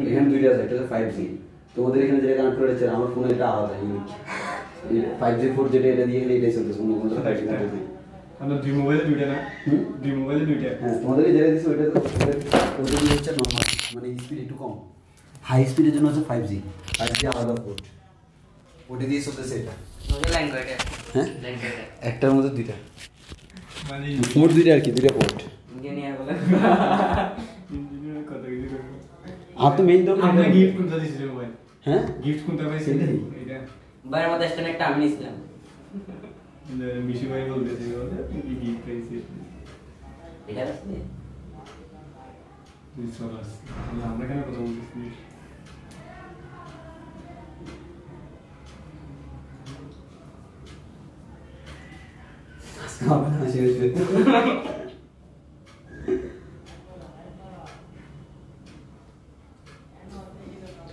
এখানে দুইটা আছে, এটা হচ্ছে 5G। তোমাদের এখানে যেটা কানেক্ট করেছে আমার ফোনে এটা আলাদা ইউনিক। 5G 4 যেটা এটা দিয়ে এটাই চলতেছে, অন্য কোনো 5G না। আমরা দুই মোবাইলে দুইটা না, দুই মোবাইলে দুইটা। হ্যাঁ, তোমাদের যেটা দিচ্ছে ওইটা তো ওটা দিয়ে হচ্ছে নর্মাল, মানে স্পিড একটু কম। হাই স্পিডের জন্য হচ্ছে 5G, 5G আলাদা পোর্ট, ওটা দিয়ে চলতেছে এটা। হ্যাঁ, একটার মধ্যে দুইটা, মানে মোট দুইটা আর কি, দুইটা পোর্ট। ইঞ্জিনিয়ার কত কিছু করবে। আর তো মেইন তো আমরা গিফট কোনটা দিছিল মোবাইল? হ্যাঁ, গিফট কোনটা পাইছি? এটাই। এটা বাইরের মধ্যে স্ট্যান্ড একটা আমি নিছিলাম। মিশু ভাই বলতেছিল কি গিফট পাইছি। এটা আছে নিছলাস আমরা কেন কথা বলতেছি? হবে না শেষ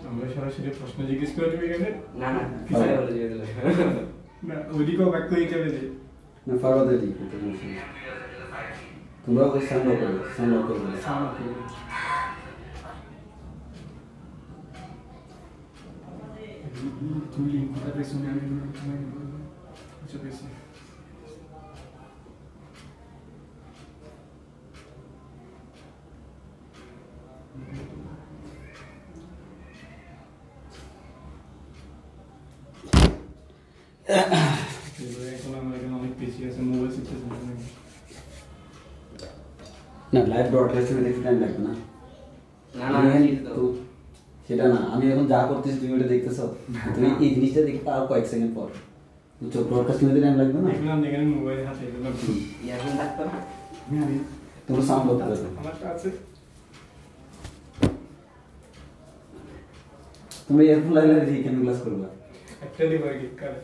আমরা সরাসরি প্রশ্ন জিজ্ঞেস করে দেবে এখানে? না না পিছনে বলে দিয়ে দিল। না ওইদিকেও বাক্য দিতে হবে যে না ফারওয়ার্ডে দিই, তোমরা ওই সাউন্ড করবে, সাউন্ড করবে। তুই লিঙ্ক করে পেছনে আমি আচ্ছা পেছি। এখন আমার এখানে অনেক পেছি আছে, মোবাইল শিখতেছি না লাইভ ব্রডকাস্টে দেখতে টাইম লাগবে না। না না তো সেটা না, আমি এখন যা করতেছি তুমি ওটা দেখতেছো, তুমি এই জিনিসটা দেখতে আর কয়েক সেকেন্ড পর বুঝছো, ব্রডকাস্টিং এর টাইম লাগবে না। দেখলাম এখানে মোবাইল হাতে দিলাম ইয়ারফোন থাকতো না। তোমরা সাউন্ড করতে পারবে, আমার কাছে তোমরা ইয়ারফোন লাগলে দেখি কেন ক্লাস করবা। একটা দিব আগে কার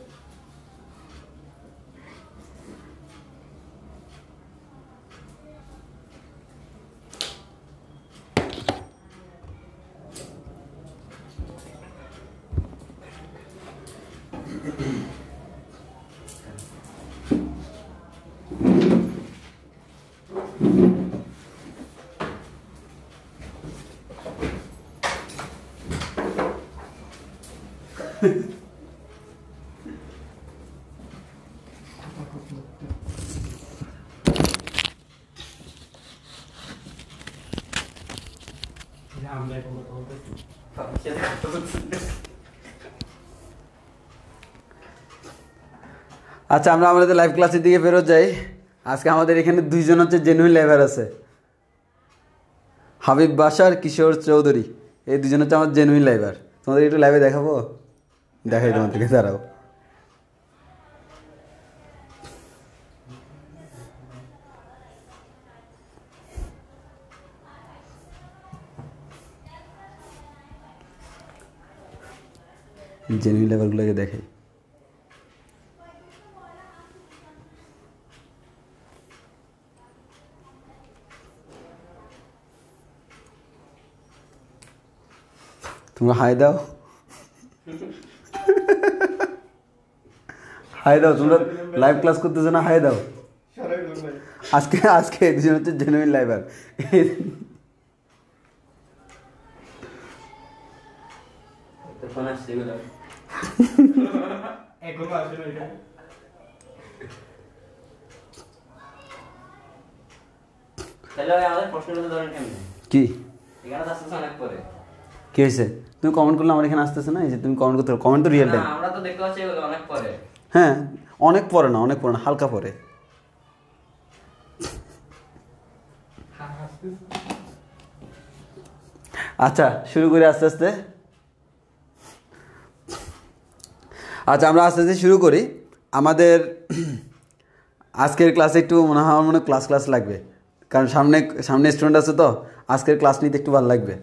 আমরা এখন কথা বলতেছি। আচ্ছা, আমরা আমাদের লাইভ ক্লাসের দিকে ফেরত যাই। আজকে আমাদের এখানে দুইজন হচ্ছে জেনুইন লাইভার আছে, হাবিব বাসার, কিশোর চৌধুরী। এই দুজন হচ্ছে আমার জেনুইন লাইভার। তোমাদের একটু লাইভে দেখাবো, দেখাই তোমাদেরকে, দাঁড়াও। জেনুইন লাইভারগুলোকে দেখাই। তোমরা হাই দাও, হাই দাও। তোমরা লাইভ ক্লাস করতেছো না, হাই দাও। আজকে আজকে দুজন হচ্ছে জেনুইন লাইভার। ফোন আসছে এগুলো এখনো আসে না এটা। তাহলে আমাদের প্রশ্নগুলো ধরেন কেমন কি এখানে তো আসতেছে অনেক পরে। কি হয়েছে? তুমি কমেন্ট করলে আমার এখানে আসতেছে না, এই যে তুমি কমেন্ট করতে পারো, কমেন্ট তো রিয়েল টাইম। আমরা তো দেখতে পাচ্ছি এগুলো অনেক পরে। হ্যাঁ, অনেক পরে না, অনেক পরে না, হালকা পরে। আচ্ছা, শুরু করি আস্তে আস্তে। আচ্ছা, আমরা আস্তে আস্তে শুরু করি। আমাদের আজকের ক্লাসে একটু মনে হয়, আমার মনে ক্লাস ক্লাস লাগবে, কারণ সামনে সামনে স্টুডেন্ট আছে, তো আজকের ক্লাস নিতে একটু ভালো লাগবে।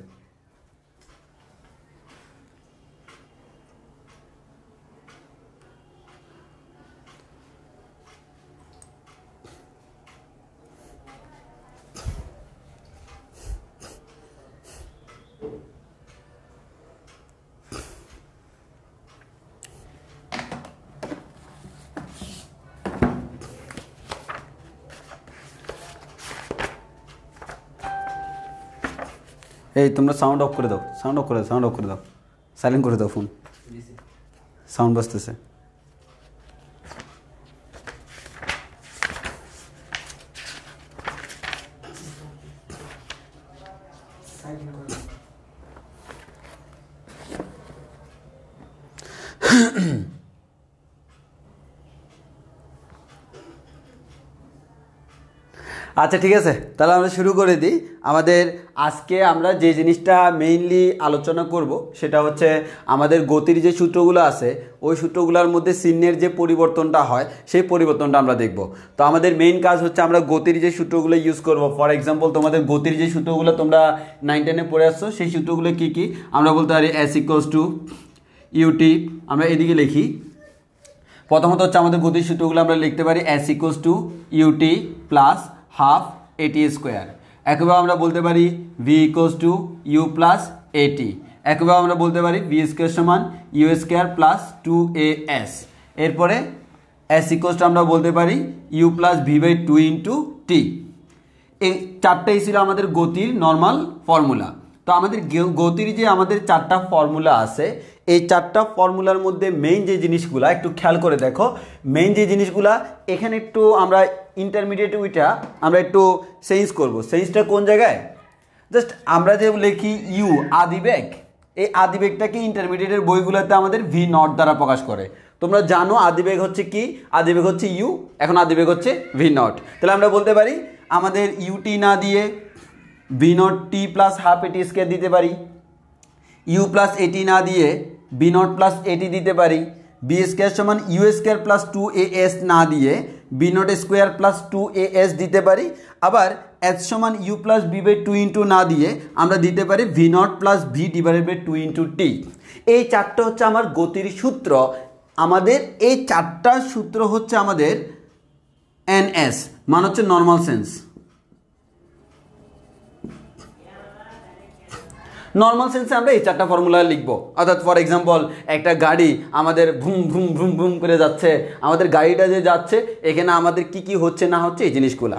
এই তোমরা সাউন্ড অফ করে দাও, সাউন্ড অফ করে দাও, সাউন্ড অফ করে দাও, সাইলেন্ট করে দাও ফোন, সাউন্ড বাজতেছে। আচ্ছা ঠিক আছে, তাহলে আমরা শুরু করে দিই। আমাদের আজকে আমরা যে জিনিসটা মেইনলি আলোচনা করব সেটা হচ্ছে আমাদের গতির যে সূত্রগুলো আছে ওই সূত্রগুলোর মধ্যে চিহ্নের যে পরিবর্তনটা হয় সেই পরিবর্তনটা আমরা দেখব। তো আমাদের মেইন কাজ হচ্ছে আমরা গতির যে সূত্রগুলো ইউজ করব। ফর এক্সাম্পল তোমাদের গতির যে সূত্রগুলো তোমরা 9-10-এ পড়ে আসছো সেই সূত্রগুলো কী কী আমরা বলতে পারি। S = ut, আমরা এদিকে লিখি। প্রথমত হচ্ছে আমাদের গতির সূত্রগুলো আমরা লিখতে পারি S = ut plus half AT square. একইভাবে আমরা বলতে পারি V = u প্লাস AT। একইভাবে আমরা বলতে পারি V স্কোয়ার সমান u স্কোয়ার প্লাস 2as। এরপরে S = আমরা বলতে পারি u plus v/2 into T. এই চারটাই ছিল আমাদের গতির নর্মাল ফর্মুলা। তো আমাদের গতির যে আমাদের চারটা ফর্মুলা আছে এই চারটা ফর্মুলার মধ্যে মেইন যে জিনিসগুলা একটু খেয়াল করে দেখো। মেইন যে জিনিসগুলা এখানে একটু আমরা ইন্টারমিডিয়েট উইটা আমরা একটু চেঞ্জ করব। চেঞ্জটা কোন জায়গায়, জাস্ট আমরা যে লিখি ইউ আদিবেগ, এই আদিবেগটাকে ইন্টারমিডিয়েটের বইগুলোতে আমাদের v0 দ্বারা প্রকাশ করে। তোমরা জানো আদিবেগ হচ্ছে কি, আদিবেগ হচ্ছে ইউ, এখন আদিবেগ হচ্ছে v0। তাহলে আমরা বলতে পারি আমাদের ইউটি না দিয়ে v0t plus half AT square দিতে পারি, u প্লাস AT না দিয়ে v0 প্লাস AT দিতে পারি, b স্কোয়ার সমান u স্কোয়ার প্লাস 2as না দিয়ে v0 স্কোয়ার প্লাস 2as দিতে পারি। আবার s সমান u প্লাস v/2 ইন্টু না দিয়ে আমরা দিতে পারি v0 plus v/2 into T. এই চারটা হচ্ছে আমার গতির সূত্র। আমাদের এই চারটা সূত্র হচ্ছে আমাদের NS, মানে হচ্ছে নর্মাল সেন্স। নর্মাল সেন্সে আমরা এই চারটা ফর্মুলা লিখবো। অর্থাৎ ফর এক্সাম্পল একটা গাড়ি আমাদের ভুম ভুম ভুম ভুম করে যাচ্ছে, আমাদের গাড়িটা যে যাচ্ছে এখানে আমাদের কি কি হচ্ছে না হচ্ছে এই জিনিসগুলা।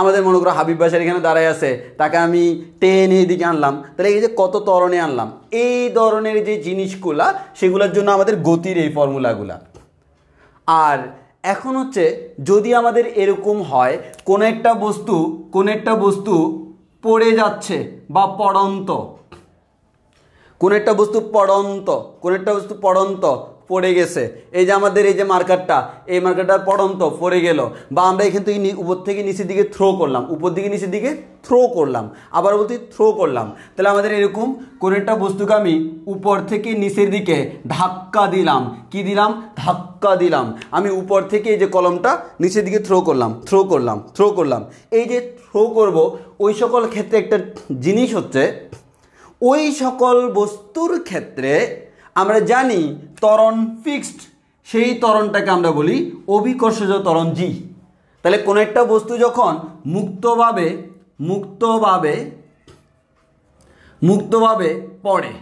আমাদের মনে করো হাবিব বাসার এখানে দাঁড়ায় আছে, তাকে আমি টেনে এদিকে আনলাম, তাহলে এই যে কত ত্বরণে আনলাম, এই ধরনের যে জিনিসগুলা সেগুলোর জন্য আমাদের গতির এই ফর্মুলাগুলা। আর এখন হচ্ছে যদি আমাদের এরকম হয় কোনো একটা বস্তু পড়ে যাচ্ছে বা পড়ন্ত, কোন একটা বস্তু পড়ন্ত পড়ে গেছে, এই যে আমাদের এই যে মার্কারটা, এই মার্কারটা পড়ন্ত পড়ে গেল, বা আমরা এখান থেকে উপর থেকে নিচের দিকে থ্রো করলাম, উপর দিকে নিচের দিকে থ্রো করলাম, আবার বলতে থ্রো করলাম। তাহলে আমাদের এরকম কোন একটা বস্তুকে আমি উপর থেকে নিচের দিকে ধাক্কা দিলাম, কি দিলাম, ধাক্কা দিলাম। আমি উপর থেকে এই যে কলমটা নিচের দিকে থ্রো করলাম। এই যে থ্রো করব ওই সকল ক্ষেত্রে একটা জিনিস হচ্ছে, ওই সকল বস্তুর ক্ষেত্রে আমরা জানি ত্বরণ ফিক্সড, সেই ত্বরণটাকে আমরা বলি অভিকর্ষজ ত্বরণ জি। তাহলে কোন একটা বস্তু যখন মুক্তভাবে পড়ে,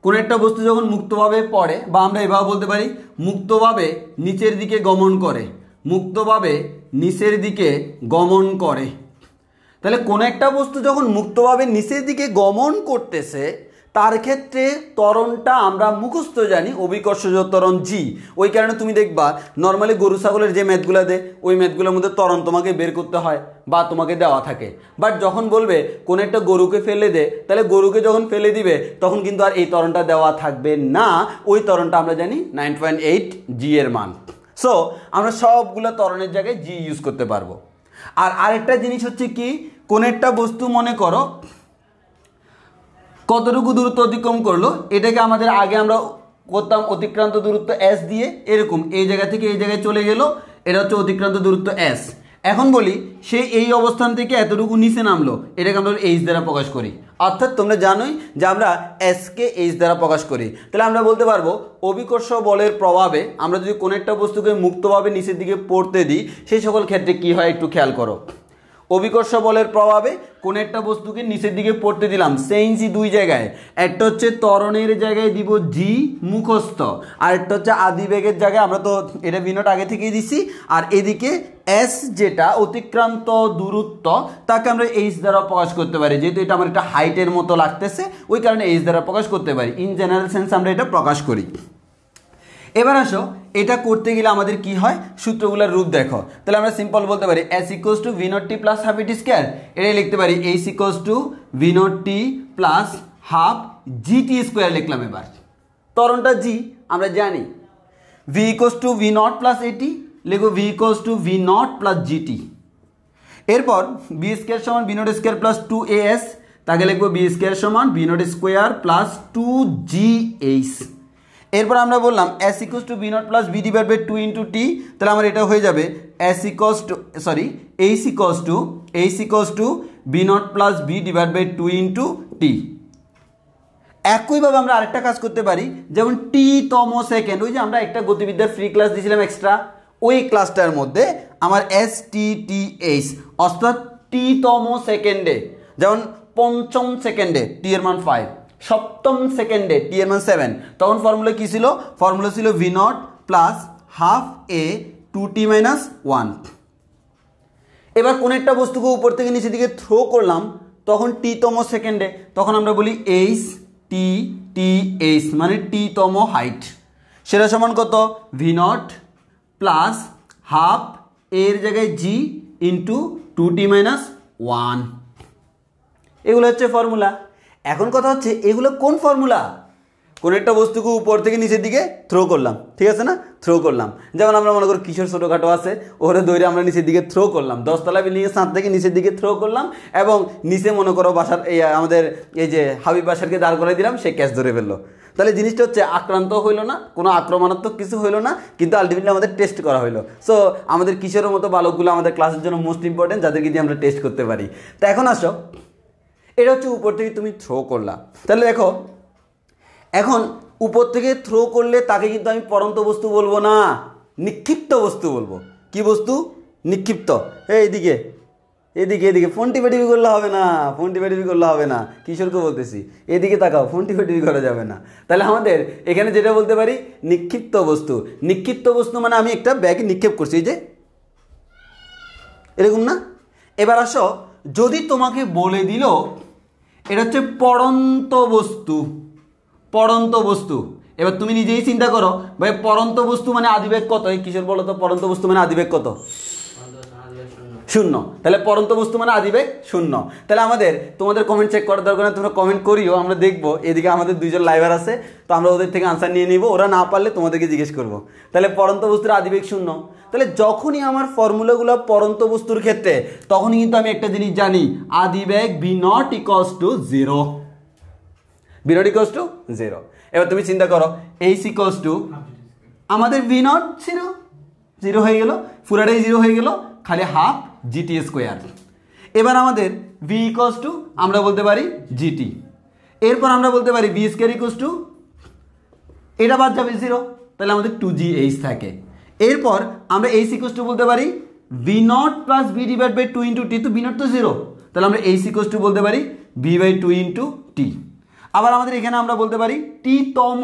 কোন একটা বস্তু যখন মুক্তভাবে পড়ে, বা আমরা এভাবে বলতে পারি মুক্তভাবে নিচের দিকে গমন করে, তাহলে কোন একটা বস্তু যখন মুক্তভাবে নিচের দিকে গমন করতেছে তার ক্ষেত্রে ত্বরণটা আমরা মুখস্থ জানি অভিকর্ষজ ত্বরণ জি। ওই কারণে তুমি দেখবা নর্মালি গরু ছাগলের যে ম্যাথগুলো দেয় ওই ম্যাথগুলোর মধ্যে ত্বরণ তোমাকে বের করতে হয় বা তোমাকে দেওয়া থাকে। বাট যখন বলবে কোন একটা গরুকে ফেলে দে, তাহলে গরুকে যখন ফেলে দিবে তখন কিন্তু আর এই ত্বরণটা দেওয়া থাকবে না, ওই ত্বরণটা আমরা জানি 9.8 জি এর মান। সো আমরা সবগুলো ত্বরণের জায়গায় জি ইউজ করতে পারবো। আর আরেকটা জিনিস হচ্ছে কি, কোন একটা বস্তু মনে করো কতটুকু দূরত্ব অতিক্রম করলো, এটাকে আমাদের আগে আমরা করতাম অতিক্রান্ত দূরত্ব এস দিয়ে, এরকম এই জায়গা থেকে এই জায়গায় চলে গেল, এটা হচ্ছে অতিক্রান্ত দূরত্ব এস। এখন বলি সে এই অবস্থান থেকে এতটুকু নিচে নামলো, এটাকে আমরা এইচ দ্বারা প্রকাশ করি। অর্থাৎ তোমরা জানোই যে আমরা এসকে এইচ দ্বারা প্রকাশ করি। তাহলে আমরা বলতে পারবো অভিকর্ষ বলের প্রভাবে আমরা যদি কোনো একটা বস্তুকে মুক্তভাবে নিচের দিকে পড়তে দিই সেই সকল ক্ষেত্রে কি হয় একটু খেয়াল করো। অভিকর্ষ বলের প্রভাবে কোন একটা বস্তুকে নিচের দিকে পড়তে দিলাম, চেঞ্জ দুই জায়গায়, একটা হচ্ছে ত্বরণের জায়গায় দিব জি মুখস্থ, আর একটা হচ্ছে আদিবেগের জায়গায়, আমরা তো এটা বিনোট আগে থেকেই দিছি, আর এদিকে এস যেটা অতিক্রান্ত দূরত্ব তাকে আমরা এইচ দ্বারা প্রকাশ করতে পারি, যেহেতু এটা আমার একটা হাইটের মতো লাগতেছে ওই কারণে এইচ দ্বারা প্রকাশ করতে পারি, ইন জেনারেল সেন্স আমরা এটা প্রকাশ করি। এবার আসো এটা করতে গেলে আমাদের কি হয়, সূত্রগুলোর রূপ দেখো, তাহলে আমরা সিম্পল বলতে পারি S equals to V naught T plus half A T square, এটাই লিখতে পারি H equals to V naught T plus half G T square লিখলাম। এবার ত্বরণটা জি আমরা জানি, V equals to V naught plus A T লিখবো V equals to V naught plus G T. এরপর বি স্কোয়ার সমান V naught square plus two A S, তাকে লিখবো বি স্কোয়ার সমান V naught square plus two G H. এরপর আমরা বললাম S equals to V naught plus B divide by two into T, তাহলে আমার এটা হয়ে যাবে S equals to H equals to B naught plus B divide by two into T. একইভাবে আমরা আরেকটা কাজ করতে পারি, যেমন টি তম সেকেন্ড, ওই যে আমরা একটা গতিবিদ্যার ফ্রি ক্লাস দিয়েছিলাম এক্সট্রা, ওই ক্লাসটার মধ্যে আমার এস টি টি এইচ অর্থাৎ টি তম সেকেন্ডে, যেমন পঞ্চম সেকেন্ডে টি এর মান 5, সপ্তম সেকেন্ডে টি এর মান 7, তখন ফর্মুলা কি ছিল, ফর্মুলা ছিল V naught plus half A two T minus 1। এবার কোন একটা বস্তুকে উপর থেকে নিচের দিকে থ্রো করলাম তখন টি তম সেকেন্ডে, তখন আমরা বলি এইচ টি টি এইচ মানে টি তম হাইট, সেটা সমান কত ভি নট প্লাস হাফ এর জায়গায় জি ইন্টু টু টি মাইনাস 1। এগুলো হচ্ছে ফর্মুলা। এখন কথা হচ্ছে এগুলো কোন ফর্মুলা, কোন একটা বস্তুকে উপর থেকে নিচের দিকে থ্রো করলাম, ঠিক আছে না, থ্রো করলাম, যেমন আমরা মনে করি কিশোর ছোটোখাটো আছে ওরে দৌড়ে আমরা নিচের দিকে থ্রো করলাম, 10তলা বিল্ডিংয়ের ছাদ থেকে নিচের দিকে থ্রো করলাম, এবং নিচে মনে করো বাসার এই আমাদের এই যে হাবিব বাসারকে দাঁড় করে দিলাম, সে ক্যাচ ধরে ফেললো, তাহলে জিনিসটা হচ্ছে আক্রান্ত হইলো না, কোনো আক্রমণাত্মক কিছু হইলো না, কিন্তু আলটিমেটলি আমাদের টেস্ট করা হইলো। সো আমাদের কিশোরের মতো বালকগুলো আমাদের ক্লাসের জন্য মোস্ট ইম্পর্টেন্ট, যাদেরকে দিয়ে আমরা টেস্ট করতে পারি। তো এখন আসো, এটা হচ্ছে উপর থেকে তুমি থ্রো করলা, তাহলে দেখো এখন উপর থেকে থ্রো করলে তাকে কিন্তু আমি পরন্ত বস্তু বলবো না, নিক্ষিপ্ত বস্তু বলবো। কি বস্তু? নিক্ষিপ্ত। এইদিকে এদিকে এদিকে ফোন টিপি করলে হবে না, ফোন টিপি করলে হবে না, কিশোরকে বলতেছি এদিকে তাকাও, ফোন টিপি করা যাবে না। তাহলে আমাদের এখানে যেটা বলতে পারি নিক্ষিপ্ত বস্তু। নিক্ষিপ্ত বস্তু মানে আমি একটা ব্যাগে নিক্ষেপ করছি, এই যে এরকম না। এবার আসো, যদি তোমাকে বলে দিল এটা হচ্ছে পড়ন্ত বস্তু, পড়ন্ত বস্তু, এবার তুমি নিজেই চিন্তা করো ভাই পড়ন্ত বস্তু মানে আদিবেগ কত? এই কিশোর বলো তো, পড়ন্ত বস্তু মানে আদিবেগ কত? শূন্য। তাহলে পড়ন্ত বস্তু মানে আদিবেগ শূন্য। তাহলে আমাদের তোমাদের কমেন্ট চেক করার দরকার নেই, তোমরা কমেন্ট করিও, আমরা দেখবো। এদিকে আমাদের দুইজন লাইভার আছে, তো আমরা ওদের থেকে আনসার নিয়ে নিব, ওরা না পারলে তোমাদেরকে জিজ্ঞেস করবো। তাহলে পড়ন্ত বস্তুর আদিবেগ শূন্য। তাহলে যখনই আমার ফর্মুলাগুলো পড়ন্ত বস্তুর ক্ষেত্রে, তখনই কিন্তু আমি একটা জিনিস জানি, আদিবেগ V naught equals to 0, V naught equals to 0। এবার তুমি চিন্তা করো, এইচ ইকুয়ালস টু আমাদের ভি নট 0, 0 হয়ে গেল, পুরাটাই 0 হয়ে গেল, খালি হাফ জিটি স্কোয়ার। এবার আমাদের ভি ইকুয়ালস টু আমরা বলতে পারি জিটি। এরপর আমরা বলতে পারি ভি স্কোয়ার ইকুয়ালস টু, এটা বাদ যাবে 0, তাহলে আমাদের 2gh থাকে। এরপর আমরা এইচ ইকুয়ালস টু বলতে পারি V naught plus V divide by 2 into T, তো ভি নট তো 0, তাহলে আমরা এইচ ইকুয়ালস টু বলতে পারি ভি বাই 2 ইন্টু টি। আবার আমাদের এখানে আমরা বলতে পারি টি তম,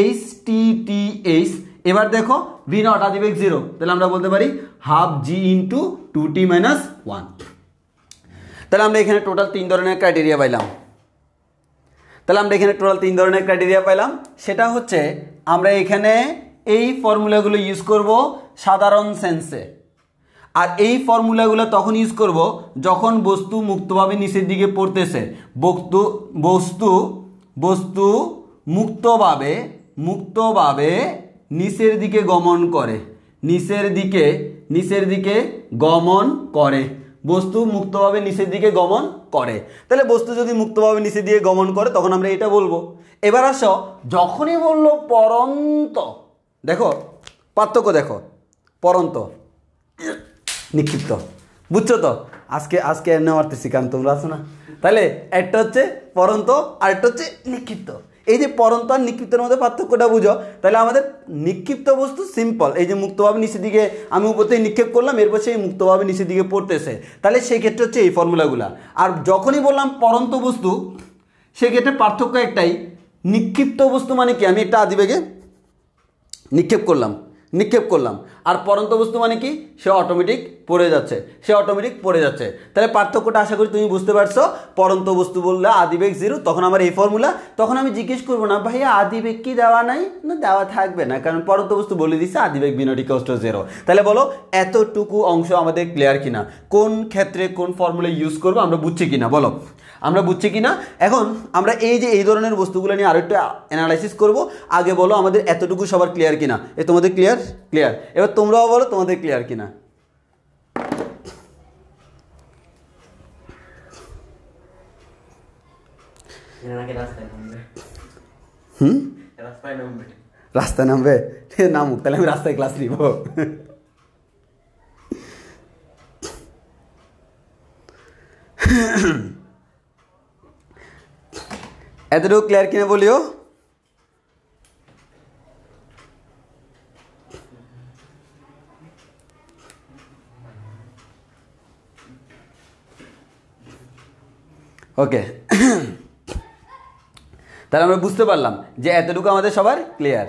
এইচ টি টি এইচ। এবার দেখো ভি নট আদিবেগ 0, তাহলে আমরা বলতে পারি হাফ জি ইন্টু 2t মাইনাস 1। তাহলে আমরা এখানে টোটাল 3 ধরনের ক্রাইটেরিয়া পাইলাম। সেটা হচ্ছে আমরা এখানে এই ফর্মুলাগুলো ইউজ করব সাধারণ সেন্সে, আর এই ফর্মুলাগুলো তখন ইউজ করব যখন বস্তু মুক্তভাবে নিচের দিকে পড়তেছে, বস্তু মুক্তভাবে নিচের দিকে গমন করে, নিচের দিকে গমন করে, বস্তু মুক্তভাবে নিচের দিকে গমন করে। তাহলে বস্তু যদি মুক্তভাবে নিচের দিকে গমন করে তখন আমরা এটা বলবো। এবার আসো, যখনই বললো পরন্ত, দেখো পার্থক্য দেখো, পরন্ত নিক্ষিপ্ত, বুঝছো তো? আজকে এনে মারতেছি কারণ তোমরা আছো না। তাহলে একটা হচ্ছে পরন্ত আর একটা হচ্ছে নিক্ষিপ্ত। এই যে পরন্ত আর নিক্ষিপ্তের মধ্যে পার্থক্যটা বুঝো, তাহলে আমাদের নিক্ষিপ্ত বস্তু সিম্পল, এই যে মুক্তভাবে নিচের দিকে আমি উপর থেকে নিক্ষেপ করলাম, এরপর সেই মুক্তভাবে নিচের দিকে পড়তেছে, তাহলে সেই ক্ষেত্রে হচ্ছে এই ফর্মুলাগুলা। আর যখনই বললাম পরন্ত বস্তু, সেক্ষেত্রে পার্থক্য একটাই, নিক্ষিপ্ত বস্তু মানে কি, আমি একটা আদিবেগে নিক্ষেপ করলাম, আর পরন্ত বস্তু মানে কি, সে অটোমেটিক পড়ে যাচ্ছে, তাহলে পার্থক্যটা আশা করি তুমি বুঝতে পারছো। পরন্ত বস্তু বললে আদিবেগ 0, তখন আমার এই ফর্মুলা, তখন আমি জিজ্ঞেস করবো না ভাইয়া আদিবেগ কি দেওয়া নাই, না দেওয়া থাকবে না, কারণ পরন্ত বস্তু বলে দিচ্ছে আদিবেগ বিনট ইকুয়ালস টু 0। তাহলে বলো এতটুকু অংশ আমাদের ক্লিয়ার কিনা, কোন ক্ষেত্রে কোন ফর্মুলা ইউজ করবো আমরা বুঝছি কিনা, বলো আমরা বুঝছি কিনা। এখন আমরা এই যে এই ধরনের বস্তুগুলো নিয়ে আরো একটু অ্যানালাইসিস করব। আগে বলো আমাদের এতটুকু সবার ক্লিয়ার কিনা, তোমাদের ক্লিয়ার, এবার তোমরাও বলো তোমাদের ক্লিয়ার কিনা। রাস্তায় নামবে, নামুক, তাহলে আমি রাস্তায় ক্লাস নিব। এতটুকু ক্লিয়ার কিনা বলিও। ওকে, তাহলে আমরা বুঝতে পারলাম যে এতটুকু আমাদের সবার ক্লিয়ার।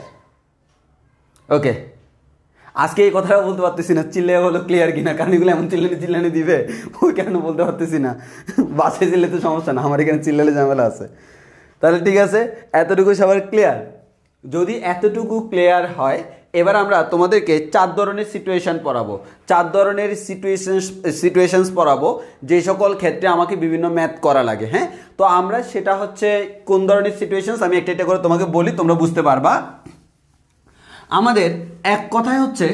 ওকে, আজকে এই কথাটা বলতে পারতেছি না চিল্লে হলো ক্লিয়ার কিনা, কারণ এগুলো এমন চিল্লানি দিবে, ওই কেন বলতে পারতেছি না। বাসে চিল্লে তো সমস্যা না, আমার এখানে চিল্লালে ঝামেলা আছে। তাহলে ঠিক আছে, এতটুকু সবার ক্লিয়ার। যদি এতটুকু ক্লিয়ার হয়, এবার আমরা তোমাদেরকে 4 ধরনের সিচুয়েশান পড়াবো, 4 ধরনের সিচুয়েশনস পড়াবো, যে সকল ক্ষেত্রে আমাকে বিভিন্ন ম্যাথ করা লাগে। হ্যাঁ, তো আমরা সেটা হচ্ছে কোন ধরনের সিচুয়েশনস, আমি একটা একটা করে তোমাকে বলি, তোমরা বুঝতে পারবা। আমাদের এক কথায় হচ্ছে,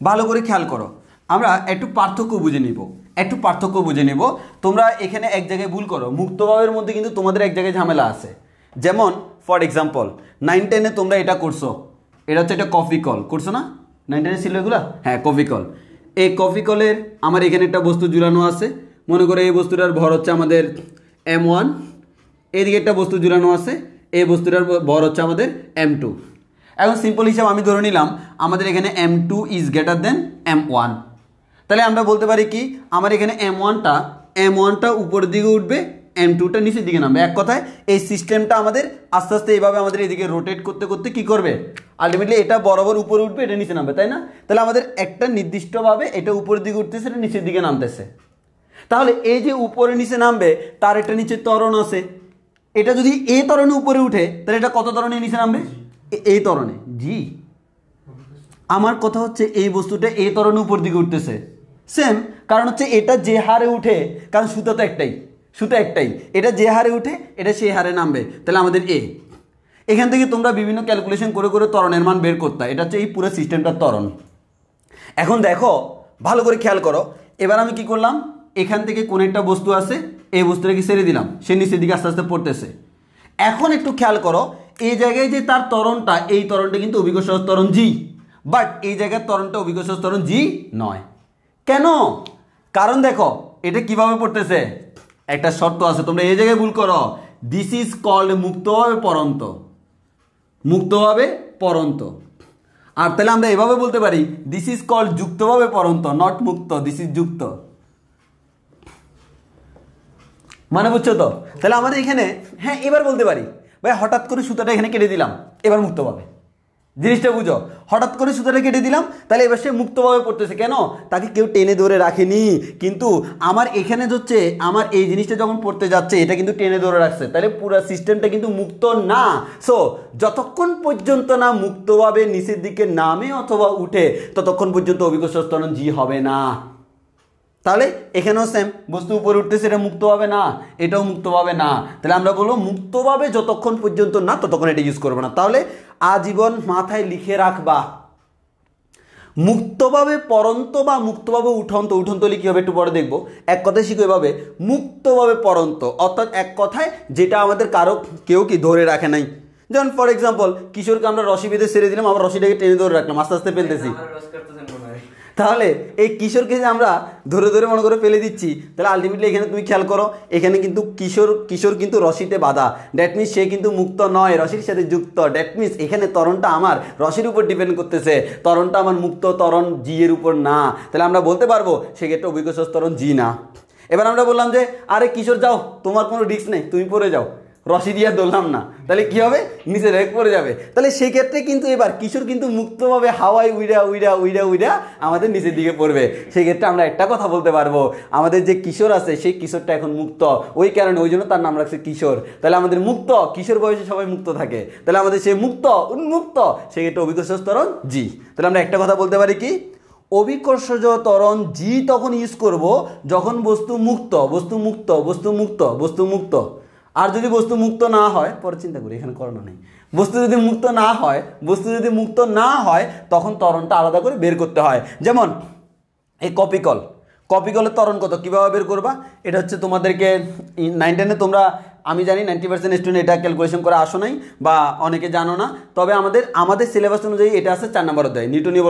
ভালো করে খেয়াল করো, আমরা একটু পার্থক্য বুঝে নিব। তোমরা এখানে এক জায়গায় ভুল করো, মুক্তভাবের মধ্যে কিন্তু তোমাদের এক জায়গায় ঝামেলা আছে। যেমন ফর এক্সাম্পল 9-10-এ তোমরা এটা করছো, এটা হচ্ছে একটা কফি কল করছো না, 9-10-এ ছিল এগুলো, হ্যাঁ কফি কল। এই কফি কলের আমার এখানে একটা বস্তু ঝুলানো আছে, মনে করো এই বস্তুটার ভর হচ্ছে আমাদের M1, এদিকে একটা বস্তু ঝুলানো আছে, এই বস্তুটার ভর হচ্ছে আমাদের M2। এখন সিম্পল হিসাব আমি ধরে নিলাম আমাদের এখানে M2 is greater than M1, তাহলে আমরা বলতে পারি কি, আমার এখানে M1টা উপরের দিকে উঠবে, M2টা নিচের দিকে নামবে। এক কথায় এই সিস্টেমটা আমাদের আস্তে আস্তে এইভাবে আমাদের এদিকে রোটেট করতে করতে কি করবে, আলটিমেটলি এটা বরাবর উপরে উঠবে, এটা নিচে নামবে, তাই না? তাহলে আমাদের একটা নির্দিষ্টভাবে এটা উপরের দিকে উঠতেছে, এটা নিচের দিকে নামতেছে। তাহলে এই যে উপরে নিচে নামবে, তার একটা নিচে ত্বরণ আছে, এটা যদি এই ত্বরণে উপরে উঠে, তাহলে এটা কত ত্বরণে নিচে নামবে, এই ত্বরণে। জি, আমার কথা হচ্ছে এই বস্তুটা এই ত্বরণে উপর দিকে উঠতেছে, সেম, কারণ হচ্ছে এটা যে হারে উঠে, কারণ সুতা একটাই, এটা যে হারে উঠে এটা সেই হারে নামবে, তাহলে আমাদের এখান থেকে তোমরা বিভিন্ন ক্যালকুলেশন করে করে ত্বরণের মান বের করতে, এটা হচ্ছে এই পুরো সিস্টেমটার ত্বরণ। এখন দেখো ভালো করে খেয়াল করো, এবার আমি কি করলাম, এখান থেকে কোন একটা বস্তু আছে, এই বস্তুটাকে ছেড়ে দিলাম, সে নিচের দিকে আস্তে আস্তে পড়তেছে। এখন একটু খেয়াল করো, এই জায়গায় যে তার ত্বরণটা, এই ত্বরণটা কিন্তু অভিজ্ঞ সহজ ত্বরণ জি, বাট এই জায়গার ত্বরণটা অভিজ্ঞ সহজ ত্বরণ জি নয়। কেন? কারণ দেখো এটা কিভাবে পড়তেছে, একটা শর্ত আছে, তোমরা এই জায়গায় ভুল করো, দিস ইজ কল্ড মুক্তভাবে পরন্ত। আর তাহলে আমরা এভাবে বলতে পারি, দিস ইজ কল্ড যুক্তভাবে পরন্ত, নট মুক্ত, দিস ইজ যুক্ত। মানে বুঝছো তো? তাহলে আমাদের এখানে, হ্যাঁ এবার বলতে পারি ভাই হঠাৎ করে সুতাটা এখানে কেটে দিলাম, এবার মুক্তভাবে, জিনিসটা বুঝো, হঠাৎ করে সুতাটা কেটে দিলাম, তাহলে এবার সে মুক্তভাবে পড়তেছে। কেন? তাকে কেউ টেনে ধরে রাখেনি, কিন্তু আমার এখানে হচ্ছে আমার এই জিনিসটা যখন পড়তে যাচ্ছে, এটা কিন্তু টেনে ধরে রাখছে, তাহলে পুরো সিস্টেমটা কিন্তু মুক্ত না। সো যতক্ষণ পর্যন্ত না মুক্তভাবে নিচের দিকে নামে অথবা উঠে, ততক্ষণ পর্যন্ত অভিজ্ঞ সহজ ত্বরণ জি হবে না। তাহলে এখানেও সেম, বস্তু উপরে উঠতেছে, এটা মুক্তভাবে না, এটাও মুক্তভাবে না, তাহলে আমরা বলবো মুক্তভাবে যতক্ষণ পর্যন্ত না ততক্ষণ এটা ইউজ করবো না। তাহলে আজীবন মাথায় লিখে রাখবা, মুক্তভাবে পরন্ত বা মুক্তভাবে উঠন্ত, উঠন্ত হলে কি হবে একটু পরে দেখবো। এক কথায় শিখো এভাবে, মুক্তভাবে পরন্ত, অর্থাৎ এক কথায় যেটা আমাদের কেউ কি ধরে রাখে নাই। যেমন ফর এক্সাম্পল কিশোরকে আমরা রশি বেঁধে ছেড়ে দিলাম, আবার রশিটাকে টেনে ধরে রাখলাম, আস্তে আস্তে ফেলতেছি। তাহলে এই কিশোরকে যে আমরা ধরে ধরে মনে করে ফেলে দিচ্ছি, তাহলে আলটিমেটলি এখানে তুমি খেয়াল করো, এখানে কিন্তু কিশোর কিন্তু রশিতে বাঁধা, দ্যাট মিনস সে কিন্তু মুক্ত নয়, রশির সাথে যুক্ত। দ্যাট মিনস এখানে ত্বরণটা আমার রশির উপর ডিপেন্ড করতেছে, ত্বরণটা আমার মুক্ত ত্বরণ জি এর উপর না। তাহলে আমরা বলতে পারবো সেক্ষেত্রে অভিকর্ষজ ত্বরণ জি না। এবার আমরা বললাম যে আরে কিশোর যাও, তোমার কোনো রিস্ক নেই, তুমি পড়ে যাও, রশি দিয়ে ধরলাম না, তাহলে কি হবে, নিচে রেক পড়ে যাবে। তাহলে সেই ক্ষেত্রে কিন্তু এবার কিশোর কিন্তু মুক্তভাবে হাওয়ায় উইড়া আমাদের নিচের দিকে পড়বে। সেই ক্ষেত্রে আমরা একটা কথা বলতে পারবো, আমাদের যে কিশোর আছে সেই কিশোরটা এখন মুক্ত, ওই কারণে ওই জন্য তার নাম রাখছে কিশোর। তাহলে আমাদের মুক্ত, কিশোর বয়সে সবাই মুক্ত থাকে, তাহলে আমাদের সে মুক্ত উন্মুক্ত, সেক্ষেত্রে অভিকর্ষজ ত্বরণ জি। তাহলে আমরা একটা কথা বলতে পারি কি, অভিকর্ষজ ত্বরণ জি তখন ইউজ করব যখন বস্তু মুক্ত। আর যদি বস্তু মুক্ত না হয়, পরে চিন্তা করি, এখানে করোনা নেই, বস্তু যদি মুক্ত না হয় তখন ত্বরণটা আলাদা করে বের করতে হয়। যেমন এই কপিকলের ত্বরণ কত, কীভাবে বের করবা, এটা হচ্ছে তোমাদেরকে 9 10-এ তোমরা, আমি জানি 90% স্টুডেন্ট এটা ক্যালকুলেশন করে আসো নাই বা অনেকে জানো না, তবে আমাদের সিলেবাস অনুযায়ী এটা আছে 4 নম্বর অধ্যায়, নিউটনীয়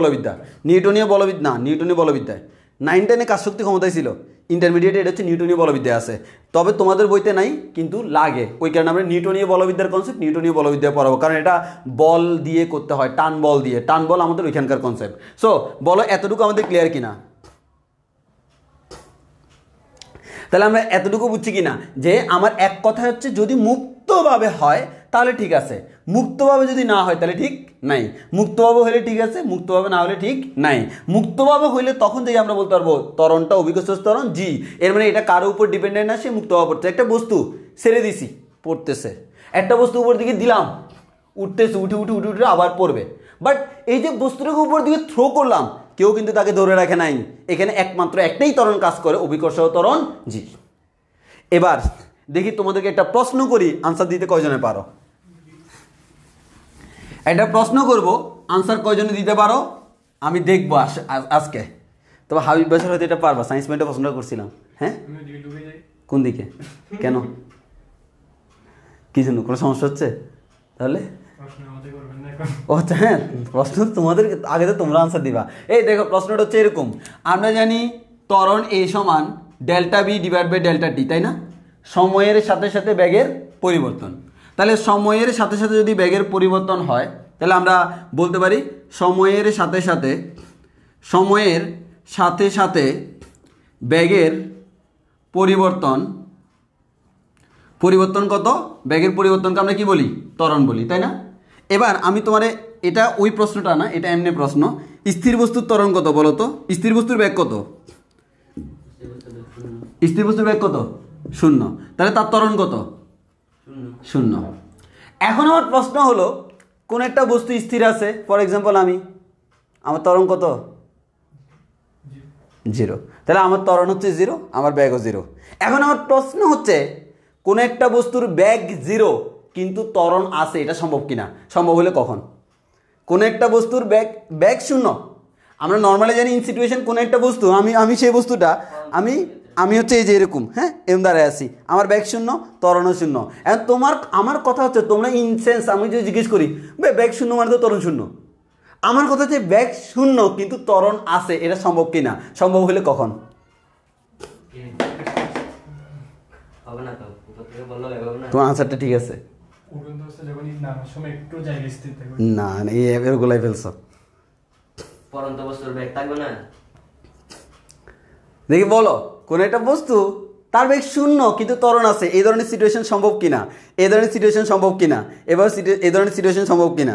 বলবিদ্যায়। 9 10-এ কাজ শক্তি ক্ষমতায় ছিল, ইন্টারমিডিয়েটে এটা হচ্ছে নিউটনীয় বলবিদ্যা আছে, তবে তোমাদের বইতে নাই কিন্তু লাগে, ওই কারণে আমরা নিউটনীয় বলবিদ্যার কনসেপ্ট নিউটনীয় বলবিদ্যায় পড়াবো, কারণ এটা বল দিয়ে করতে হয়, টান বল আমাদের ওইখানকার কনসেপ্ট। সো বলো এতটুকু আমাদের ক্লিয়ার কিনা? তাহলে আমরা এতটুকু বুঝছি কিনা যে আমার এক কথা হচ্ছে যদি মুক্তভাবে হয় তাহলে ঠিক আছে, মুক্তভাবে যদি না হয় তাহলে ঠিক নাই, মুক্তভাবে হলে ঠিক আছে, মুক্তভাবে না হলে ঠিক নাই। মুক্তভাবে হইলে তখন থেকে আমরা বলতে পারবো ত্বরণটা অভিকর্ষজ ত্বরণ জি। এর মানে এটা কারো উপর ডিপেন্ডেন্ট না, সে মুক্তভাবে পড়ছে, একটা বস্তু ছেড়ে দিছি পড়তেছে, একটা বস্তু উপর দিকে দিলাম উঠতেছে, উঠে আবার পড়বে, বাট এই যে বস্তুটাকে উপর দিকে থ্রো করলাম কেউ কিন্তু তাকে ধরে রাখে নাই, এখানে একমাত্র একটাই ত্বরণ কাজ করে, অভিকর্ষজ ত্বরণ জি। এবার দেখি তোমাদেরকে একটা প্রশ্ন করি, আনসার দিতে কয়জনে পারো, একটা প্রশ্ন করব, আনসার কয়জনে দিতে পারো আমি দেখবো আজকে। তবে হাবিব বাসার হয়তো এটা পারবা, সায়েন্স পয়েন্টে প্রশ্নটা করছিলাম। হ্যাঁ, কোন দিকে, কেন, কি জন্য, কোনো সমস্যা হচ্ছে? তাহলে ও আচ্ছা, হ্যাঁ প্রশ্ন তোমাদের আগে তো তোমরা আনসার দিবা। এই দেখো প্রশ্নটা হচ্ছে এরকম, আমরা জানি ত্বরণ এ সমান delta B divide by delta T, তাই না? সময়ের সাথে সাথে বেগের পরিবর্তন, তাহলে সময়ের সাথে সাথে যদি বেগের পরিবর্তন হয় তাহলে আমরা বলতে পারি সময়ের সাথে সাথে বেগের পরিবর্তন কত, বেগের পরিবর্তনকে আমরা কি বলি, ত্বরণ বলি, তাই না? এবার আমি তোমারে, এটা ওই প্রশ্নটা না, এটা এমনি প্রশ্ন, স্থির বস্তুর ত্বরণ কত বলো তো, স্থির বস্তুর বেগ কত, স্থির বস্তুর বেগ কত, 0, তাহলে তার ত্বরণ কত, 0। এখন আমার প্রশ্ন হলো কোন একটা বস্তু স্থির আছে, ফর এক্সাম্পল আমার ত্বরণ কত, 0, তাহলে আমার ত্বরণ হচ্ছে 0, আমার বেগও 0। এখন আমার প্রশ্ন হচ্ছে কোন একটা বস্তুর বেগ 0 কিন্তু ত্বরণ আছে, এটা সম্ভব কিনা? সম্ভব হলে কখন? কোন একটা বস্তুর বেগ 0, আমরা নর্মালি জানি ইন সিচুয়েশন কোন একটা বস্তু, আমি সেই বস্তুটা আমি হচ্ছে এই যে এরকম, হ্যাঁ এরকম দাঁড়ায় আছি, আমার বেগ 0, ত্বরণও 0। এখন আমার কথা হচ্ছে তোমরা ইন সেন্স, আমি যদি জিজ্ঞেস করি বেগ 0 মানে তো ত্বরণ 0, আমার কথা হচ্ছে বেগ 0 কিন্তু ত্বরণ আছে, এটা সম্ভব কিনা? সম্ভব হলে কখন? তোমার আনসারটা ঠিক আছে না, এই অ্যাপের গোলাই ফেলছ, দেখি বলো কোন একটা বস্তু তার বেগ 0 কিন্তু ত্বরণ আছে, এই ধরনের সিচুয়েশন সম্ভব কিনা, এই ধরনের সিচুয়েশন সম্ভব কিনা, এবার এই ধরনের সিচুয়েশন সম্ভব কিনা?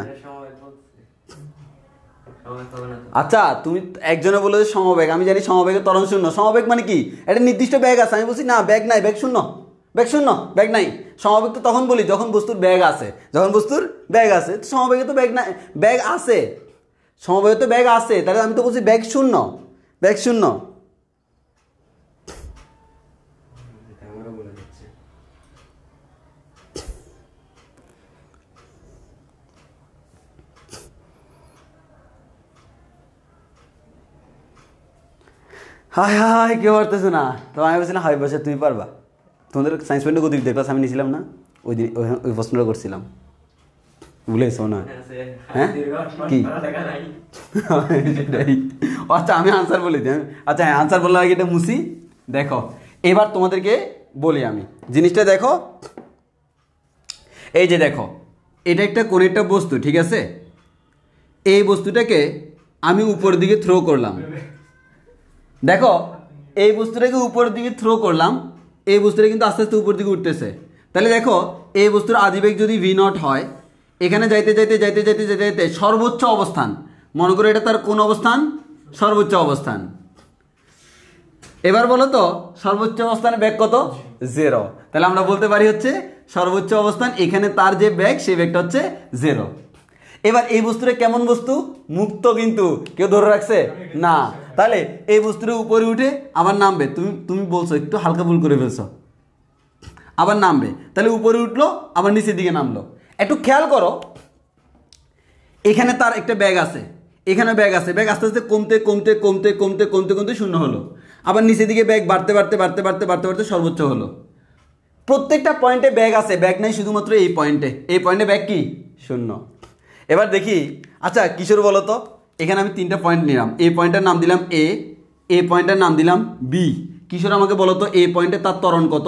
আচ্ছা তুমি একজনে বলে যে সমবেগ, আমি জানি সমবেগের ত্বরণ 0, সমবেগ মানে কি, একটা নির্দিষ্ট ব্যাগ আছে, আমি বলছি না ব্যাগ নাই, ব্যাগ শূন্য, ব্যাগ নাই। সমবেগ তো তখন বলি যখন বস্তুর ব্যাগ আছে, সমবেগে তো ব্যাগ নাই, ব্যাগ আছে, সমবেগে তো ব্যাগ আছে, তাহলে আমি তো বলছি ব্যাগ 0। হায় কেউ পারতেছো না, তো আমি বলছিলাম হাই বসে তুমি পারবা, তোমাদের সায়েন্স পয়েন্টে গতি ক্লাস আমি নিয়েছিলাম না, ওই প্রশ্নটা করছিলাম, ভুলে গেছো না? হ্যাঁ কি আচ্ছা আমি আনসার বলে দিই। আচ্ছা হ্যাঁ, আনসার বললাম আগে এটা মুছি। দেখো এবার তোমাদেরকে বলি আমি জিনিসটা, দেখো এই যে দেখো, এটা একটা কোন একটা বস্তু, ঠিক আছে? এই বস্তুটাকে আমি উপরের দিকে থ্রো করলাম। দেখো এই বস্তুটাকে উপরের দিকে থ্রো করলাম, এই বস্তুটা কিন্তু আস্তে আস্তে উপরের দিকে উঠতেছে। তাহলে দেখো এই বস্তুর আদিবেগ যদি v0 হয়, এখানে যাইতে যাইতে যাইতে যাইতে যাইতে যাইতে সর্বোচ্চ অবস্থান, মনে করো এটা তার কোন অবস্থান? সর্বোচ্চ অবস্থান। এবার বলো তো সর্বোচ্চ অবস্থানে বেগ কত? 0। তাহলে আমরা বলতে পারি হচ্ছে সর্বোচ্চ অবস্থান, এখানে তার যে বেগ সেই বেগটা হচ্ছে 0। এবার এই বস্তুটা কেমন বস্তু? মুক্ত, কিন্তু কেউ ধরে রাখছে না। তাহলে এই বস্তুটা উপরে উঠে আবার নামবে। তুমি বলছো একটু হালকা ভুল করে ফেলছো, আবার নামবে। তাহলে উপরে উঠলো আবার নিচের দিকে নামলো। একটু খেয়াল করো, এখানে তার একটা ব্যাগ আছে, এখানে ব্যাগ আছে, ব্যাগ আস্তে আস্তে কমতে কমতে কমতে কমতে কমতে কমতে শূন্য হলো, আবার নিচের দিকে ব্যাগ বাড়তে বাড়তে বাড়তে বাড়তে বাড়তে বাড়তে সর্বোচ্চ হলো। প্রত্যেকটা পয়েন্টে ব্যাগ আছে, ব্যাগ নাই শুধুমাত্র এই পয়েন্টে। এই পয়েন্টে ব্যাগ কি? শূন্য। এবার দেখি, আচ্ছা কিশোর বলো তো, এখানে আমি 3টা পয়েন্ট নিলাম, এই পয়েন্টের নাম দিলাম এ, এই পয়েন্টের নাম দিলাম বি। কিশোর আমাকে বলো তো এই পয়েন্টে তার ত্বরণ কত?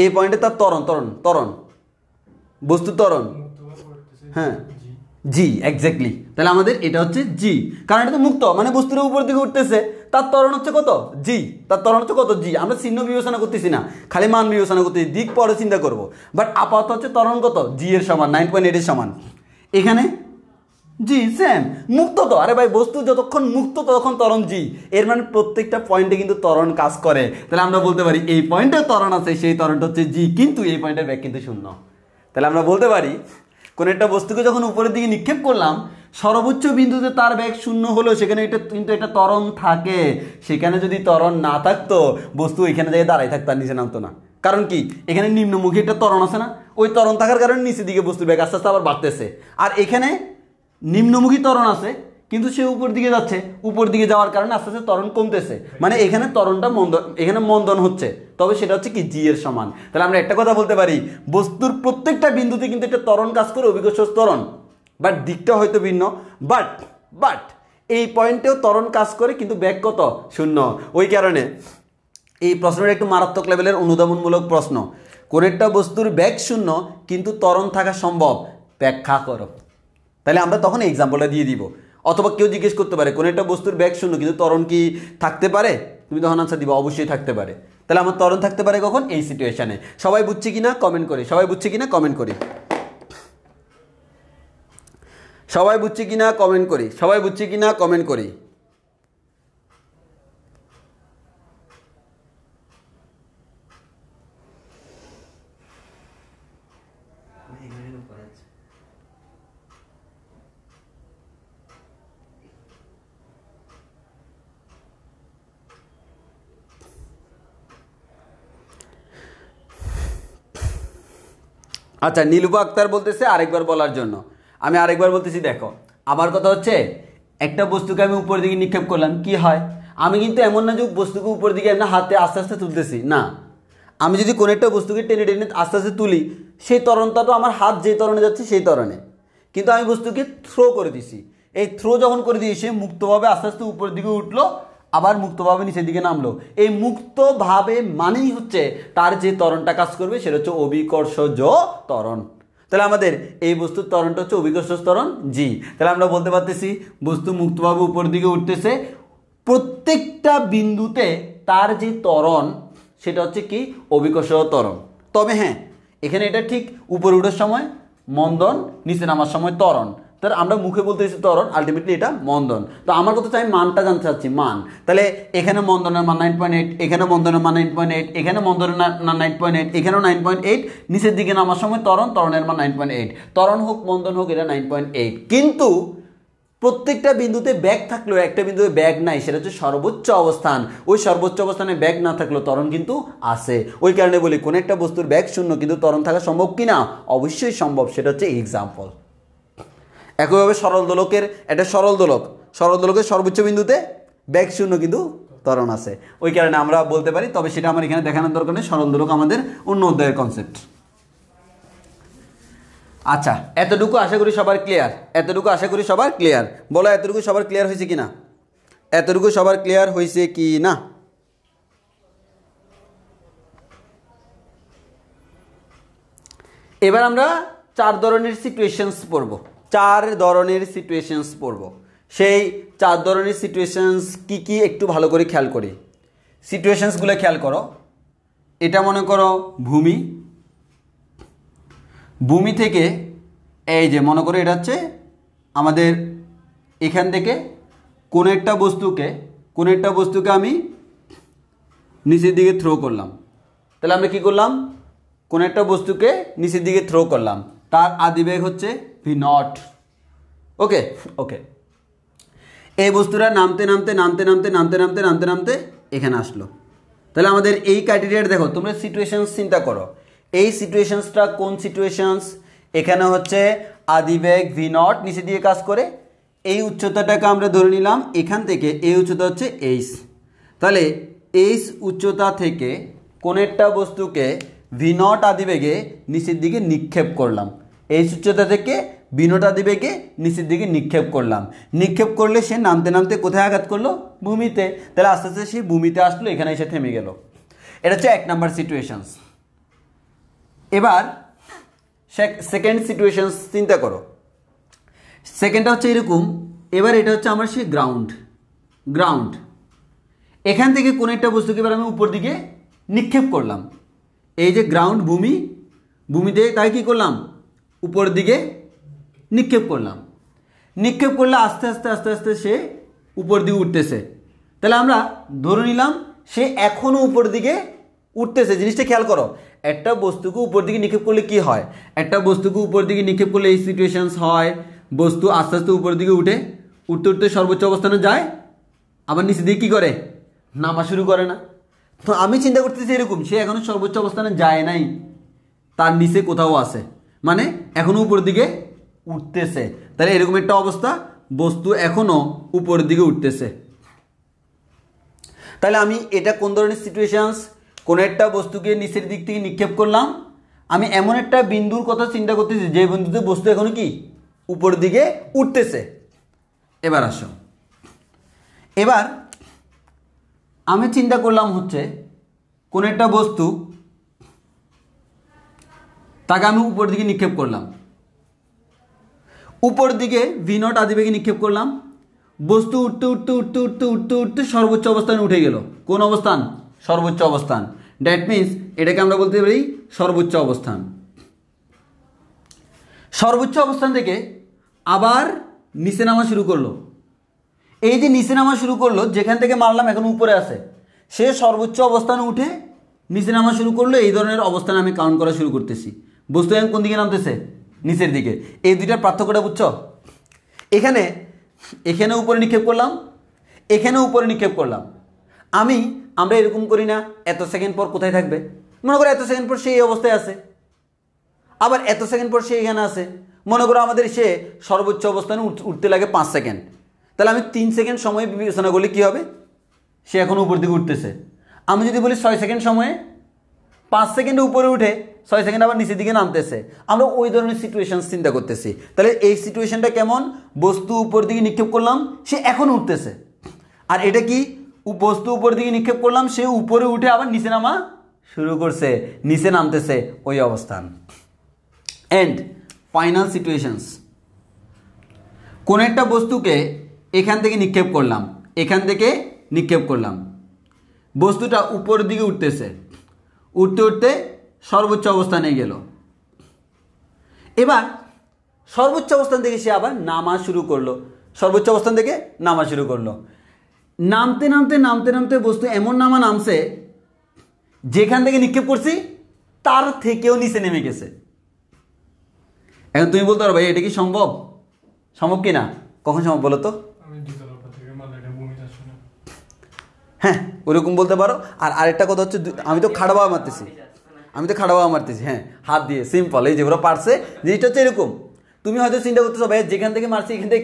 এই পয়েন্টে তার ত্বরণ বস্তু ত্বরণ, হ্যাঁ জি, এক্স্যাক্টলি। তাহলে আমাদের এটা হচ্ছে জি, কারণ এটা তো মুক্ত, মানে বস্তুর উপর দিকে উঠতেছে, তার ত্বরণ হচ্ছে কত? জি। তার ত্বরণ হচ্ছে কত? জি। আমরা চিহ্ন বিবেচনা করতেছি না, খালি মান বিবেচনা করতেছি, দিক পরে চিন্তা করব। বাট আপাতত হচ্ছে ত্বরণ কত? জি এর সমান, 9.8 এর সমান। এখানে জি সেম, মুক্ত তো। আরে ভাই বস্তু যতক্ষণ মুক্ত ততক্ষণ ত্বরণ জি। এর মানে প্রত্যেকটা পয়েন্টে কিন্তু ত্বরণ কাজ করে। তাহলে আমরা বলতে পারি এই পয়েন্টে ত্বরণ আছে, সেই ত্বরণটা হচ্ছে জি, কিন্তু এই পয়েন্টের ব্যাগ কিন্তু শূন্য। তাহলে আমরা বলতে পারি কোন একটা বস্তুকে যখন উপরের দিকে নিক্ষেপ করলাম, সর্বোচ্চ বিন্দুতে তার ব্যাগ শূন্য হলো, সেখানে এটা কিন্তু একটা ত্বরণ থাকে। সেখানে যদি ত্বরণ না থাকতো, বস্তু এখানে যেয়ে দাঁড়াই থাকতো, আর নিচে নামতো না। কারণ কি? এখানে নিম্নমুখী একটা ত্বরণ আছে না, ওই ত্বরণ থাকার কারণে নিচের দিকে বস্তুর ব্যাগ আস্তে আস্তে আবার বাড়তেছে। আর এখানে নিম্নমুখী ত্বরণ আছে, কিন্তু সে উপর দিকে যাচ্ছে, উপর দিকে যাওয়ার কারণে আস্তে আস্তে ত্বরণ কমতেছে, মানে এখানে ত্বরণটা মন্দন, এখানে মন্দন হচ্ছে, তবে সেটা হচ্ছে কি? জি এর সমান। তাহলে আমরা একটা কথা বলতে পারি, বস্তুর প্রত্যেকটা বিন্দুতে কিন্তু একটা ত্বরণ কাজ করে, অভিকর্ষ ত্বরণ, বাট দিকটা হয়তো ভিন্ন। বাট এই পয়েন্টেও ত্বরণ কাজ করে, কিন্তু ব্যাগ কত? শূন্য। ওই কারণে এই প্রশ্নটা একটু মারাত্মক লেভেলের অনুধাবনমূলক প্রশ্ন। কোন একটা বস্তুর ব্যাগ শূন্য কিন্তু ত্বরণ থাকা সম্ভব, ব্যাখ্যা করো। তাহলে আমরা তখন এক্সাম্পলটা দিয়ে দিব। অথবা কেউ জিজ্ঞেস করতে পারে কোন একটা বস্তুর ব্যাগ শূন্য কিন্তু ত্বরণ কি থাকতে পারে? তুমি তখন আনসার দিবা অবশ্যই থাকতে পারে। তাহলে আমার ত্বরণ থাকতে পারে কখন? এই সিচুয়েশনে। সবাই বুঝছে কিনা কমেন্ট করি, সবাই বুঝছে কিনা কমেন্ট করি, সবাই বুঝছে কিনা কমেন্ট করি, সবাই বুঝছে কিনা কমেন্ট করি। আচ্ছা নীলুফা আক্তার বলতেছে আরেকবার বলার জন্য, আমি আরেকবার বলতেছি। দেখো আমার কথা হচ্ছে, একটা বস্তুকে আমি উপরের দিকে নিক্ষেপ করলাম, কি হয়? আমি কিন্তু এমন না যে বস্তুকে উপরের দিকে এমন হাতে আস্তে আস্তে তুলতেছি না। আমি যদি কোনো একটা বস্তুকে টেনে টেনে আস্তে আস্তে তুলি, সেই ত্বরণটা তো আমার হাত যে ত্বরণে যাচ্ছে সেই ত্বরণে, কিন্তু আমি বস্তুকে থ্রো করে দিছি। এই থ্রো যখন করে দিয়ে সে মুক্তভাবে আস্তে আস্তে উপরের দিকে উঠলো, আবার মুক্তভাবে নিচের দিকে নামলো। এই মুক্তভাবে মানেই হচ্ছে তার যে ত্বরণটা কাজ করবে সেটা হচ্ছে অভিকর্ষজ ত্বরণ। তাহলে আমাদের এই বস্তুর ত্বরণটা হচ্ছে অভিকর্ষজ ত্বরণ জি। তাহলে আমরা বলতে পারতেছি বস্তু মুক্তভাবে উপরের দিকে উঠতেছে, প্রত্যেকটা বিন্দুতে তার যে ত্বরণ সেটা হচ্ছে কি? অভিকর্ষজ ত্বরণ। তবে হ্যাঁ, এখানে এটা ঠিক উপরে ওঠার সময় মন্দন, নিচে নামার সময় ত্বরণ। তাহলে আমরা মুখে বলতেছি ত্বরণ, আলটিমেটলি এটা মন্দন। তো আমার কথা চাই মানটা জানতে চাচ্ছি, মান। তাহলে এখানে মন্দনের মান 9.8, এখানে মন্দনের মান 9.8, এখানে মন্দনের মান 9.8, এখানেও 9.8, নিচের দিকে নামার সময় ত্বরণের মান 9.8। ত্বরণ হোক মন্দন হোক এটা 9.8, কিন্তু প্রত্যেকটা বিন্দুতে ব্যাগ থাকলেও একটা বিন্দুতে ব্যাগ নাই, সেটা হচ্ছে সর্বোচ্চ অবস্থান। ওই সর্বোচ্চ অবস্থানে ব্যাগ না থাকলেও ত্বরণ কিন্তু আছে। ওই কারণে বলি কোন একটা বস্তুর ব্যাগ শূন্য কিন্তু ত্বরণ থাকা সম্ভব কিনা? অবশ্যই সম্ভব, সেটা হচ্ছে এক্সাম্পল। একইভাবে সরল দোলকের, একটা সরল দোলকের সর্বোচ্চ বিন্দুতে ব্যাগ শূন্য কিন্তু ত্বরণ আছে। ওই কারণে আমরা বলতে পারি, তবে সেটা আমার এখানে দেখানোর দরকার নেই, সরল দোলক আমাদের অন্য অধ্যায়ের কনসেপ্ট। আচ্ছা, এতটুকু আশা করি সবার ক্লিয়ার, এতটুকু আশা করি সবার ক্লিয়ার। বলো এতটুকু সবার ক্লিয়ার হয়েছে কি না? এতটুকু সবার ক্লিয়ার হয়েছে কি না? এবার আমরা 4 ধরনের সিচুয়েশনস পড়ব, 4 ধরনের সিচুয়েশনস পড়ব। সেই 4 ধরনের সিচুয়েশনস কি কি একটু ভালো করে খেয়াল করি। সিচুয়েশনসগুলো খেয়াল করো। এটা মনে করো ভূমি, ভূমি থেকে এই যে মনে করো এটা হচ্ছে আমাদের এখান থেকে কোনো একটা বস্তুকে আমি নিচের দিকে থ্রো করলাম। তাহলে আমরা কি করলাম? কোনো একটা বস্তুকে নিচের দিকে থ্রো করলাম, তার আদিবেগ হচ্ছে v0। ওকে ওকে, এই বস্তুটা নামতে নামতে নামতে নামতে নামতে নামতে নামতে নামতে এখানে আসলো। তাহলে আমাদের এই ক্রাইটেরিয়াটা দেখো, তোমরা সিচুয়েশনস চিন্তা করো। এই সিচুয়েশনসটা কোন সিচুয়েশনস? এখানে হচ্ছে আদিবেগ v0 নিচে দিয়ে কাজ করে। এই উচ্চতাটাকে আমরা ধরে নিলাম এখান থেকে, এই উচ্চতা হচ্ছে h। তাহলে h উচ্চতা থেকে কোন একটা বস্তুকে v0 আদিবেগে নিচের দিকে নিক্ষেপ করলাম। এই উচ্চতা থেকে v0 আদিবেগে নিচের দিকে নিক্ষেপ করলাম। নিক্ষেপ করলে সে নামতে নামতে কোথায় আঘাত করলো? ভূমিতে। তাহলে আস্তে আস্তে সে ভূমিতে আসলো, এখানে এসে থেমে গেল। এটা হচ্ছে 1 নাম্বার সিচুয়েশনস। এবার সেকেন্ড সিচুয়েশনস চিন্তা করো। সেকেন্ডটা হচ্ছে এরকম। এবার এটা হচ্ছে আমার সেই গ্রাউন্ড। এখান থেকে কোনো একটা বস্তুকে এবার আমি উপর দিকে নিক্ষেপ করলাম। এই যে গ্রাউন্ড ভূমিতে তাই কি করলাম? উপর দিকে নিক্ষেপ করলাম। নিক্ষেপ করলে আস্তে আস্তে আস্তে আস্তে সে উপর দিকে উঠতেছে। তাহলে আমরা ধরে নিলাম সে এখনও উপর দিকে উঠতেছে। জিনিসটা খেয়াল করো, একটা বস্তুকে উপর দিকে নিক্ষেপ করলে কি হয়? একটা বস্তুকে উপর দিকে নিক্ষেপ করলে এই সিচুয়েশনস হয়, বস্তু আস্তে আস্তে উপর দিকে উঠতে উঠতে সর্বোচ্চ অবস্থানে যায়, আবার নিচে দিকে কী করে? নামা শুরু করে না? তো আমি চিন্তা করতেছি এরকম, সে এখনো সর্বোচ্চ অবস্থানে যায় নাই, তার নিচে কোথাও আছে, মানে এখনো উপর দিকে উঠতেছে। তাহলে এরকম একটা অবস্থা, বস্তু এখনো উপর দিকে উঠতেছে। তাহলে আমি এটা কোন ধরনের সিচুয়েশনস? কোনো একটা বস্তুকে নিচের দিক থেকে নিক্ষেপ করলাম, আমি এমন একটা বিন্দুর কথা চিন্তা করতেছি যে বিন্দুতে বস্তু এখনো কি উপর দিকে উঠতেছে। এবার আসো, এবার আমি চিন্তা করলাম হচ্ছে কোন একটা বস্তু, তাকে আমি উপর দিকে নিক্ষেপ করলাম, উপর দিকে v0 আদিবেগে নিক্ষেপ করলাম। বস্তু উঠতে উঠতে উঠতে উঠতে উঠতে উঠতে সর্বোচ্চ অবস্থানে উঠে গেল। কোন অবস্থান? সর্বোচ্চ অবস্থান। দ্যাট মিনস এটাকে আমরা বলতে পারি সর্বোচ্চ অবস্থান। সর্বোচ্চ অবস্থান থেকে আবার নিচে নামা শুরু করলো। এই যে নিচে নামা শুরু করলো, যেখান থেকে মারলাম এখন উপরে আছে, সে সর্বোচ্চ অবস্থানে উঠে নিচে নামা শুরু করলো। এই ধরনের অবস্থানে আমি কাউন্ট করা শুরু করতেছি। বস্তু এখন কোন দিকে নামতেছে? নিচের দিকে। এই দুইটার পার্থক্যটা বুঝছো? এখানে উপরে নিক্ষেপ করলাম, এখানে উপরে নিক্ষেপ করলাম। আমরা এরকম করি না, এত সেকেন্ড পর কোথায় থাকবে? মনে করো এত সেকেন্ড পর সে এই অবস্থায় আছে, আবার এত সেকেন্ড পর সে এখানে আছে। মনে করো আমাদের সে সর্বোচ্চ অবস্থানে উঠতে লাগে 5 সেকেন্ড। তাহলে আমি 3 সেকেন্ড সময় বিবেচনা করলে কী হবে? সে এখন উপর দিকে উঠতেছে। আমি যদি বলি 6 সেকেন্ড সময়ে 5 সেকেন্ডে উপরে উঠে 6 সেকেন্ড আবার নিচের দিকে নামতেছে, আমরা ওই ধরনের সিচুয়েশন চিন্তা করতেছি। তাহলে এই সিচুয়েশনটা কেমন? বস্তু উপর দিকে নিক্ষেপ করলাম, সে এখন উঠতেছে। আর এটা কি? বস্তু উপর দিকে নিক্ষেপ করলাম, সে উপরে উঠে আবার নিচে নামা শুরু করছে, নিচে নামতেছে, ওই অবস্থান। এন্ড ফাইনাল সিচুয়েশনস, কোন একটা বস্তুকে এখান থেকে নিক্ষেপ করলাম, এখান থেকে নিক্ষেপ করলাম, বস্তুটা উপর দিকে উঠতেছে, উঠতে উঠতে সর্বোচ্চ অবস্থানে গেল। এবার সর্বোচ্চ অবস্থান থেকে সে আবার নামা শুরু করলো, সর্বোচ্চ অবস্থান থেকে নামা শুরু করলো। নামতে নামতে নামতে নামতে বস্তু এমন নামছে যেখান থেকে নিক্ষেপ করছি তার থেকেও নিচে নেমে গেছে। এখন তুমি বলতে পারো ভাই এটা কি সম্ভব? সম্ভব কি না? কখন সম্ভব বলো তো? হ্যাঁ, ওরকম বলতে পারো। আর আরেকটা কথা হচ্ছে, আমি তো খাড়া বাবা মারতেছি, হ্যাঁ, হাত দিয়ে, সিম্পল। এই যেগুলো পারছে জিনিসটা হচ্ছে এরকম। তুমি হয়তো চিন্তা করতেছো ভাই যেখান থেকে মারছি এখান থেকে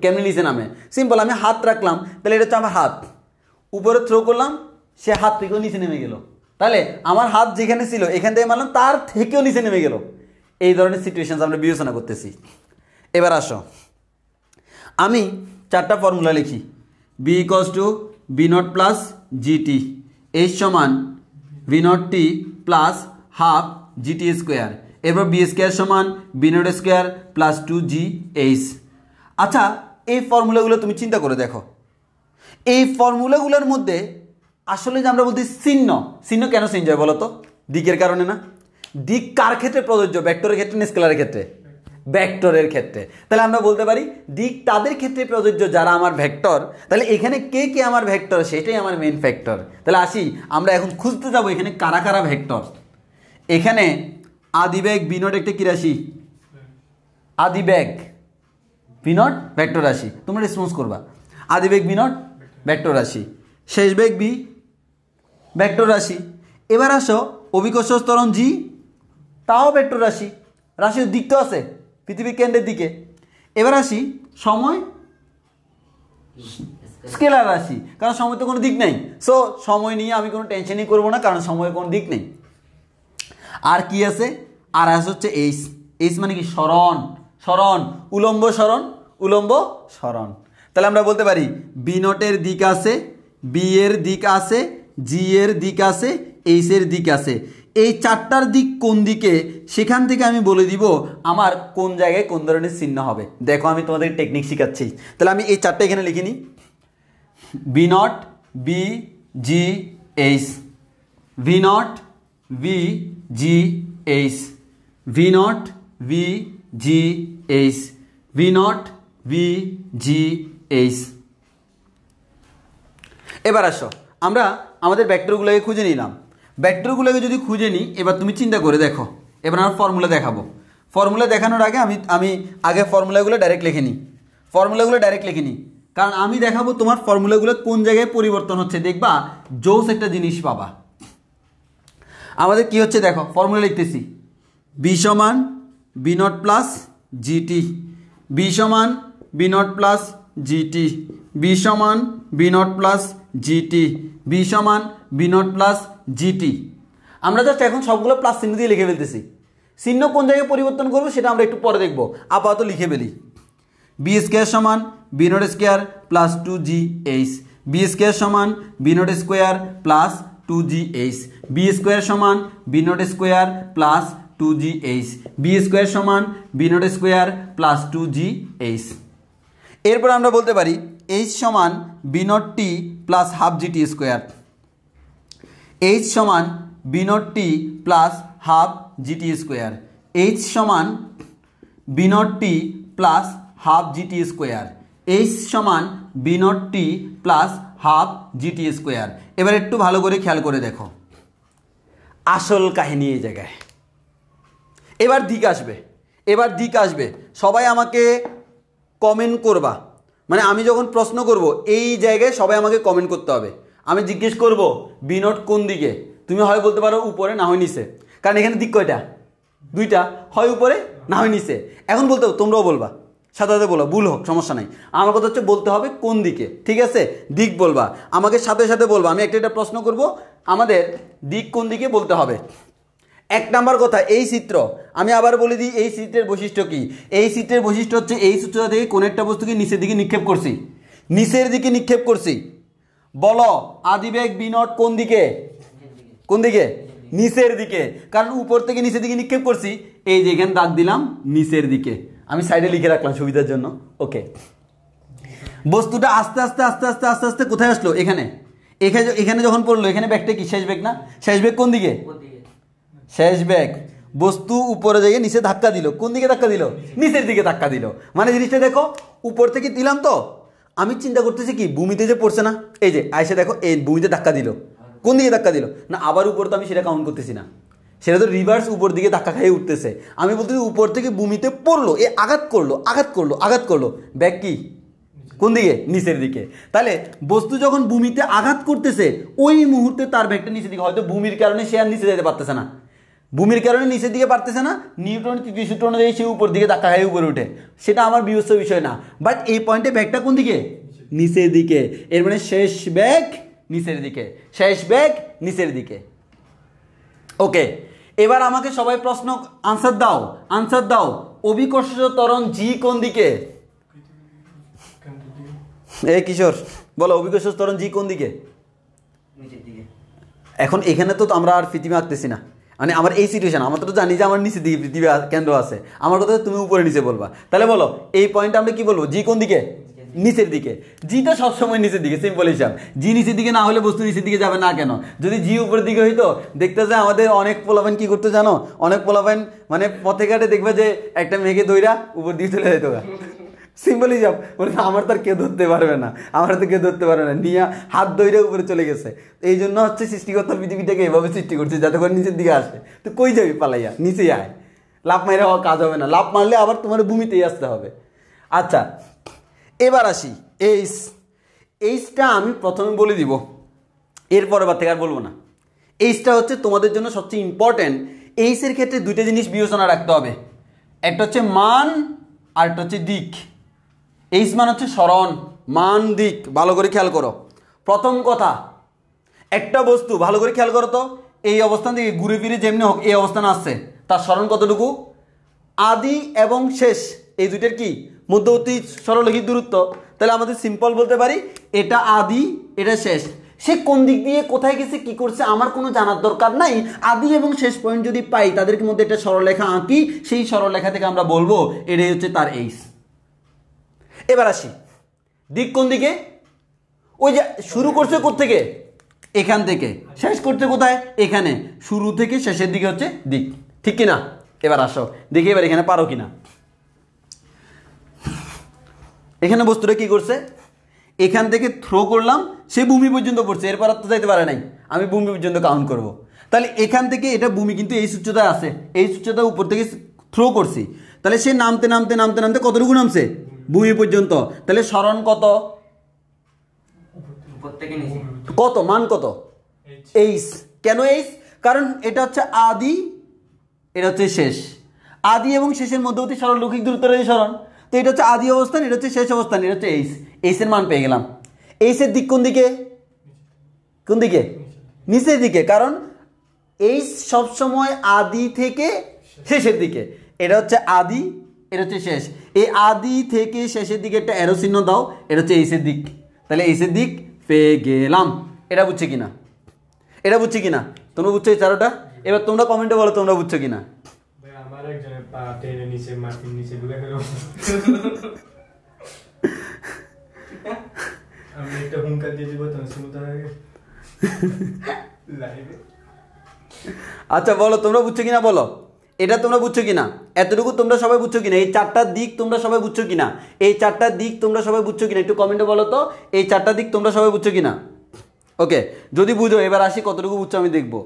কেমনি নিচে নামে। সিম্পল, আমি হাত রাখলাম, তাহলে এটা হচ্ছে আমার হাত, উপরে থ্রো করলাম, সে হাত থেকেও নিচে নেমে গেল। তাহলে আমার হাত যেখানে ছিল এখান থেকে মারলাম, তার থেকেও নিচে নেমে গেল। এই ধরনের সিচুয়েশন আমরা বিবেচনা করতেছি। এবার আসো, আমি 4টা ফর্মুলা লিখি। B equals to B naught plus G T, H সমান V naught T plus half G T square, এরপর বি স্কোয়ার সমান B naught square plus 2g H. আচ্ছা, এই ফর্মুলাগুলো তুমি চিন্তা করে দেখো, এই ফর্মুলাগুলোর মধ্যে আসলে যে আমরা বলতে চিহ্ন, চিহ্ন কেন চেঞ্জ হয় বলো তো? দিকের কারণে না? দিক কার ক্ষেত্রে প্রযোজ্য? ভেক্টরের ক্ষেত্রে না স্কেলারের ক্ষেত্রে? ভেক্টরের ক্ষেত্রে। তাহলে আমরা বলতে পারি দিক তাদের ক্ষেত্রে প্রযোজ্য যারা আমার ভেক্টর। তাহলে এখানে কে কে আমার ভেক্টর, সেটাই আমার মেন ফ্যাক্টর। তাহলে আসি, আমরা এখন খুঁজতে যাবো এখানে কারা কারা ভেক্টর। এখানে আদিবেগ বি নট একটা কি রাশি? আদিবেগ বি নট ভেক্টর রাশি। তোমরা রেসপন্স করবা, আদিবেগ বি নট ভেক্টর রাশি, শেষ বেগ বি ভেক্টর রাশি। এবার আসো অভিকর্ষ ত্বরণ জি, তাও ভেক্টর রাশি, রাশির দিক তো আছে পৃথিবীর কেন্দ্রের দিকে। এবার আসি সময়, স্কেলার রাশি, কারণ সময় তো কোনো দিক নেই। সো সময় নিয়ে আমি কোনো টেনশনই করবো না, কারণ সময়ের কোনো দিক নেই। আর কি আছে? আর আছে হচ্ছে এইচ। এইচ মানে কি? সরণ, সরণ, উলম্ব সরণ, উলম্ব সরণ। তাহলে আমরা বলতে পারি বি নটের দিক আছে, বি এর দিক আছে, জি এর দিক আছে, এইচ এর দিক আছে। এই 4টার দিক কোন দিকে, সেখান থেকে আমি বলে দিব আমার কোন জায়গায় কোন ধরনের চিহ্ন হবে। দেখো আমি তোমাদের টেকনিক শিখাচ্ছি। তাহলে আমি এই 4টা এখানে লিখে নিই। V naught V G H, V naught V G H, V naught V G H, V naught V G H. এবার আসো, আমরা আমাদের ভেক্টরগুলোকে খুঁজে নিলাম। ভেক্টরগুলোকে যদি খুঁজে নিই, এবার তুমি চিন্তা করে দেখো। এবার আমরা ফর্মুলা দেখাবো। ফর্মুলা দেখানোর আগে আমি আগে ফর্মুলাগুলো ডাইরেক্ট লিখে নিই। ফর্মুলাগুলো ডাইরেক্ট লিখে নিই, কারণ আমি দেখাবো তোমার ফর্মুলাগুলো কোন জায়গায় পরিবর্তন হচ্ছে। দেখবা জোস একটা জিনিস পাবা। আমাদের কি হচ্ছে দেখো, ফর্মুলা লিখতেছি। বি সমান B naught plus G T, B সমান B naught plus G T, B সমান B naught plus G T, B সমান বি নট প্লাস জিটি। আমরা জাস্ট এখন সবগুলো প্লাস চিহ্ন দিয়ে লিখে ফেলতেছি। চিহ্ন কোন জায়গায় পরিবর্তন করবো সেটা আমরা একটু পরে দেখবো, আপাতত লিখে ফেলি। বি স্কোয়ার সমান B naught square plus 2g H, B square সমান B naught square plus 2g H, B square সমান B naught square plus 2g H, B square সমান B naught square plus 2g H. এরপর আমরা বলতে পারি H সমান B naught T plus half G T square, H সমান B naught T plus half G T square, H সমান B naught T plus half G T square, H সমান B naught T plus half G T square. এবার একটু ভালো করে খেয়াল করে দেখো আসল কাহিনী এই জায়গায়। এবার দিক আসবে, এবার দিক আসবে। সবাই আমাকে কমেন্ট করবা, মানে আমি যখন প্রশ্ন করব এই জায়গায় সবাই আমাকে কমেন্ট করতে হবে। আমি জিজ্ঞেস করব বি নট কোন দিকে, তুমি হয় বলতে পারো উপরে না হয় নিচে, কারণ এখানে দিক কয়টা? 2টা, হয় উপরে না হয় নিচে। এখন বলতে হবে, তোমরাও বলবা, সাথে সাথে বলবা, ভুল হোক সমস্যা নাই। আমার কথা হচ্ছে বলতে হবে কোন দিকে, ঠিক আছে? দিক বলবা, আমাকে সাথে সাথে বলবা। আমি একটা প্রশ্ন করব, আমাদের দিক কোন দিকে বলতে হবে। 1 নাম্বার কথা, এই চিত্র আমি আবার বলে দিই, এই চিত্রের বৈশিষ্ট্য কি? এই চিত্রের বৈশিষ্ট্য হচ্ছে এই সূত্রতা থেকে কোন একটা বস্তুকে নিচের দিকে নিক্ষেপ করছি, নিচের দিকে নিক্ষেপ করছি। বলো আদিবেগ বি নট কোন দিকে? কোন দিকে? নিচের দিকে, কারণ উপর থেকে নিচের দিকে নিক্ষেপ করছি। এই যে এখানে দাগ দিলাম নিচের দিকে, আমি সাইডে লিখে রাখলাম সুবিধার জন্য। ওকে, বস্তুটা আস্তে আস্তে আস্তে আস্তে আস্তে আস্তে কোথায় আসলো? এখানে। এখানে যখন পড়লো, এখানে ব্যাগটা কি শেষ ব্যাগ না? শেষ ব্যাগ কোন দিকে? শেষ ব্যাগ বস্তু উপরে যাইয়ে নিচে ধাক্কা দিল। কোন দিকে ধাক্কা দিল? নিচের দিকে ধাক্কা দিল। মানে জিনিসটা দেখো, উপর থেকে দিলাম তো আমি চিন্তা করতেছি কি ভূমিতে যে পড়ছে না, এই যে আইসে দেখো এই ভূমিতে ধাক্কা দিল। কোন দিকে ধাক্কা দিল? না আবার উপর, তো আমি সেটা কাউন্ট করতেছি না, সেটা তো রিভার্স উপর দিকে ধাক্কা খাইয়ে উঠতেছে। আমি বলতেছি উপর থেকে ভূমিতে পড়লো, এ আঘাত করলো আঘাত করলো আঘাত করলো, ব্যাগ কি কোন দিকে? নিচের দিকে। তাহলে বস্তু যখন ভূমিতে আঘাত করতেছে ওই মুহূর্তে তার ব্যাগটা নিচের দিকে, হয়তো ভূমির কারণে সে আর নিচে যেতে পারতেছে না, ভূমির কারণে নিচের দিকে পারতেছে না, নিউটনের তৃতীয় সূত্র অনুযায়ী সে উপর দিকে ধাক্কা খাইয়ে উপরে উঠে, সেটা আমার বিবেচ্য বিষয় না। বাট এই পয়েন্টে ব্যাগটা কোন দিকে? নিচের দিকে। এর মানে শেষ ব্যাগ নিচের দিকে, শেষ ব্যাগ নিচের দিকে। ওকে, এবার আমাকে সবাই প্রশ্ন আনসার দাও অভিকর্ষ ত্বরণ জি কোন দিকে? এই কিশোর বলো অভিকর্ষ ত্বরণ জি কোন দিকে? নিচের দিকে। এখন এখানে তো আমরা আর পৃথিবী আঁকতেছি না, মানে আমার এই সিচুয়েশন, আমরা তো জানি যে আমার নিচের দিকে পৃথিবী কেন্দ্র আছে, আমার কথা তুমি উপরে নিচে বলবা। তাহলে বলো এই পয়েন্টে আমরা কি বলবো? জি কোন দিকে? নিচের দিকে। জিটা সবসময় নিচের দিকে, সিম্পল হিসাব। জি নিচের দিকে না হলে বস্তু নিচের দিকে যাবে না কেন? যদি জি উপরের দিকে হইতো, দেখতে যে আমাদের অনেক পোলাপাইন কি করতে জানো, অনেক পোলাপাইন মানে পথে ঘাটে দেখবে যে একটা মেঘে দইরা উপর দিকে চলে যেত। সিম্পল হিসাব, বলে আমার তো আর কেউ ধরতে পারবে না, আমার তো কেউ ধরতে পারবে না, নিয়ে হাত দইরে উপরে চলে গেছে। এই জন্য হচ্ছে সৃষ্টিকর্তা পৃথিবীটাকে এভাবে সৃষ্টি করছে যাতে করে নিচের দিকে আসে। তো কই যাবি পালাইয়া? নিচেই আয়, লাভ মাইরে হওয়া কাজ হবে না, লাভ মারলে আবার তোমার ভূমিতেই আসতে হবে। আচ্ছা এবার আসি এইচটা আমি প্রথমে বলে দিব, এরপরে বার থেকে আর বলবো না। এইচটা হচ্ছে তোমাদের জন্য সবচেয়ে ইম্পর্টেন্ট। এইচের ক্ষেত্রে দুইটা জিনিস বিবেচনা রাখতে হবে, একটা হচ্ছে মান আর একটা হচ্ছে দিক। এইচ মান হচ্ছে সরণ, মান দিক, ভালো করে খেয়াল করো। প্রথম কথা, একটা বস্তু ভালো করে খেয়াল করো তো, এই অবস্থান থেকে ঘুরে ফিরে যেমনি হোক এই অবস্থানে আসছে, তার সরণ কতটুকু? আদি এবং শেষ এই দুইটার কি মধ্যবর্তী সরলরেখিক দূরত্ব। তাহলে আমাদের সিম্পল বলতে পারি এটা আদি, এটা শেষ। সে কোন দিক দিয়ে কোথায় গেছে কি করছে আমার কোনো জানার দরকার নাই। আদি এবং শেষ পয়েন্ট যদি পাই তাদেরকে মধ্যে একটা সরলরেখা আঁকি, সেই সরলরেখা থেকে আমরা বলবো এটাই হচ্ছে তার এইচ। এবার আসি দিক কোন দিকে? ওই যে শুরু করছে কোত্থেকে? এখান থেকে। শেষ করছে কোথায়? এখানে। শুরু থেকে শেষের দিকে হচ্ছে দিক, ঠিক কিনা? এবার আসো দেখি এবার এখানে পারো কিনা। এখানে বস্তুটা কি করছে? এখান থেকে থ্রো করলাম, সে ভূমি পর্যন্ত পড়ছে, এরপর আর তো যাইতে পারে নাই, আমি ভূমি পর্যন্ত কাউন্ট করব। তাহলে এখান থেকে এটা ভূমি কিন্তু এই উচ্চতায় আছে, এই উচ্চতা উপর থেকে থ্রো করছি, তাহলে সে নামতে নামতে নামতে নামতে কতটুকু নামছে? ভূমি পর্যন্ত। তাহলে সরণ কত? উপর থেকে নিচে। কত মান কত? এইচ। কেন এইচ? কারণ এটা হচ্ছে আদি, এটা হচ্ছে শেষ। আদি এবং শেষের মধ্যবর্তী সরলরৈখিক দূরত্ব রয়েছে সরণ, তো এটা হচ্ছে আদি অবস্থান, এটা হচ্ছে শেষ অবস্থান, এটা হচ্ছে এইচ। এইচের মান পেয়ে গেলাম। এইচের দিক কোন দিকে? কোন দিকে? নিচের দিকে, কারণ এইচ সবসময় আদি থেকে শেষের দিকে। এটা হচ্ছে আদি, এটা হচ্ছে শেষ। এই আদি থেকে শেষের দিকে একটা অ্যারো চিহ্ন দাও, এটা হচ্ছে এইচের দিক। তাহলে এইচের দিক পেয়ে গেলাম। এটা বুঝছে কিনা? এটা বুঝছে কিনা? তোমরা বুঝছো এই চারোটা? এবার তোমরা কমেন্টে বলো তোমরা বুঝছো কিনা। ভাই আমার একজনের পা টেনে নিচে মাটির নিচে ঢুকে গেল। আমি একটা হুঙ্কার দিয়ে দিব তখন শুনতে হবে লাইভে। আচ্ছা বলো তোমরা বুঝছো কিনা, বলো এটা তোমরা বুঝছো কিনা, এতটুকু তোমরা সবাই বুঝছো কিনা, এই চারটার দিক তোমরা সবাই বুঝছো কিনা, এই চারটার দিক তোমরা সবাই বুঝছো কিনা, একটু কমেন্টে বলো তো এই চারটার দিক তোমরা সবাই বুঝছো কিনা। ওকে, যদি বুঝো এবার আসি কতটুকু বুঝছো আমি দেখবো।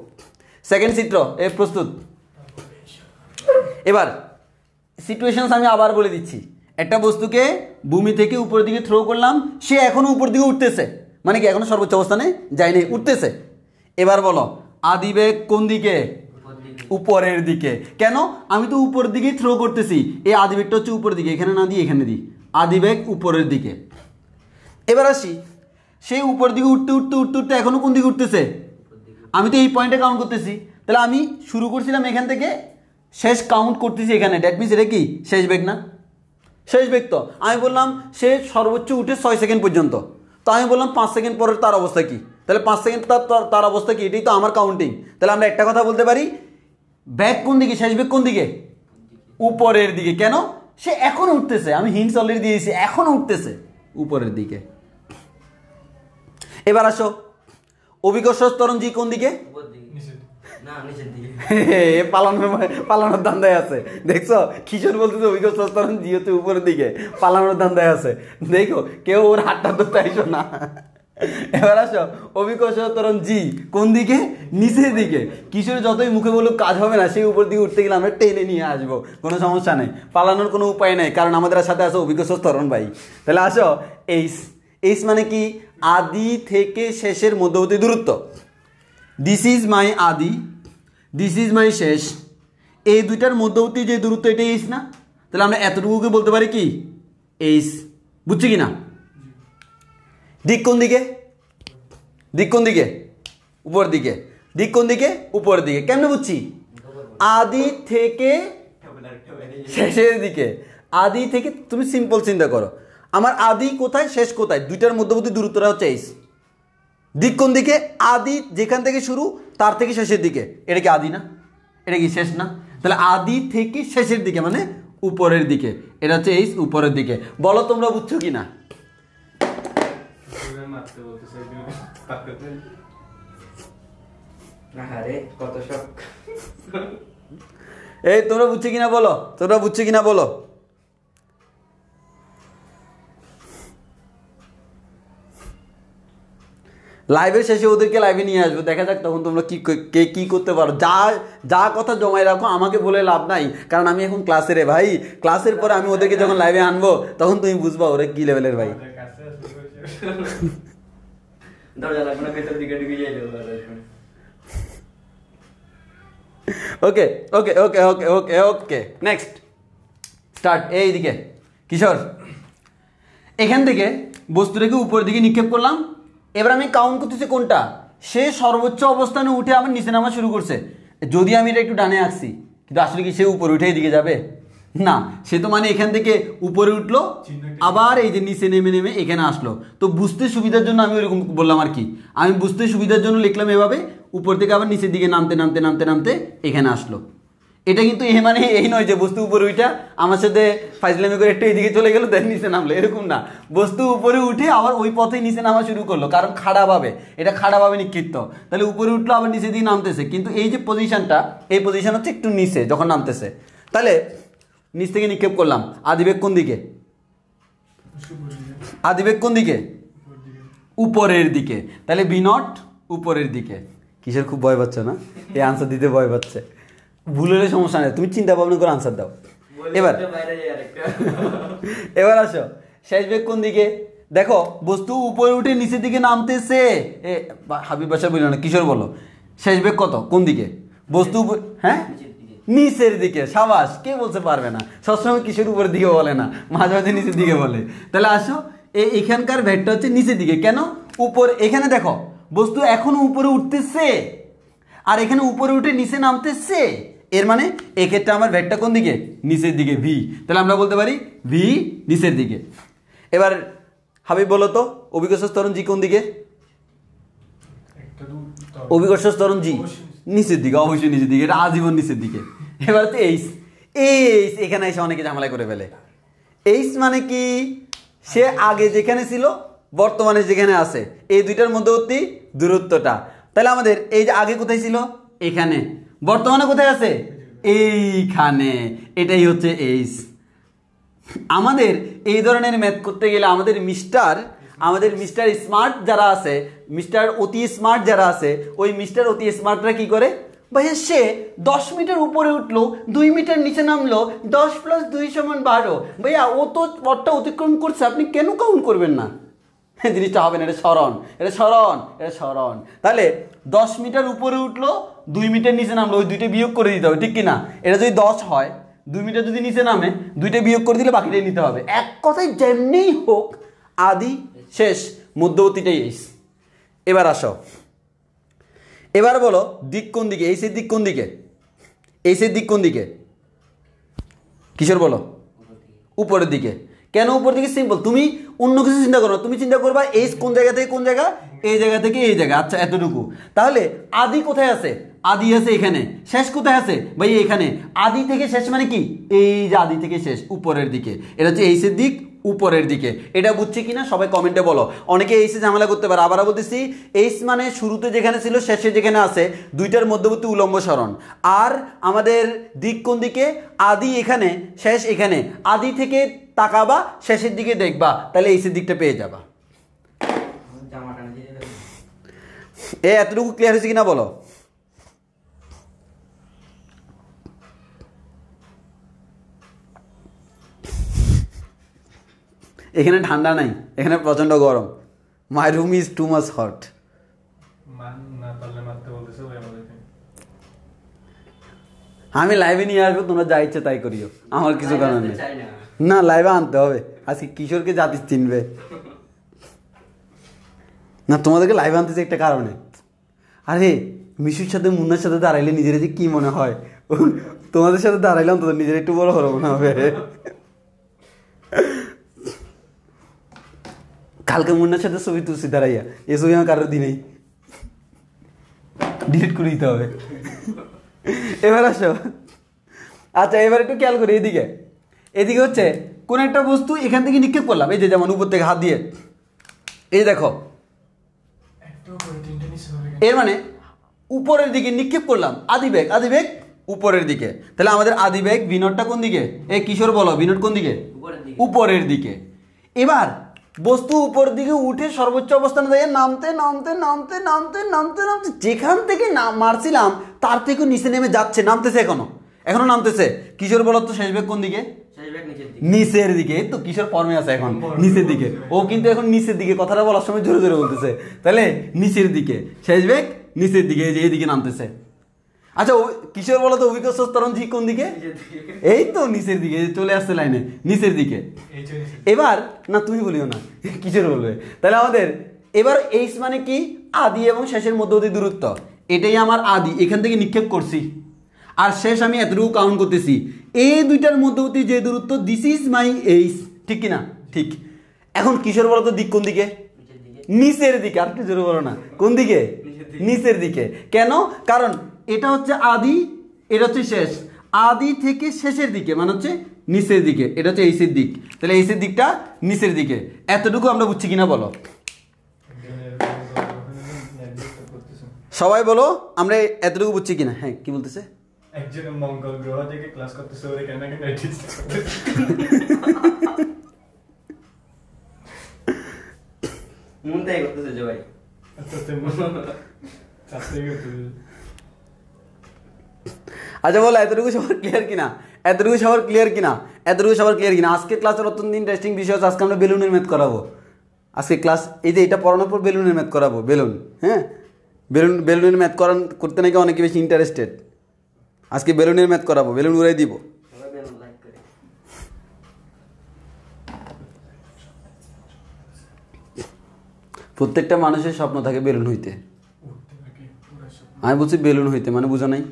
সেকেন্ড চিত্র এ প্রস্তুত। এবার সিচুয়েশনস আমি আবার বলে দিচ্ছি। একটা বস্তুকে ভূমি থেকে উপরের দিকে থ্রো করলাম, সে এখনো উপর দিকে উঠতেছে, মানে কি এখনো সর্বোচ্চ অবস্থানে যায়নি, উঠতেছে। এবার বলো আদিবেগ কোন দিকে? উপরের দিকে। কেন? আমি তো উপরের দিকেই থ্রো করতেছি, এই আদিবেগটা হচ্ছে উপরের দিকে, এখানে না দিই এখানে দিই, আদিবেগ উপরের দিকে। এবার আসি সেই উপর দিকে উঠতে উঠতে উঠতে উঠতে এখনো কোন দিকে উঠতেছে? আমি তো এই পয়েন্টে কাউন্ট করতেছি, তাহলে আমি শুরু করছিলাম এখান থেকে, শেষ কাউন্ট করতেছি এখানে, দ্যাট মিনস এটা কি শেষ বেগ না? শেষ বেগ। তো আমি বললাম সে সর্বোচ্চ উঠে 6 সেকেন্ড পর্যন্ত, তো আমি বললাম 5 সেকেন্ড পরের তার অবস্থা কি? তাহলে 5 সেকেন্ড তার অবস্থা কি? এটাই তো আমার কাউন্টিং। তাহলে আমরা একটা কথা বলতে পারি, ব্যাগ কোন দিকে, শেষ বেগ কোন দিকে? উপরের দিকে। কেন? সে এখনো উঠতেছে, আমি হিন্টস অলরেডি দিয়েছি, এখনো উঠতেছে উপরের দিকে। এবার আসো অভিকর্ষ ত্বরণ জি কোন দিকে? উপর দিকে। না নিচের দিকে। পালানোর ধান্দায় আছে, দেখছো? কিশোর বলতেছে অভিকর্ষ ত্বরণ জি হচ্ছে উপরের দিকে, পালানোর ধান্দায় আছে। দেখো কেউ ওর হাতটা ধরতে আইসো না। এবার আসো অভিকর্ষ ত্বরণ জি কোন দিকে? নিচের দিকে। কিশোর যতই মুখে বলুক কাজ হবে না, সেই উপর দিকে উঠতে গেলে আমরা টেনে নিয়ে আসবো, কোনো সমস্যা নেই, পালানোর কোনো উপায় নেই, কারণ আমাদের সাথে আছে অভিকর্ষ ত্বরণ ভাই। তাহলে আসো এইচ। এইচ মানে কি? আদি থেকে শেষের মধ্যবর্তী দূরত্ব। দিস ইজ মাই আদি, দিস ইজ মাই শেষ, এই দুইটার মধ্যবর্তী যে দূরত্ব এটা এইচ না? তাহলে আমরা এতটুকুকে বলতে পারি কি এইচ। বুঝছি কি না? দিক কোন দিকে? দিক কোন দিকে? উপর দিকে। দিক কোন দিকে? উপর দিকে। কেমনে বুঝছি? আদি থেকে শেষের দিকে, আদি থেকে তুমি সিম্পল চিন্তা করো, আমার আদি কোথায় শেষ কোথায়, দুইটার মধ্যবর্তী দূরত্বটা হচ্ছে এইচ। দিক কোন দিকে? আদি যেখান থেকে শুরু তার থেকে শেষের দিকে, এটা কি আদি না? এটা কি শেষ না? তাহলে আদি থেকে শেষের দিকে মানে উপরের দিকে, এটা হচ্ছে এইচ, উপরের দিকে। বলো তোমরা বুঝছো কি না? মারতে বলতেছে পাকাতে। আরে কত শখ। এই তোমরা বুঝছো কিনা বলো, তোমরা বুঝছো কিনা বলো। লাইভের শেষে ওদেরকে লাইভে নিয়ে আসবো, দেখা যাক তখন তোমরা কে কি করতে পারো। যা যা কথা জমায় রাখো, আমাকে বলে লাভ নাই, কারণ আমি এখন ক্লাসে রে ভাই। ক্লাসের পরে আমি ওদেরকে যখন লাইভে আনবো তখন তুমি বুঝবা ওরা কি লেভেলের ভাই। দরজা লাগবে না, ভেতর দিকে ঢুকে যাই দেবো। ওকে ওকে ওকে ওকে ওকে ওকে নেক্সট স্টার্ট। এইদিকে কিশোর, এখান থেকে বস্তুটাকে উপরের দিকে নিক্ষেপ করলাম। এবার আমি কাউন্ট করতেছি কোনটা, সে সর্বোচ্চ অবস্থানে উঠে আমার নিচে নামা শুরু করছে। যদি আমি এটা একটু ডানে আঁকছি, কিন্তু আসলে কি সে উপরে উঠে এইদিকে যাবে না, সে তো মানে এখান থেকে উপরে উঠলো, আবার এই যে নিচে নেমে নেমে এখানে আসলো। তো বুঝতে সুবিধার জন্য আমি ওইরকম বললাম আর কি, আমি বুঝতে সুবিধার জন্য লিখলাম এভাবে, উপর থেকে আবার নিচের দিকে নামতে নামতে নামতে নামতে এখানে আসলো। এটা কিন্তু এ মানে এই নয় যে বস্তু উপরে উঠা আমার সাথে ফাইজলামি করে একটু এইদিকে চলে গেলো দেন নিচে নামলো, এরকম না। বস্তু উপরে উঠে আবার ওই পথে নিচে নামা শুরু করলো, কারণ খাড়াভাবে, এটা খাড়াভাবে নিক্ষিপ্ত। তাহলে উপরে উঠলো আবার নিচে দিয়ে নামতেছে, কিন্তু এই যে পজিশনটা, এই পজিশন হচ্ছে একটু নিচে যখন নামতেছে। তাহলে নিচ থেকে নিক্ষেপ করলাম, আদিবেগ কোন দিকে? আদিবেগ কোন দিকে? উপরের দিকে। তাহলে বি নট উপরের দিকে। কিসের খুব ভয় পাচ্ছে না? এই আনসার দিতে ভয় পাচ্ছে। ভুল হলে সমস্যা নেই, তুমি চিন্তা ভাবনা করে আনসার দাও। এবার এবার আসো, শেষ বেগ কোন দিকে? দেখো বস্তু উপরে উঠে নিচের দিকে নামতেছে। হাবিব বাসা বললো না, কিশোর বলো শেষ বেগ কত, কোন দিকে? বস্তু হ্যাঁ নিচের দিকে। সাবাস, কে বলতে পারবে না? সবসময় কিশোর উপরের দিকে বলে না, মাঝে মাঝে নিচের দিকে বলে। তাহলে আসো, এখানকার ভেটটা হচ্ছে নিচের দিকে। কেন? উপর, এখানে দেখো বস্তু এখনো উপরে উঠতেছে, আর এখানে উপরে উঠে নিচে নামতেছে। এর মানে এক্ষেত্রে আমার ভেটটা কোন দিকে? নিচের দিকে, ভি। তাহলে আমরা বলতে পারি ভি নিচের দিকে। এবার হাবিব বলো তো, অভিকর্ষ ত্বরণ জি কোন দিকে? অভিকর্ষ ত্বরণ জি নিচের দিকে, অবশ্যই নিচের দিকে, এটা আজীবন নিচের দিকে। এবার তো এইচ, এইচ এখানে এসে অনেকে ঝামেলা করে ফেলে। এইচ মানে কি? সে আগে যেখানে ছিল বর্তমানে যেখানে আছে, এই দুইটার মধ্যবর্তী দূরত্বটা। তাহলে আমাদের এই যে আগে কোথায় ছিল? এখানে। বর্তমানে কোথায় আছে? এইখানে। এটাই হচ্ছে এইচ। আমাদের এই ধরনের ম্যাথ করতে গেলে আমাদের মিস্টার স্মার্ট যারা আছে, মিস্টার অতি স্মার্ট যারা আছে, ওই মিস্টার অতি স্মার্টরা কি করে? ভাইয়া সে 10 মিটার উপরে উঠলো, 2 মিটার নিচে নামলো, 10 + 2 = 12। ভাইয়া ও তো পথটা অতিক্রম করছে, আপনি কেন কাউন্ট করবেন না? জিনিসটা হবে না, এটা স্মরণ, এটা স্মরণ, এটা স্মরণ। তাহলে 10 মিটার উপরে উঠলো, 2 মিটার নিচে নামলো, ওই দুইটা বিয়োগ করে দিতে হবে, ঠিক কিনা? এটা যদি 10 হয়, 2 মিটার যদি নিচে নামে, দুইটা বিয়োগ করে দিলে বাকিটাই নিতে হবে। এক কথায় যেমনিই হোক আদি শেষ মধ্যবর্তীটাই এইচ। এবার আসো, এবার বলো দিক কোন দিকে? এইচের দিক কোন দিকে? এইচের দিক কোন দিকে? কিশোর বলো। উপরের দিকে। কেন উপর দিকে? সিম্পল, তুমি অন্য কিছু চিন্তা করো না, তুমি চিন্তা করবা এইচ কোন জায়গা থেকে কোন জায়গা, এই জায়গা থেকে এই জায়গা। আচ্ছা এতটুকু। তাহলে আদি কোথায় আছে? আদি আছে এখানে। শেষ কোথায় আছে? ভাই এখানে। আদি থেকে শেষ মানে কি? এই যে আদি থেকে শেষ উপরের দিকে, এটা হচ্ছে এইচের দিক উপরের দিকে। এটা বুঝছে কিনা সবাই কমেন্টে বলো। অনেকে এইচে ঝামেলা করতে পারে। আবার বলতেছি, এইচ মানে শুরুতে যেখানে ছিল শেষে যেখানে আছে, দুইটার মধ্যবর্তী উলম্ব সরণ। আর আমাদের দিক কোন দিকে? আদি এখানে, শেষ এখানে। আদি থেকে তাকাবা, শেষের দিকে দেখবা, তাহলে এইচের দিকটা পেয়ে যাবা। এতটুকু ক্লিয়ার হয়েছে কিনা বলো? এখানে ঠান্ডা নাই, এখানে প্রচন্ড গরম। My room is too much hot. আমি লাইভে নিয়ে আসবো, তোমরা যা ইচ্ছে তাই করিও, আমার কিছু কারণ নেই। না, লাইভে আনতে হবে, আজকে কিশোরকে জাতি চিনবে না, তোমাদেরকে লাইভে আনতেছে একটা কারণে। আরে মিশুর সাথে মুন্নার সাথে দাঁড়াইলে নিজের যে কি মনে হয়, তোমাদের সাথে দাঁড়াইলাম তো নিজের একটু বড় হলো মনে হবে। কালকে মুন্নার সাথে ছবি তুলছি দাঁড়াইয়া, এই ছবি আমার কারোর দিনেই ডিলিট করে দিতে হবে। এবার আসো, আচ্ছা এবার একটু খেয়াল করি এদিকে। এদিকে হচ্ছে কোন একটা বস্তু এখান থেকে নিক্ষেপ করলাম, এই যে যেমন উপর থেকে হাত দিয়ে, এই দেখো, এর মানে উপরের দিকে নিক্ষেপ করলাম, আদিবেগ উপরের দিকে। তাহলে আমাদের আদিবেগ বিনোটটা কোন দিকে? এই কিশোর বলো, বিনোট কোন দিকে? উপরের দিকে। এবার বস্তু উপর দিকে উঠে সর্বোচ্চ অবস্থানে যাই নামতে নামতে নামতে নামতে নামতে নামতে যেখান থেকে মারছিলাম তার থেকে নিচে নেমে যাচ্ছে, নামতেছে, এখনো নামতেছে। কিশোর বলো তো শেষ বেগ কোন দিকে? নিচের দিকে। তো কিশোর ফর্মে আছে এখন নিচের দিকে, ও কিন্তু এখন নিচের দিকে কথাটা বলার সময় জোরে জোরে বলতেছে। তাহলে নিচের দিকে, শেষ বেগ নিচের দিকে, এই যে এইদিকে নামতেছে। আচ্ছা কিশোর বলো তো অভিজ্ঞ স্তরণ জি কোন দিকে? এই তো নিচের দিকে, চলে আসছে লাইনে, নিচের দিকে। এবার না তুমি বলিও না, কিশোর বলবে। তাহলে আমাদের এবার এইচ মানে কি? আদি এবং শেষের মধ্যবর্তী দূরত্ব। এটাই আমার আদি, এখান থেকে নিক্ষেপ করছি, আর শেষ আমি এতটুকু কাউন্ট করতেছি। এই দুইটার মধ্যবর্তী যে দূরত্ব, দিস ইজ মাই এইচ, ঠিক কিনা? ঠিক। এখন কিশোর বলো তো দিক কোন দিকে? নিচের দিকে। আর একটু জোরে বলো না, কোন দিকে? নিচের দিকে। কেন? কারণ এটা হচ্ছে আদি, এটা হচ্ছে শেষ। আদি থেকে শেষের দিকে মানে হচ্ছে নিচের দিকে, এটা হচ্ছে এইচের দিক। তাহলে এইচের দিকটা নিচের দিকে। এতটুকু আমরা বুঝছি কিনা বলো? সবাই বলো আমরা এতটুকু বুঝছি কিনা? হ্যাঁ, কি বলতেছে? একজন মঙ্গল গ্রহ থেকে ক্লাস করতেছে, ওরে কেন কেন মনটাই করতেছে যে ভাই। আচ্ছা বলো এতটুকু সবার ক্লিয়ার কিনা? এতটুকু সবার ক্লিয়ার কিনা? এতটুকু সবার ক্লিয়ার কিনা? আজকে ক্লাসের অত্যন্ত ইন্টারেস্টিং বিষয় আছে। আজকে আমরা বেলুনের ম্যাথ করাবো। আজকে ক্লাস এই যে এটা পড়ানোর পর বেলুনের ম্যাথ করাবো। বেলুন, হ্যাঁ, বেলুনের ম্যাথ করতে নাকি অনেকে বেশি ইন্টারেস্টেড। আজকে বেলুনের ম্যাথ করাবো, বেলুন উড়াই দিব। প্রত্যেকটা মানুষের স্বপ্ন থাকে বেলুন হইতে। আমি বলছি বেলুন হইতে, মানে বুঝো নাই?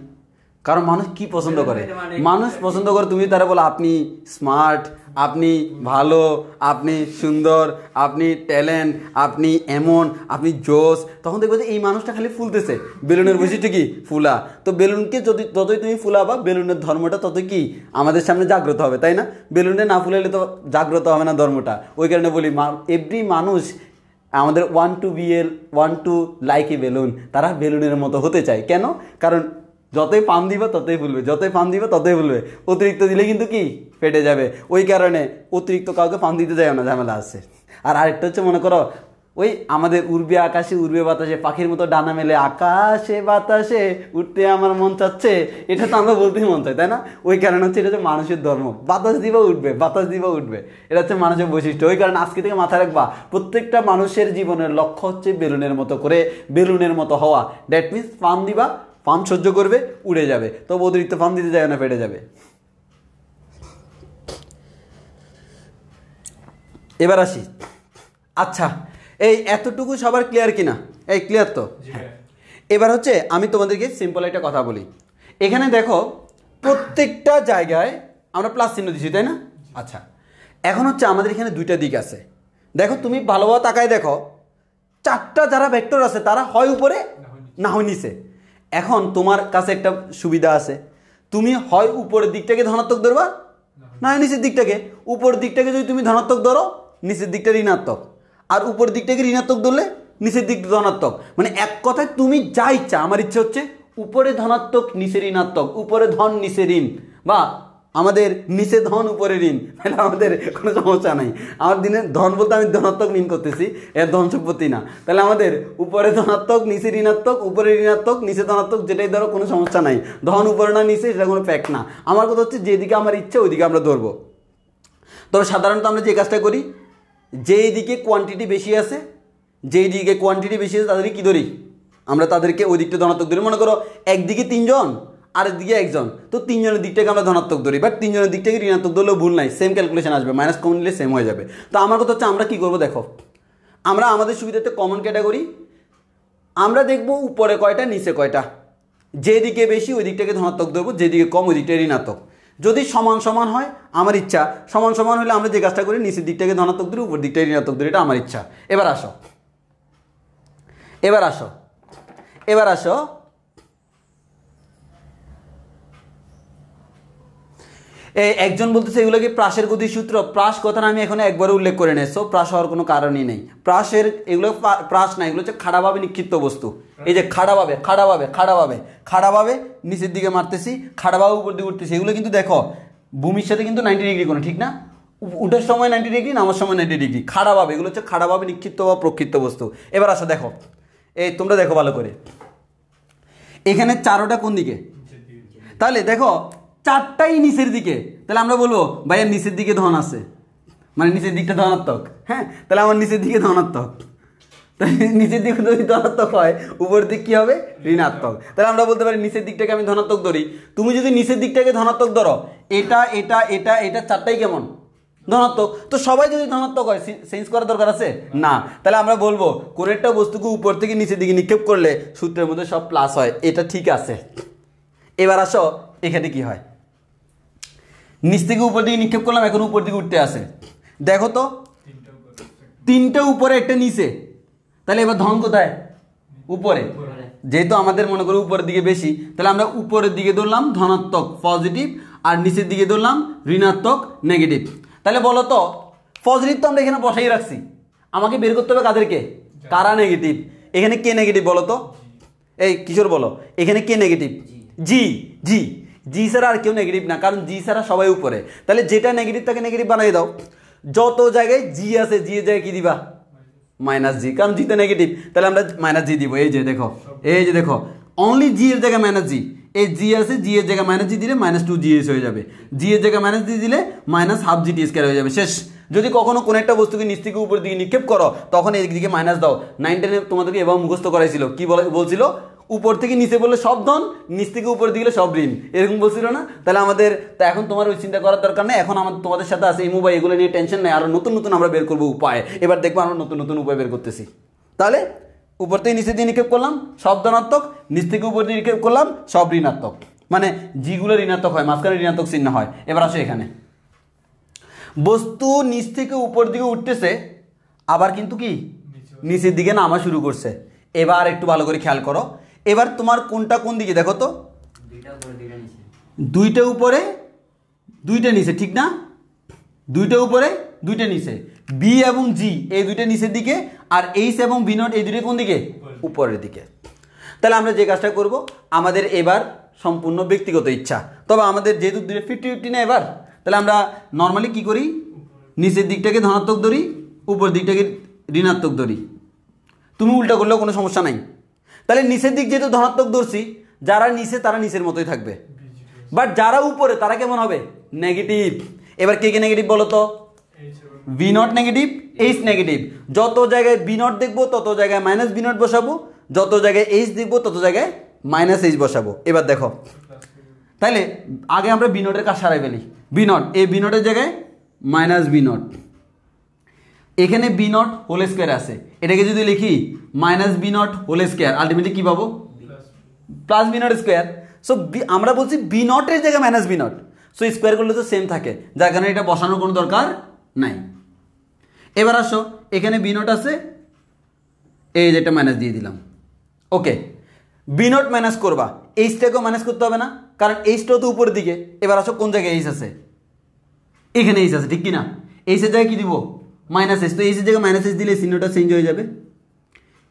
কারণ মানুষ কি পছন্দ করে? মানুষ পছন্দ করে তুমি তারা বলো আপনি স্মার্ট, আপনি ভালো, আপনি সুন্দর, আপনি ট্যালেন্ট, আপনি এমন, আপনি জোস। তখন দেখবে যে এই মানুষটা খালি ফুলতেছে। বেলুনের বৈশিষ্ট্য কি? ফুলা। তো বেলুনকে যতই তুমি ফুলাবা, বেলুনের ধর্মটা ততই কি আমাদের সামনে জাগ্রত হবে, তাই না? বেলুনে না ফুলাইলে তো জাগ্রত হবে না ধর্মটা। ওই কারণে বলি এভরি মানুষ আমাদের one to like a balloon, তারা বেলুনের মতো হতে চায়। কেন? কারণ যতই পাম দিবা ততই ফুলবে, যতই পাম দিবা ততই ফুলবে। অতিরিক্ত দিলে কিন্তু কি ফেটে যাবে। ওই কারণে অতিরিক্ত কাউকে পাম দিতে যায় না, ঝামেলা আছে। আর আরেকটা হচ্ছে মনে করো ওই আমাদের উড়বে আকাশে উড়বে বাতাসে, পাখির মতো ডানা মেলে আকাশে বাতাসে উঠতে আমার মন চাচ্ছে, এটা তো আমরা বলতেই মন চাই, তাই না? ওই কারণে হচ্ছে এটা হচ্ছে মানুষের ধর্ম। বাতাস দিবা উঠবে, বাতাস দিবা উঠবে, এটা হচ্ছে মানুষের বৈশিষ্ট্য। ওই কারণে আজকে থেকে মাথায় রাখবা, প্রত্যেকটা মানুষের জীবনের লক্ষ্য হচ্ছে বেলুনের মতো করে, বেলুনের মতো হওয়া। দ্যাট মিনস পাম দিবা, পাম সহ্য করবে, উড়ে যাবে। তবে অতিরিক্ত পাম দিতে যায় না, ফেটে যাবে। এবার আসি। আচ্ছা এই এতটুকু সবার ক্লিয়ার কিনা? এই ক্লিয়ার তো? এবার হচ্ছে আমি তোমাদেরকে সিম্পল একটা কথা বলি। এখানে দেখো প্রত্যেকটা জায়গায় আমরা প্লাস চিহ্ন দিচ্ছি, তাই না? আচ্ছা এখন হচ্ছে আমাদের এখানে দুইটা দিক আছে। দেখো তুমি ভালোভাবে তাকায় দেখো, চারটা যারা ভেক্টর আছে তারা হয় উপরে না হয় নিচে। এখন তোমার কাছে একটা সুবিধা আছে, তুমি হয় উপরের দিকটাকে ধনাত্মক ধরবা না হয় নিচের দিকটাকে। উপরের দিকটাকে যদি তুমি ধনাত্মক ধরো, নিচের দিকটা ঋণাত্মক, আর উপরের দিকটাকে ঋণাত্মক ধরলে নিচের দিকটা ধনাত্মক। মানে এক কথায় তুমি যা ইচ্ছা, আমার ইচ্ছা হচ্ছে উপরে ধনাত্মক নিচে ঋণাত্মক, উপরে ধন নিচে ঋণ, বা আমাদের নিচে ধন উপরে ঋণ, তাহলে আমাদের কোনো সমস্যা নাই। আমার দিনে ধন বলতে আমি ধনাত্মক মিন করতেছি, এর ধন সম্পত্তি না। তাহলে আমাদের উপরে ধনাত্মক নিচে ঋণাত্মক, উপরে ঋণাত্মক নিচে ধনাত্মক, যেটাই ধরো কোনো সমস্যা নাই। ধন উপরে না নিচে সেটা কোনো ফ্যাক্ট না। আমার কথা হচ্ছে যেদিকে আমার ইচ্ছা ওইদিকে আমরা ধরবো। তবে সাধারণত আমরা যে কাজটা করি, যেই দিকে কোয়ান্টিটি বেশি আছে, তাদেরকে কী ধরি আমরা? তাদেরকে ওই দিকটা ধনাত্মক ধরি। মনে করো একদিকে তিনজন আরেক দিকে একজন, তো তিনজনের দিকটাকে আমরা ধনাত্মক ধরি, বাট তিনজনের দিকটাকে ঋণাত্মক ধরলেও ভুল নাই, সেম ক্যালকুলেশন আসবে, মাইনাস কমন নিলে সেম হয়ে যাবে। তো আমার কথা হচ্ছে আমরা কী করবো দেখো, আমরা আমাদের সুবিধাতে কমন ক্যাটাগরি আমরা দেখবো উপরে কয়টা নিচে কয়টা। যেদিকে বেশি ওই দিকটাকে ধনাত্মক ধরবো, যেদিকে কম ওই দিকটা ঋণাত্মক। যদি সমান সমান হয় আমার ইচ্ছা, সমান সমান হলে আমরা যে কাজটা করি নিচের দিকটাকে ধনাত্মক ধরি, উপর দিকটাকে ঋণাত্মক ধরি, এটা আমার ইচ্ছা। এবার আসো এবার আসো এবার আসো একজন বলতেছে এগুলো কি প্রাসের গতিসূত্র? প্রাস কথাটা আমি এখানে একবারে উল্লেখ করে নেই, সো প্রাস হওয়ার কোনো কারণই নেই। প্রাসের এগুলো প্রাস না, এগুলো হচ্ছে খাড়াভাবে নিক্ষিপ্ত বস্তু। এই যে খাড়াভাবে নিচের দিকে মারতেছি, খাড়াভাবে উপর দিকে উঠতেছি, এগুলো কিন্তু দেখো ভূমির সাথে কিন্তু 90 ডিগ্রি কোনো, ঠিক না? উঠার সময় 90 ডিগ্রি, নামার সময় 90 ডিগ্রি, খাড়াভাবে, এগুলো হচ্ছে খাড়াভাবে নিক্ষিপ্ত বা প্রক্ষিপ্ত বস্তু। এবার আসো দেখো, এই তোমরা দেখো ভালো করে, এখানে চারোটা কোন দিকে? তাহলে দেখো চারটাই নিচের দিকে, তাহলে আমরা বলবো ভাইয়া নিচের দিকে ধন আছে, মানে নিচের দিকটা ধনাত্মক। হ্যাঁ, তাহলে আমার নিচের দিকে ধনাত্মক, তাহলে নিচের দিকে যদি ধনাত্মক হয় উপর দিক কি হবে? ঋণাত্মক। তাহলে আমরা বলতে পারি নিচের দিকটাকে আমি ধনাত্মক ধরি। তুমি যদি নিচের দিকটাকে ধনাত্মক ধরো, এটা এটা এটা এটা চারটাই কেমন? ধনাত্মক। তো সবাই যদি ধনাত্মক হয় চেঞ্জ করার দরকার আছে না। তাহলে আমরা বলবো কোন একটা বস্তুকে উপর থেকে নিচের দিকে নিক্ষেপ করলে সূত্রের মধ্যে সব প্লাস হয়, এটা ঠিক আছে। এবার আসো এখানে কি হয়, নিচ থেকে উপর দিকে নিক্ষেপ করলাম, এখন উপর দিকে উঠতে আসে, দেখো তো তিনটা উপরে একটা নিচে, তাহলে এবার ধন কোথায়? উপরে। যেহেতু আমাদের মনে করি উপরের দিকে বেশি, তাহলে আমরা উপরের দিকে ধরলাম ধনাত্মক পজিটিভ, আর নিচের দিকে ধরলাম ঋণাত্মক নেগেটিভ। তাহলে বলো তো পজিটিভ তো আমরা এখানে বসাই রাখছি, আমাকে বের করতে হবে কাদেরকে? কারা নেগেটিভ? এখানে কে নেগেটিভ বলো তো? এই কিশোর বলো, এখানে কে নেগেটিভ? জি জি জি ছাড়া আর কেউ নেগেটিভ না, কারণ জি ছাড়া সবাই উপরে। তাহলে যেটা নেগেটিভ তাকে নেগেটিভ বানিয়ে দাও। যত জায়গায় জি আছে জি এর জায়গায় কি দিবা? মাইনাস জি, কারণ জিতে নেগেটিভ, তাহলে আমরা মাইনাস জি দিব। এই যে দেখো, এই যে দেখো, অনলি জি এর জায়গায় মাইনাস জি, এই জি আছে, জি এর জায়গায় মাইনাস জি দিলে -2 GS হয়ে যাবে, জি এর জায়গায় মাইনাস জি দিলে -12 GT² হয়ে যাবে, শেষ। যদি কখনো কোনো একটা বস্তুকে নিচ থেকে উপর দিকে নিক্ষেপ করো, তখন এই দিকে মাইনাস দাও। 9 10 তোমাদেরকে এবার মুখস্থ করাইছিল, কি বলছিল? উপর থেকে নিচে বললে সব ধন, নিচ থেকে উপর দিকে সব ঋণ, এরকম বলছিল না? তাহলে আমাদের তা এখন তোমার ওই চিন্তা করার দরকার নেই, এখন আমাদের তোমাদের সাথে আছে এই মোবাইল, এগুলো নিয়ে টেনশন নেই, আরো নতুন নতুন আমরা বের করবো উপায়। এবার দেখবো আমরা নতুন নতুন উপায় বের করতেছি। তাহলে উপর থেকে নিচে দিয়ে নিক্ষেপ করলাম সব ধনাত্মক, নিচ থেকে উপর দিয়ে নিক্ষেপ করলাম সব ঋণাত্মক, মানে জিগুলো ঋণাত্মক হয়, মাঝখানে ঋণাত্মক চিহ্ন হয়। এবার আসো এখানে, বস্তু নিচ থেকে উপর দিকে উঠতেছে, আবার কিন্তু কি নিচের দিকে নামা শুরু করছে। এবার একটু ভালো করে খেয়াল করো, এবার তোমার কোনটা কোন দিকে দেখো তো? দুইটা উপরে দুইটা নিচে, ঠিক না? দুইটা উপরে দুইটা নিচে, বি এবং জি এই দুইটা নিচের দিকে, আর এইচ এবং বি নট এই দুইটা কোন দিকে? উপরের দিকে। তাহলে আমরা যে কাজটা করব, আমাদের এবার সম্পূর্ণ ব্যক্তিগত ইচ্ছা, তবে আমাদের যেহেতু 50-50 না এবার, তাহলে আমরা নর্মালি কি করি? নিচের দিকটাকে ধনাত্মক ধরি, উপর দিকটাকে ঋণাত্মক ধরি। তুমি উল্টা করলেও কোনো সমস্যা নাই। তাহলে নিচের দিক যেহেতু ধনাত্মক ধরছি, যারা নিচে তারা নিচের মতোই থাকবে, বাট যারা উপরে তারা কেমন হবে? নেগেটিভ। এবার কে কে নেগেটিভ বলো তো? V naught negative, H negative. যত জায়গায় বি নট দেখবো তত জায়গায় মাইনাস বি নট বসাবো, যত জায়গায় এইচ দেখবো তত জায়গায় মাইনাস এইচ বসাবো। এবার দেখো, তাহলে আগে আমরা বি নটের কাজ সারাই ফেলি। বি নট, এই বি নটের জায়গায় মাইনাস বি নট, এখানে বি নট হোল স্কোয়ার আছে, এটাকে যদি লিখি minus B naught whole square, ultimately কি পাবো? Plus V naught square. So আমরা বলছি বি নটের জায়গায় minus B naught, so square করলে তো সেম থাকে, যার কারণে এটা বসানোর কোনো দরকার নাই। এবার আসো, এখানে বি নট আছে, এই যেটা মাইনাস দিয়ে দিলাম। ওকে, বি নট মাইনাস করবা, এইচটাকেও মাইনাস করতে হবে না, কারণ এইচটাও তো উপরের দিকে। এবার আসো কোন জায়গায় এইচ আছে? এখানে এইচ আছে, ঠিক কিনা? এইচের জায়গায় কি দিব? মাইনাস এইচ, তো এইচের জায়গায় মাইনাস এইচ দিলে চিহ্নটা চেঞ্জ হয়ে যাবে।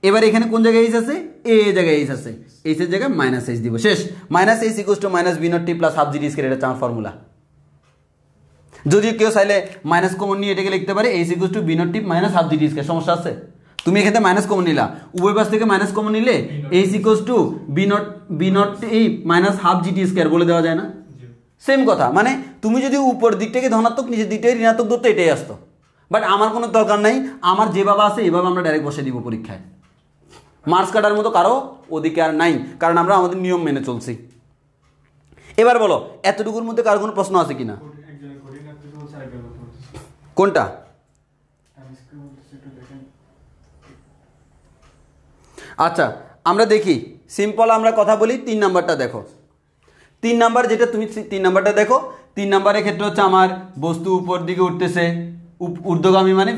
এবার এখানে কোন জায়গায় এইচ আছে? এই জায়গায় এইচ আছে, এইচের জায়গায় মাইনাস এইচ দিব, শেষ। Minus H equals to minus B naught T plus half GT², এটা হচ্ছে আমার ফর্মুলা। যদি কেউ চাইলে মাইনাস কমন নিয়ে এটাকে লিখতে পারে H equals to B naught T minus half GT², সমস্যা আছে? তুমি এখানে মাইনাস কমন নিলা, উভয় পাশ থেকে মাইনাস কমন নিলে H equals to B naught T minus half GT² বলে দেওয়া যায় না? সেম কথা, মানে তুমি যদি উপর দিকটাকে ধনাত্মক, নিচের দিকটাকে ঋণাত্মক ধরতো, এটাই আসতো। বাট আমার কোনো দরকার নাই, আমার যেভাবে আছে এভাবে আমরা ডাইরেক্ট বসে দিব পরীক্ষায়। মার্কস কাটার মতো কারো অধিকার নাই, কারণ আমরা আমাদের নিয়ম মেনে চলছি। এবার বলো, এতটুকুর মধ্যে কারো কোনো প্রশ্ন আছে কিনা? কোনটা? আচ্ছা, আমরা দেখি সিম্পল আমরা কথা বলি 3 নাম্বারটা দেখো 3 নাম্বার যেটা তুমি 3 নাম্বারটা দেখো 3 নাম্বারের ক্ষেত্রে হচ্ছে আমার বস্তু উপর দিকে উঠতেছে ঊর্ধ্বগামী মানে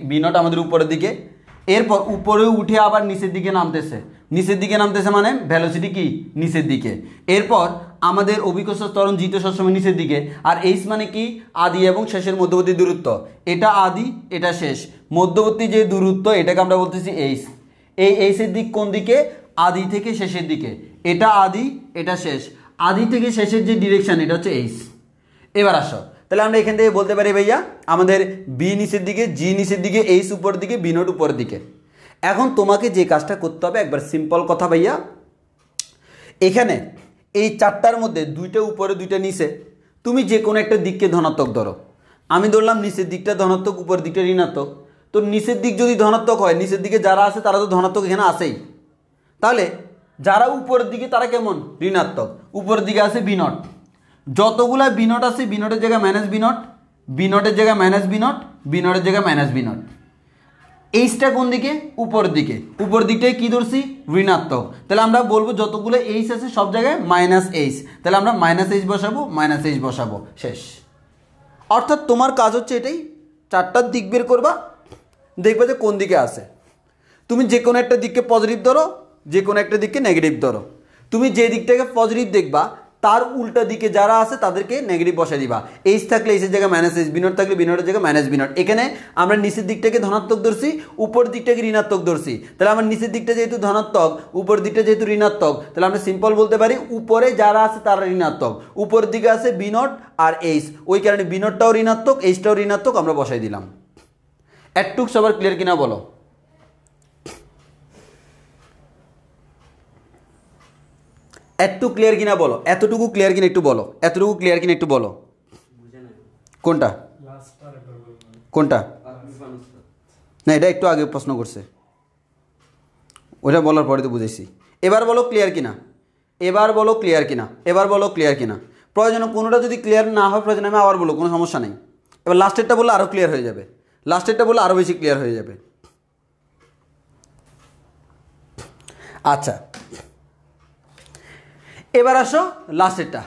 ভি নট আমাদের উপরের দিকে এরপর উপরে উঠে আবার নিচের দিকে নামতেছে মানে ভেলোসিটি কি নিচের দিকে এরপর আমাদের অভিকর্ষ ত্বরণ জিত সবসময় নিচের দিকে আর এইচ মানে কি আদি এবং শেষের মধ্যবর্তী দূরত্ব এটা আদি এটা শেষ মধ্যবর্তী যে দূরত্ব এটাকে আমরা বলতেছি এইচ এই এইচের দিক কোন দিকে আদি থেকে শেষের দিকে এটা আদি এটা শেষ আদি থেকে শেষের যে ডিরেকশন এটা হচ্ছে এইচ এবার আসো তাহলে আমরা এখান থেকে বলতে পারি ভাইয়া আমাদের বি নিচের দিকে জি নিচের দিকে এইচ উপরের দিকে বি নট উপরের দিকে এখন তোমাকে যে কাজটা করতে হবে একবার সিম্পল কথা ভাইয়া এখানে এই চারটার মধ্যে দুইটা উপরে দুইটা নিচে তুমি যে কোনো একটা দিককে ধনাত্মক ধরো আমি ধরলাম নিচের দিকটা ধনাত্মক উপরের দিকটা ঋণাত্মক তো নিচের দিক যদি ধনাত্মক হয় নিচের দিকে যারা আছে তারা তো ধনাত্মক এখানে আসেই তাহলে যারা উপরের দিকে তারা কেমন ঋণাত্মক উপরের দিকে আছে বি নট যতগুলা বি নট আছে বি নটের জায়গায় মাইনাস বি নট বি নটের জায়গায় মাইনাস বি নট বি নটের জায়গায় মাইনাস বি নট এইচটা কোন দিকে উপরের দিকে উপর দিকটায় কি ধরছি ঋণাত্মক তাহলে আমরা বলবো যতগুলো এইচ আছে সব জায়গায় মাইনাস এইচ তাহলে আমরা মাইনাস এইচ বসাবো শেষ অর্থাৎ তোমার কাজ হচ্ছে এটাই চারটার দিক বের করবা দেখবে যে কোন দিকে আছে তুমি যে কোনো একটা দিককে পজিটিভ ধরো যে কোনো একটা দিককে নেগেটিভ ধরো তুমি যে দিকটাকে পজিটিভ দেখবা তার উল্টা দিকে যারা আছে তাদেরকে নেগেটিভ বসাই দিবা এইচ থাকলে এইচের জায়গায় মাইনাস এইচ বিনট থাকলে বিনটের জায়গায় মাইনাস বিনট এখানে আমরা নিচের দিকটাকে ধনাত্মক ধরছি উপর দিকটাকে ঋণাত্মক ধরছি তাহলে আমার নিচের দিকটা যেহেতু ধনাত্মক উপর দিকটা যেহেতু ঋণাত্মক তাহলে আমরা সিম্পল বলতে পারি উপরে যারা আছে তারা ঋণাত্মক উপর দিকে আছে বিনট আর এইচ ওই কারণে বিনটটাও ঋণাত্মক এইচটাও ঋণাত্মক আমরা বসাই দিলাম একটুক সবার ক্লিয়ার কিনা বলো এতটুকু ক্লিয়ার কিনা বলো এতটুকু ক্লিয়ার কিনা একটু বলো এতটুকু ক্লিয়ার কিনা একটু বলো কোনটা কোনটা না এটা একটু আগে প্রশ্ন করছে ওটা বলার পরে তো বুঝেছি এবার বলো ক্লিয়ার কিনা এবার বলো ক্লিয়ার কিনা এবার বলো ক্লিয়ার কিনা প্রয়োজনে কোনোটা যদি ক্লিয়ার না হয় প্রয়োজনে আমি আবার বলো কোনো সমস্যা নেই এবার লাস্টেরটা বললে আরও ক্লিয়ার হয়ে যাবে লাস্টেরটা বললে আরও বেশি ক্লিয়ার হয়ে যাবে আচ্ছা এবার আসো লাস্টেরটা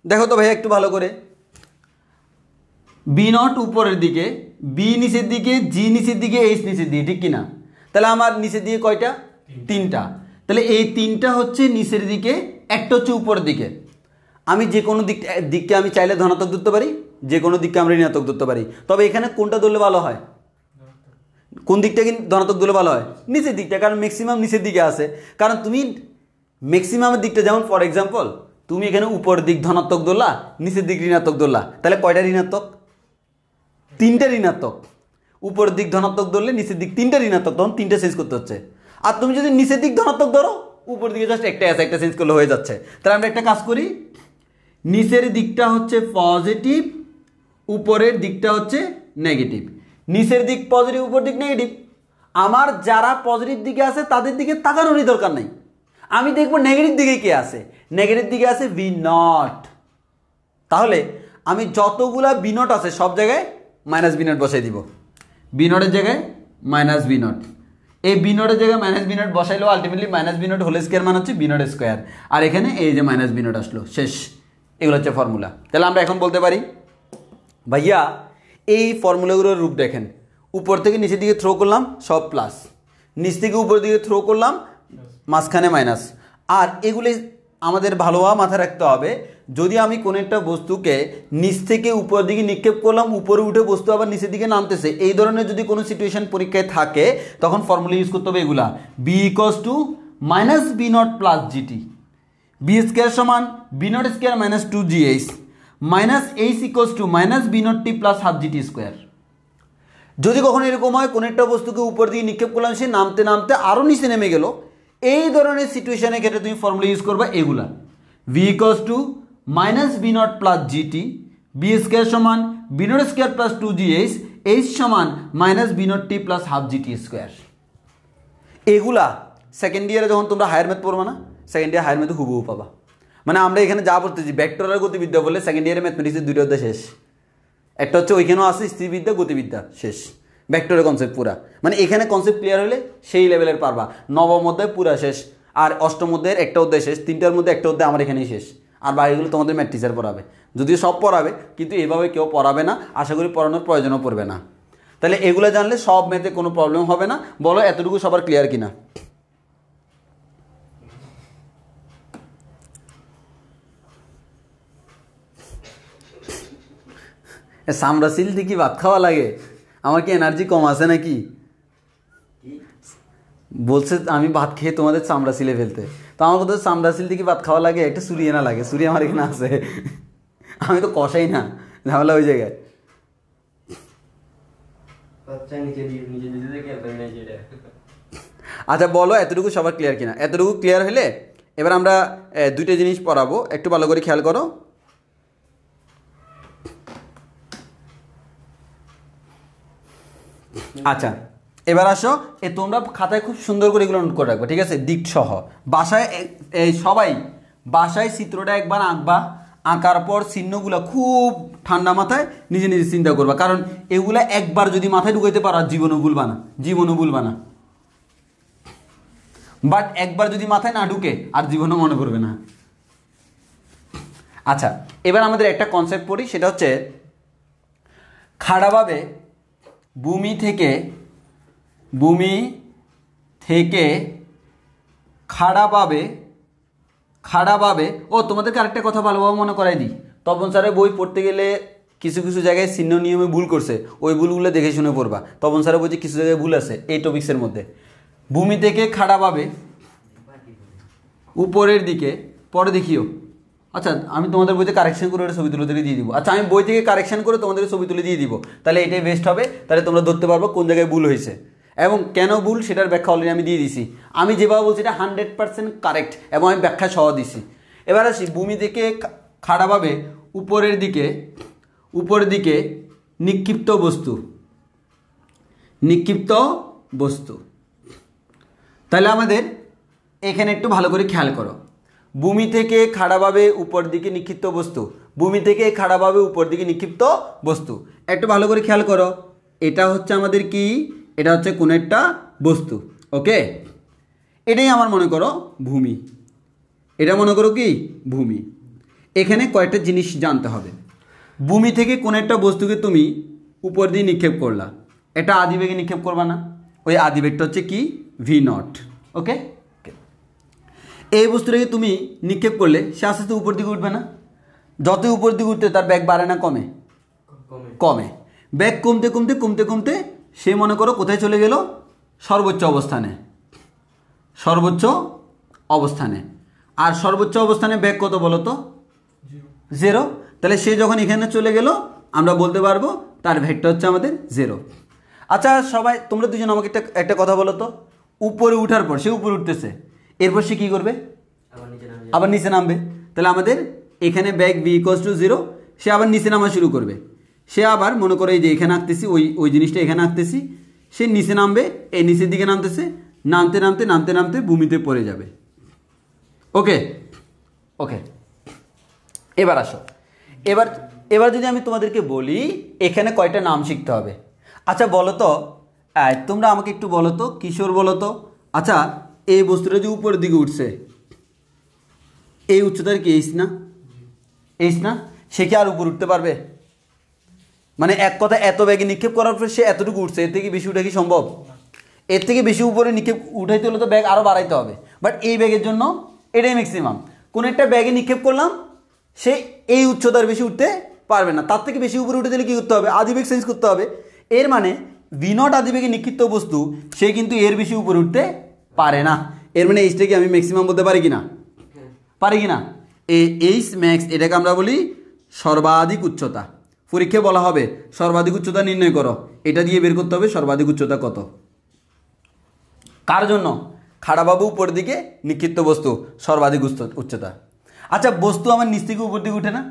দেখো তো ভাইয়া একটু ভালো করে বি নট উপরের দিকে বি নিচের দিকে জি নিচের দিকে এইচ নিচের দিকে ঠিক কিনা তাহলে আমার নিচের দিকে কয়টা তিনটা তাহলে এই তিনটা হচ্ছে নিচের দিকে একটা হচ্ছে উপরের দিকে আমি যে কোনো দিককে আমি চাইলে ধনাত্মক ধরতে পারি যে কোনো দিককে আমরা ঋণাত্মক ধরতে পারি তবে এখানে কোনটা ধরলে ভালো হয় কোন দিকটা কি ধনাত্মক ধরলে ভালো হয় নিচের দিকটা কারণ ম্যাক্সিমাম নিচের দিকে আছে কারণ তুমি ম্যাক্সিমামের দিকটা যেমন ফর এক্সাম্পল তুমি এখানে উপর দিক ধনাত্মক ধরলা নিচের দিক ঋণাত্মক ধরলা তাহলে কয়টা ঋণাত্মক তিনটা ঋণাত্মক উপর দিক ধনাত্মক ধরলে নিচের দিক তিনটা ঋণাত্মক তখন তিনটা চেঞ্জ করতে হচ্ছে আর তুমি যদি নিচের দিক ধনাত্মক ধরো উপর দিকে জাস্ট একটা আছে একটা চেঞ্জ করলে হয়ে যাচ্ছে তাহলে আমরা একটা কাজ করি নিচের দিকটা হচ্ছে পজিটিভ উপরের দিকটা হচ্ছে নেগেটিভ নিচের দিক পজিটিভ উপর দিক নেগেটিভ আমার যারা পজিটিভ দিকে আছে তাদের দিকে তাকানোরই দরকার নাই আমি দেখবো নেগেটিভ দিকে কে আছে নেগেটিভ দিকে আছে বি নট তাহলে আমি যতগুলা বি নট আছে সব জায়গায় মাইনাস বি নট বসাই দিব বি নটের জায়গায় মাইনাস বি নট এই বি নটের জায়গায় মাইনাস বি নট বসাইলেও ultimately minus B naught whole square মানে হচ্ছে বি নট স্কোয়ার আর এখানে এই যে মাইনাস বি নট আসলো শেষ এগুলো হচ্ছে ফর্মুলা তাহলে আমরা এখন বলতে পারি ভাইয়া এই ফর্মুলাগুলোর রূপ দেখেন উপর থেকে নিচের দিকে থ্রো করলাম সব প্লাস নিচ থেকে উপর দিকে থ্রো করলাম মাঝখানে মাইনাস আর এগুলি আমাদের ভালোভাবে মাথায় রাখতে হবে যদি আমি কোনো একটা বস্তুকে নিচ থেকে উপর দিকে নিক্ষেপ করলাম উপরে উঠে বস্তু আবার নিচের দিকে নামতেছে এই ধরনের যদি কোনো সিচুয়েশন পরীক্ষায় থাকে তখন ফর্মুলা ইউজ করতে হবে এগুলা B equals to minus B naught plus G T B square সমান B naught square minus two G H minus H equals to minus B naught T plus half G T square যদি কখনো এরকম হয় কোনো একটা বস্তুকে উপর দিকে নিক্ষেপ করলাম সে নামতে নামতে আরও নিচে নেমে গেল এই ধরনের সিচুয়েশনের ক্ষেত্রে তুমি ফর্মুলা ইউজ করবা এগুলা V equals to minus B naught plus G T B square সমান B naught square plus two G H H সমান minus B naught T plus half G T square এগুলা সেকেন্ড ইয়ারে যখন তোমরা হায়ার ম্যাথ পড়বা না সেকেন্ড ইয়ার হায়ার ম্যাথে হুবহু পাবা মানে আমরা এখানে যা পড়তেছি ভেক্টরের গতিবিদ্যা বলে সেকেন্ড ইয়ারে ম্যাথমেটিক্সের দুইটা অধ্যায় শেষ একটা হচ্ছে ওইখানেও আছে স্থিরবিদ্যা গতিবিদ্যা শেষ ভেক্টরের কনসেপ্ট পুরা মানে এখানে কনসেপ্ট ক্লিয়ার হলে সেই লেভেলের পারবা নবম অধ্যায় পুরা শেষ আর অষ্টম অধ্যায়ের একটা অধ্যায় শেষ, 3টার মধ্যে একটা অধ্যায় আমার এখানেই শেষ, আর বাকিগুলো তোমাদের ম্যাথ টিচার পড়াবে। যদিও সব পড়াবে, কিন্তু এভাবে কেউ পড়াবে না, আশা করি পড়ানোর প্রয়োজনও পড়বে না। তাহলে এগুলো জানলে সব ম্যাথে কোনো প্রবলেম হবে না। বলো এতটুকু সবার ক্লিয়ার কিনা? সামরাসিল দিয়ে কি ভাত খাওয়া লাগে? আমার কি এনার্জি কম আছে নাকি? বলছে আমি ভাত খেয়ে তোমাদের চামড়া সিলে ফেলতে। তো আমার কোথাও চামড়া সিল দিয়ে কি ভাত খাওয়া লাগে? একটা সুরিয়ে না লাগে? সুরিয়ে আমার এখানে আছে, আমি তো কষাই না, ঝামেলা ওই জায়গায়। আচ্ছা বলো এতটুকু সবার ক্লিয়ার কিনা? এতটুকু ক্লিয়ার হলে এবার আমরা দুইটা জিনিস পড়াবো, একটু ভালো করে খেয়াল করো। আচ্ছা এবার আসো, তোমরা খাতায় খুব সুন্দর করে এগুলো নোট করে রাখবে, ঠিক আছে? দিক সহ বাসায় সবাই বাসায় চিত্রটা একবার আঁকবা, আঁকার পর চিহ্নগুলো খুব ঠান্ডা মাথায় নিজে নিজে চিন্তা করবা, কারণ এগুলা একবার যদি মাথায় ঢুকাইতে পারো আর জীবনও ভুলবা না, জীবনও ভুলবা না। বাট একবার যদি মাথায় না ঢুকে আর জীবনও মনে পড়বে না। আচ্ছা এবার আমাদের একটা কনসেপ্ট পড়ি, সেটা হচ্ছে খাড়াভাবে ভূমি থেকে খাড়াভাবে ও তোমাদেরকে আরেকটা কথা ভালোভাবে মনে করাই দিই। তপন স্যারের বই পড়তে গেলে কিছু কিছু জায়গায় চিহ্ন নিয়মে ভুল করছে, ওই ভুলগুলো দেখে শুনে পড়বা। তপন স্যারের বই কিছু জায়গায় ভুল আছে এই টপিক্সের মধ্যে। ভূমি থেকে খাড়াভাবে উপরের দিকে, পরে দেখিও। আচ্ছা আমি তোমাদের বইতে কারেকশন করে ছবি তুলে দিয়ে দিব। আচ্ছা আমি বই থেকে কারেকশন করে তোমাদের ছবি তুলে দিয়ে দিব, তাহলে এটাই বেস্ট হবে। তাহলে তোমরা ধরতে পারবো কোন জায়গায় ভুল হয়েছে এবং কেন ভুল, সেটার ব্যাখ্যা অলরেডি আমি দিয়ে দিছি। আমি যেভাবে বলছি এটা 100% কারেক্ট এবং আমি ব্যাখ্যা সহ দিছি। এবার আসি, ভূমি থেকে খাড়াভাবে উপরের দিকে নিক্ষিপ্ত বস্তু। তাহলে আমাদের এখানে একটু ভালো করে খেয়াল করো, ভূমি থেকে খাড়াভাবে উপর দিকে নিক্ষিপ্ত বস্তু, ভূমি থেকে খাড়াভাবে উপর দিকে নিক্ষিপ্ত বস্তু। একটু ভালো করে খেয়াল করো, এটা হচ্ছে আমাদের কি? এটা হচ্ছে কোন একটা বস্তু, ওকে? এটাই আমার মনে করো ভূমি, এটা মনে করো কি ভূমি। এখানে কয়েকটা জিনিস জানতে হবে। ভূমি থেকে কোন একটা বস্তুকে তুমি উপর দিয়ে নিক্ষেপ করলা, এটা আদিবেগে নিক্ষেপ করবা না? ওই আদিবেগটা হচ্ছে কি? v0, ওকে? এই বস্তুটাকে তুমি নিক্ষেপ করলে সে আস্তে আস্তে উপর দিকে উঠবে না? যতই উপর দিকে উঠতে তার ব্যাগ বাড়ে না কমে? কমে। ব্যাগ কমতে কমতে কমতে কমতে সে মনে করো কোথায় চলে গেল? সর্বোচ্চ অবস্থানে। আর সর্বোচ্চ অবস্থানে ব্যাগ কত বলো তো? 0। তাহলে সে যখন এখানে চলে গেল আমরা বলতে পারবো তার ভেক্টর হচ্ছে আমাদের 0। আচ্ছা সবাই তোমরা দুজন আমাকে একটা কথা বলো তো, উপরে উঠার পর সে উপরে উঠতেছে, এরপর সে কী করবে? আবার নিচে নামবে। তাহলে আমাদের এখানে ব্যাগ v = 0, সে আবার নিচে নামা শুরু করবে। সে আবার মনে করে এই যে এখানে আঁকতেছি, ওই জিনিসটা এখানে আঁকতেছি, সে নিচে নামবে, এই নিচের দিকে নামতেছে, নামতে ভূমিতে পড়ে যাবে, ওকে? এবার আসো, এবার যদি আমি তোমাদেরকে বলি এখানে কয়টা নাম শিখতে হবে। আচ্ছা বলো তো, তোমরা আমাকে একটু বলো তো, কিশোর বলো তো, আচ্ছা এই বস্তুটা যে উপরের দিকে উঠছে, এই উচ্চতার কি এইচ না? সে কি আর উপর উঠতে পারবে? মানে এক কথা, এত ব্যাগে নিক্ষেপ করার পর সে এতটুকু উঠছে, এর থেকে বেশি উঠা কি সম্ভব? এর থেকে বেশি উপরে নিক্ষেপ উঠাইতে হলে তো ব্যাগ আরও বাড়াইতে হবে। বাট এই ব্যাগের জন্য এটাই ম্যাক্সিমাম। কোনো একটা ব্যাগে নিক্ষেপ করলাম, সে এই উচ্চতার বেশি উঠতে পারবে না, তার থেকে বেশি উপরে উঠে দিলে কী করতে হবে? আদিবেগ চেঞ্জ করতে হবে। এর মানে v0 আদিবেগে নিক্ষিপ্ত বস্তু, সে কিন্তু এর বেশি উপরে উঠতে পারে না। এর মানে এইচটাকে আমি ম্যাক্সিমাম বলতে পারি কিনা? পারি কিনা? এইচ ম্যাক্স, এটাকে আমরা বলি সর্বাধিক উচ্চতা। পরীক্ষায় বলা হবে সর্বাধিক উচ্চতা নির্ণয় করো, এটা দিয়ে বের করতে হবে সর্বাধিক উচ্চতা কত। কার জন্য? খাড়াভাবে উপর দিকে নিক্ষিপ্ত বস্তু, সর্বাধিক উচ্চতা। আচ্ছা বস্তু আমার নিচ থেকে উপর দিকে উঠে না?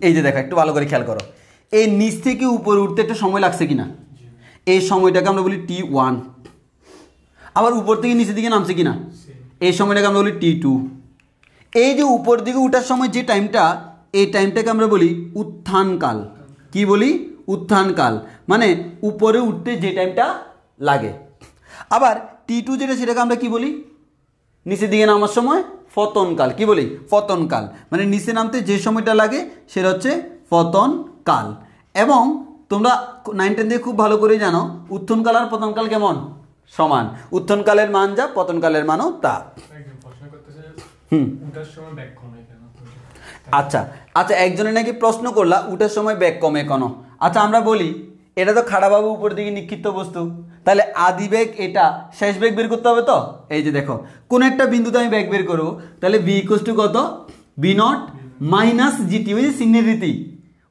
এই যে দেখো, একটু ভালো করে খেয়াল করো, এই নিচ থেকে উপরে উঠতে একটা সময় লাগছে কিনা? এই সময়টাকে আমরা বলি t1। আবার উপর থেকে নিচের দিকে নামছে কিনা? এই সময়টাকে আমরা বলি t2। এই যে উপর দিকে উঠার সময় যে টাইমটা, এই টাইমটাকে আমরা বলি উত্থানকাল। কি বলি? উত্থানকাল, মানে উপরে উঠতে যে টাইমটা লাগে। আবার t2 যেটা, সেটাকে আমরা কি বলি? নিচের দিকে নামার সময় পতনকাল। কি বলি? পতনকাল। মানে নিচে নামতে যে সময়টা লাগে সেটা হচ্ছে পতনকাল। এবং তোমরা 9 10 দিয়ে খুব ভালো করে জানো উত্থনকাল আর পতনকাল কেমন? সমান। উত্থনকালের মান যা, পতনকালের মানও তা। আচ্ছা আচ্ছা, একজনে নাকি প্রশ্ন করলা উঠার সময় বেগ কমে কেন? আচ্ছা আমরা বলি এটা তো খাড়াভাবে উপর দিকে নিক্ষিপ্ত বস্তু, তাহলে আদি বেগ এটা, শেষ বেগ বের করতে হবে। তো এই যে দেখো কোন একটা বিন্দুতে আমি বেগ বের করবো, তাহলে বি ইকুয়ালস টু কত? V naught minus G T. ওই যে চিহ্নের রীতি,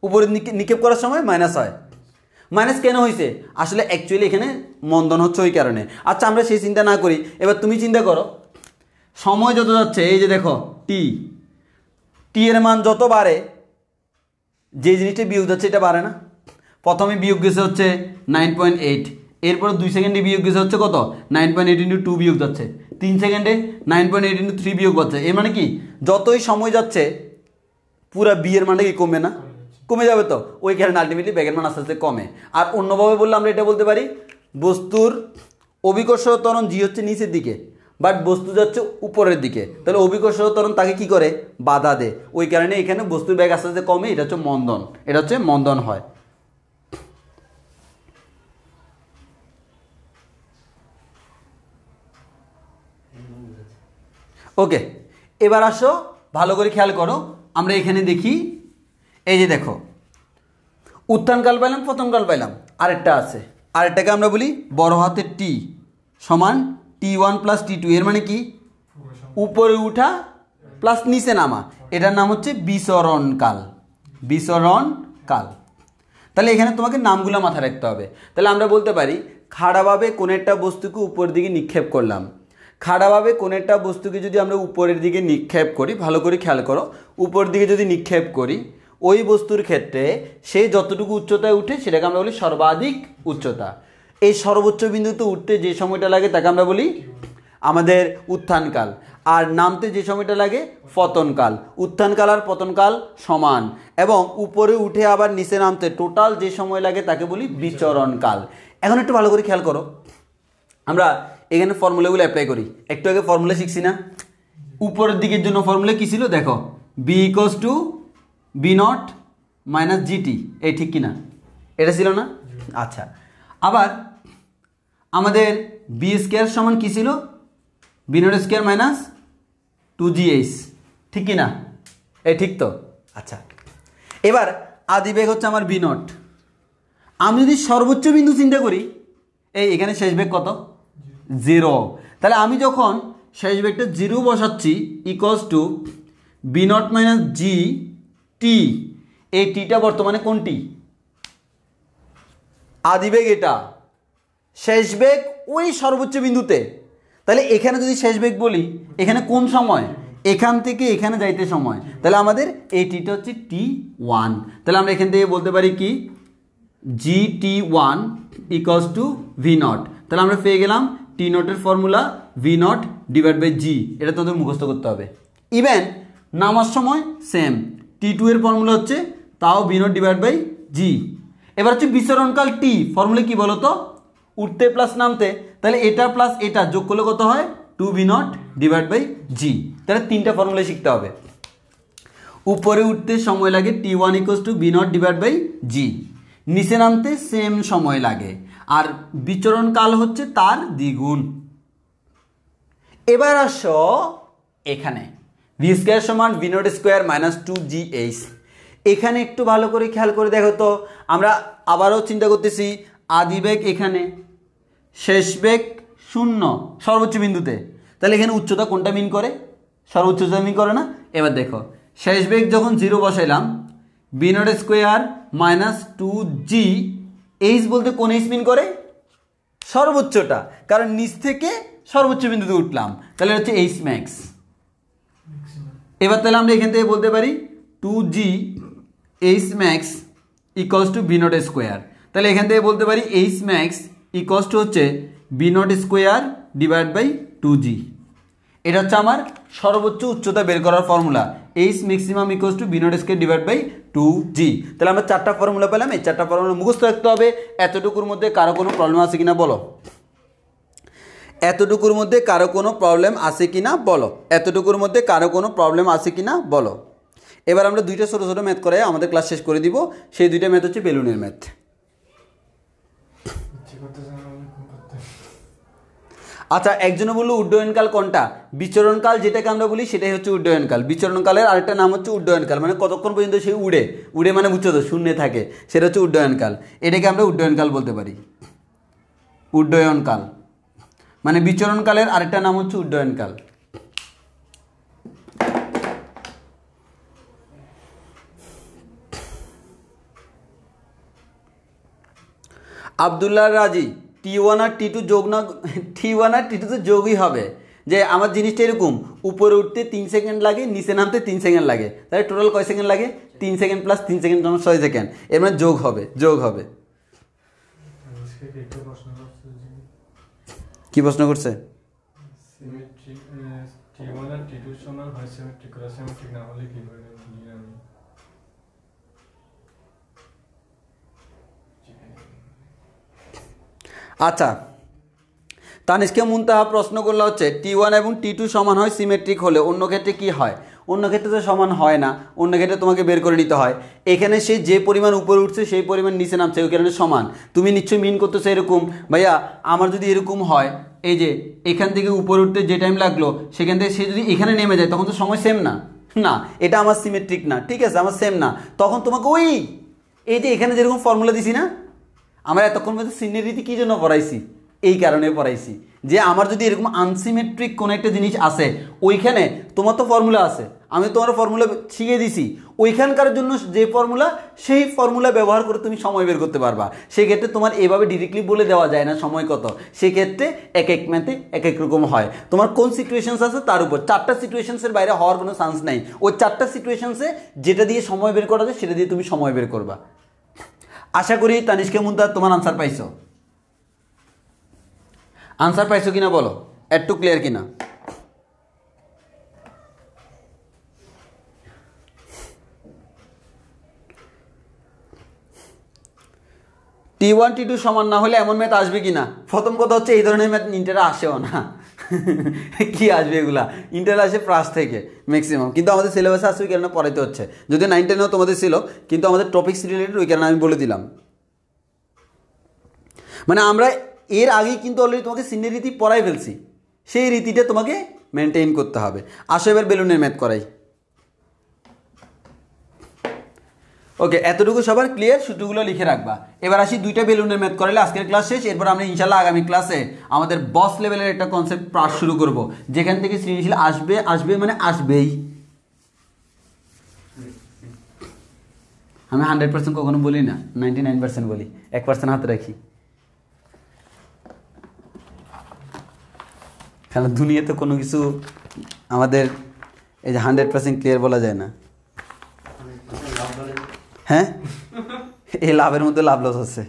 উপরে নিক্ষেপ করার সময় মাইনাস হয়। মাইনাস কেন হয়েছে? আসলে অ্যাকচুয়ালি এখানে মন্দন হচ্ছে ওই কারণে। আচ্ছা আমরা সেই চিন্তা না করি, এবার তুমি চিন্তা করো সময় যত যাচ্ছে, এই যে দেখো টি, টি এর মান যত বাড়ে যে জিনিসটা বিয়োগ যাচ্ছে এটা বাড়ে না? প্রথমে বিয়োগ গেছে হচ্ছে 9.8, এরপর 2 সেকেন্ডে বিয়োগ গেছে হচ্ছে কত? 9.8 ইন্টু 2 বিয়োগ যাচ্ছে, 3 সেকেন্ডে 9.8 ইন্টু 3 বিয়োগ যাচ্ছে। এর মানে কি যতই সময় যাচ্ছে পুরা বি এর মানটা কি কমবে না? কমে যাবে। তো ওই কারণে আলটিমেটলি ব্যাগের মান আস্তে আস্তে কমে। আর অন্যভাবে বললে আমরা এটা বলতে পারি বস্তুর অভিকর্ষ ত্বরণ জি হচ্ছে নিচের দিকে, বাট বস্তু যাচ্ছে উপরের দিকে, তাহলে অভিকর্ষ ত্বরণ তাকে কি করে? বাধা দেয়। ওই কারণে এখানে বস্তুর ব্যাগ আস্তে আস্তে কমে। এটা হচ্ছে মন্দন, এটা হচ্ছে মন্দন হয়। ওকে, এবার আসো ভালো করে খেয়াল করো। আমরা এখানে দেখি, এই যে দেখো উত্থানকাল পাইলাম, পতনকাল পাইলাম, আরেকটা আছে। আরেকটাকে আমরা বলি বড় হাতের টি সমান T1 প্লাস T2। এর মানে কি? উপরে উঠা প্লাস নিচে নামা। এটার নাম হচ্ছে বিচরণকাল। বিচরণকাল। তাহলে এখানে তোমাকে নামগুলো মাথায় রাখতে হবে। তাহলে আমরা বলতে পারি খাড়াভাবে কোনো একটা বস্তুকে উপরের দিকে নিক্ষেপ করলাম। খাড়াভাবে কোনো একটা বস্তুকে যদি আমরা উপরের দিকে নিক্ষেপ করি, ভালো করে খেয়াল করো, উপরের দিকে যদি নিক্ষেপ করি ওই বস্তুর ক্ষেত্রে সে যতটুকু উচ্চতায় উঠে সেটাকে আমরা বলি সর্বাধিক উচ্চতা। এই সর্বোচ্চ বিন্দুতে উঠতে যে সময়টা লাগে তাকে আমরা বলি আমাদের উত্থানকাল, আর নামতে যে সময়টা লাগে পতনকাল। উত্থানকাল আর পতনকাল সমান, এবং উপরে উঠে আবার নিচে নামতে টোটাল যে সময় লাগে তাকে বলি বিচরণকাল। এখন একটু ভালো করে খেয়াল করো, আমরা এখানে ফর্মুলাগুলো অ্যাপ্লাই করি। একটু আগে ফর্মুলা শিখছি না? উপরের দিকের জন্য ফর্মুলা কী ছিল? দেখো V equals to B naught minus G T. এই ঠিক কিনা? এটা ছিল না? আচ্ছা, আবার আমাদের বি স্কোয়ার সমান কী ছিল? V naught square minus 2gh। ঠিক কিনা? এই ঠিক তো? আচ্ছা, এবার আদি বেগ হচ্ছে আমার বি নট। আমি যদি সর্বোচ্চ বিন্দু চিন্তা করি, এই এখানে শেষ বেগ কত? 0। তাহলে আমি যখন শেষ বেগটা 0 বসাচ্ছি equals to B naught minus G T. এই টিটা বর্তমানে কোনটি? আদিবেগ এটা, শেষ বেগ ওই সর্বোচ্চ বিন্দুতে। তাহলে এখানে যদি শেষ বেগ বলি, এখানে কোন সময়? এখান থেকে এখানে যাইতে সময়। তাহলে আমাদের এই টিটা হচ্ছে T1। তাহলে আমরা এখান থেকে বলতে পারি কি GT1 equals to V not. তাহলে আমরা পেয়ে গেলাম টি নটের formula V naught divide by G. এটা তোমাদের মুখস্থ করতে হবে। ইভেন নামার সময় সেম, T2 এর ফর্মুলা হচ্ছে তাও ভি নট ডিভাইড বাই জি। এবার হচ্ছে বিচরণকাল টি, ফর্মুলা কি বলো তো? উঠতে প্লাস নামতে। তাহলে এটা প্লাস এটা যোগ করলে কত হয়? 2v নট ডিভাইড বাই জি। তাহলে তিনটা ফর্মুলা শিখতে হবে। উপরে উঠতে সময় লাগে T1 equals to B naught divide by G. নিচে নামতে সেম সময় লাগে, আর বিচরণকাল হচ্ছে তার দ্বিগুণ। এবার আসো এখানে ভি স্কোয়ার সমান V naught square minus 2gh। এখানে একটু ভালো করে খেয়াল করে দেখো তো, আমরা আবারও চিন্তা করতেছি আদিবেগ এখানে, শেষ বেগ 0 সর্বোচ্চ বিন্দুতে। তাহলে এখানে উচ্চতা কোনটা মিন করে? সর্বোচ্চ উচ্চতা মিন করে না? এবার দেখো শেষ বেগ যখন 0 বসাইলাম, B naught square minus 2gh বলতে কোন এইচ মিন করে? সর্বোচ্চটা, কারণ নিচ থেকে সর্বোচ্চ বিন্দুতে উঠলাম, তাহলে হচ্ছে এইচ ম্যাক্স। এবার তাহলে আমরা এখান থেকে বলতে পারি 2gh max equals to B naught square. তাহলে এখান থেকে বলতে পারি এইচ ম্যাক্স ইকুয়ালস টু হচ্ছে V naught square divide by 2g। এটা হচ্ছে আমার সর্বোচ্চ উচ্চতা বের করার formula, H maximum equals to B naught square divide by 2g। তাহলে আমরা 4টা ফর্মুলা পেলাম। এই 4টা ফর্মুলা মুখস্থ রাখতে হবে। এতটুকুর মধ্যে কারো কোনো প্রবলেম আছে কিনা বলো। এতটুকুর মধ্যে কারো কোনো প্রবলেম আছে কি না বলো, এতটুকুর মধ্যে কারো কোনো প্রবলেম আছে কি না বলো। এবার আমরা দুইটা ছোটো ছোটো ম্যাথ করে আমাদের ক্লাস শেষ করে দিব। সেই দুইটা ম্যাথ হচ্ছে বেলুনের ম্যাথ। আচ্ছা, একজনে বললো উড্ডয়নকাল কোনটা? বিচরণকাল যেটাকে আমরা বলি সেটাই হচ্ছে উড্ডয়নকাল। বিচরণকালের আরেকটা নাম হচ্ছে উড্ডয়নকাল, মানে কতক্ষণ পর্যন্ত সে উড়ে, উড়ে মানে বুঝছো তো, শূন্যে থাকে, সেটা হচ্ছে উড্ডয়নকাল। এটাকে আমরা উড্ডয়নকাল বলতে পারি। উড্ডয়নকাল মানে বিচরণকালের আরেকটা নাম হচ্ছে উড্ডয়নকাল। আবদুল্লাহ রাজি, T1 আর T2 যোগ না, T1 আর T2 তো যোগই হবে। যে আমার জিনিসটা এরকম, উপরে উঠতে 3 সেকেন্ড লাগে, নিচে নামতে 3 সেকেন্ড লাগে, তাহলে টোটাল কয় সেকেন্ড লাগে? 3 সেকেন্ড প্লাস 3 সেকেন্ড 6 সেকেন্ড, এর মানে যোগ হবে, যোগ হবে। কি প্রশ্ন করছে? আচ্ছা, তানিশকে মুনতাহা প্রশ্ন করলে হচ্ছে T1 এবং T2 সমান হয় সিমেট্রিক হলে অন্য ক্ষেত্রে কি হয়? অন্য ক্ষেত্রে তো সমান হয় না, অন্য ক্ষেত্রে তোমাকে বের করে নিতে হয়। এখানে সে যে পরিমাণ উপরে উঠছে সেই পরিমাণ নিচে নামছে, ওই কারণে সমান। তুমি নিশ্চয়ই মিন করতেছো এরকম, ভাইয়া আমার যদি এরকম হয়, এই যে এখান থেকে উপরে উঠতে যে টাইম লাগলো সেখান থেকে সে যদি এখানে নেমে যায় তখন তো সময় সেম না, না এটা আমার সিমেট্রিক না, ঠিক আছে আমার সেম না। তখন তোমাকে ওই এই যে এখানে যেরকম ফর্মুলা দিছি না, আমরা এতক্ষণ মধ্যে সিনের রীতি কী জন্য পড়াইছি? এই কারণে পড়াইছি যে আমার যদি এরকম আনসিমেট্রিক কোনো একটা জিনিস আসে, ওইখানে তোমার তো ফর্মুলা আছে, আমি তোমার ফর্মুলা শিখিয়ে দিছি, ওইখানকার জন্য যে ফর্মুলা সেই ফর্মুলা ব্যবহার করে তুমি সময় বের করতে পারবা। সেক্ষেত্রে তোমার এভাবে ডিরেক্টলি বলে দেওয়া যায় না সময় কত, সেক্ষেত্রে এক এক ম্যাথে এক এক রকম হয়। তোমার কোন সিচুয়েশনস আছে তার উপর, 4টা সিচুয়েশনসের বাইরে হওয়ার কোনো চান্স নাই। ওই 4টা সিচুয়েশনসে যেটা দিয়ে সময় বের করা যায় সেটা দিয়ে তুমি সময় বের করবা। আশা করি তানিশকে মুনতাহা তোমার আনসার পাইছো। আনসার পাইছো কিনা বলো, একটু ক্লিয়ার কিনা? T1 T2 সমান না হলে এমন ম্যাথ আসবে কিনা? প্রথম কথা হচ্ছে এই ধরনের ম্যাথ ইন্টারে আসেও না। কি আসবে এগুলা? ইন্টারে আসে প্রাস থেকে ম্যাক্সিমাম, কিন্তু আমাদের সিলেবাসে আসবে ওই কারণে পড়াইতে হচ্ছে। যদি 9 10-এও তোমাদের ছিল, কিন্তু আমাদের টপিক্স রিলেটেড ওই কারণে আমি বলে দিলাম। মানে আমরা এর আগেই কিন্তু অলরেডি তোমাকে সিনের রীতি পড়াই ফেলছি, সেই রীতিটা তোমাকে মেনটেন করতে হবে। আসো এবার বেলুনের ম্যাথ করাই। ওকে, এতটুকু সবার ক্লিয়ার? সূত্রগুলো লিখে রাখবা। এবার আসি দুইটা বেলুনের ম্যাথ করাইলে আজকের ক্লাস শেষ। এরপর আমরা ইনশাল্লাহ আগামী ক্লাসে আমাদের বস লেভেলের একটা কনসেপ্ট পাস শুরু করব, যেখান থেকে সৃজনশীল আসবে, আসবে মানে আসবেই। আমি 100% কখনো বলি না, 99% বলি, 1% হাতে রাখি। কারণ দুনিয়াতে কোনো কিছু আমাদের এই যে 100% ক্লিয়ার বলা যায় না। হ্যাঁ, এই লাভের মধ্যে লাভ লস আছে।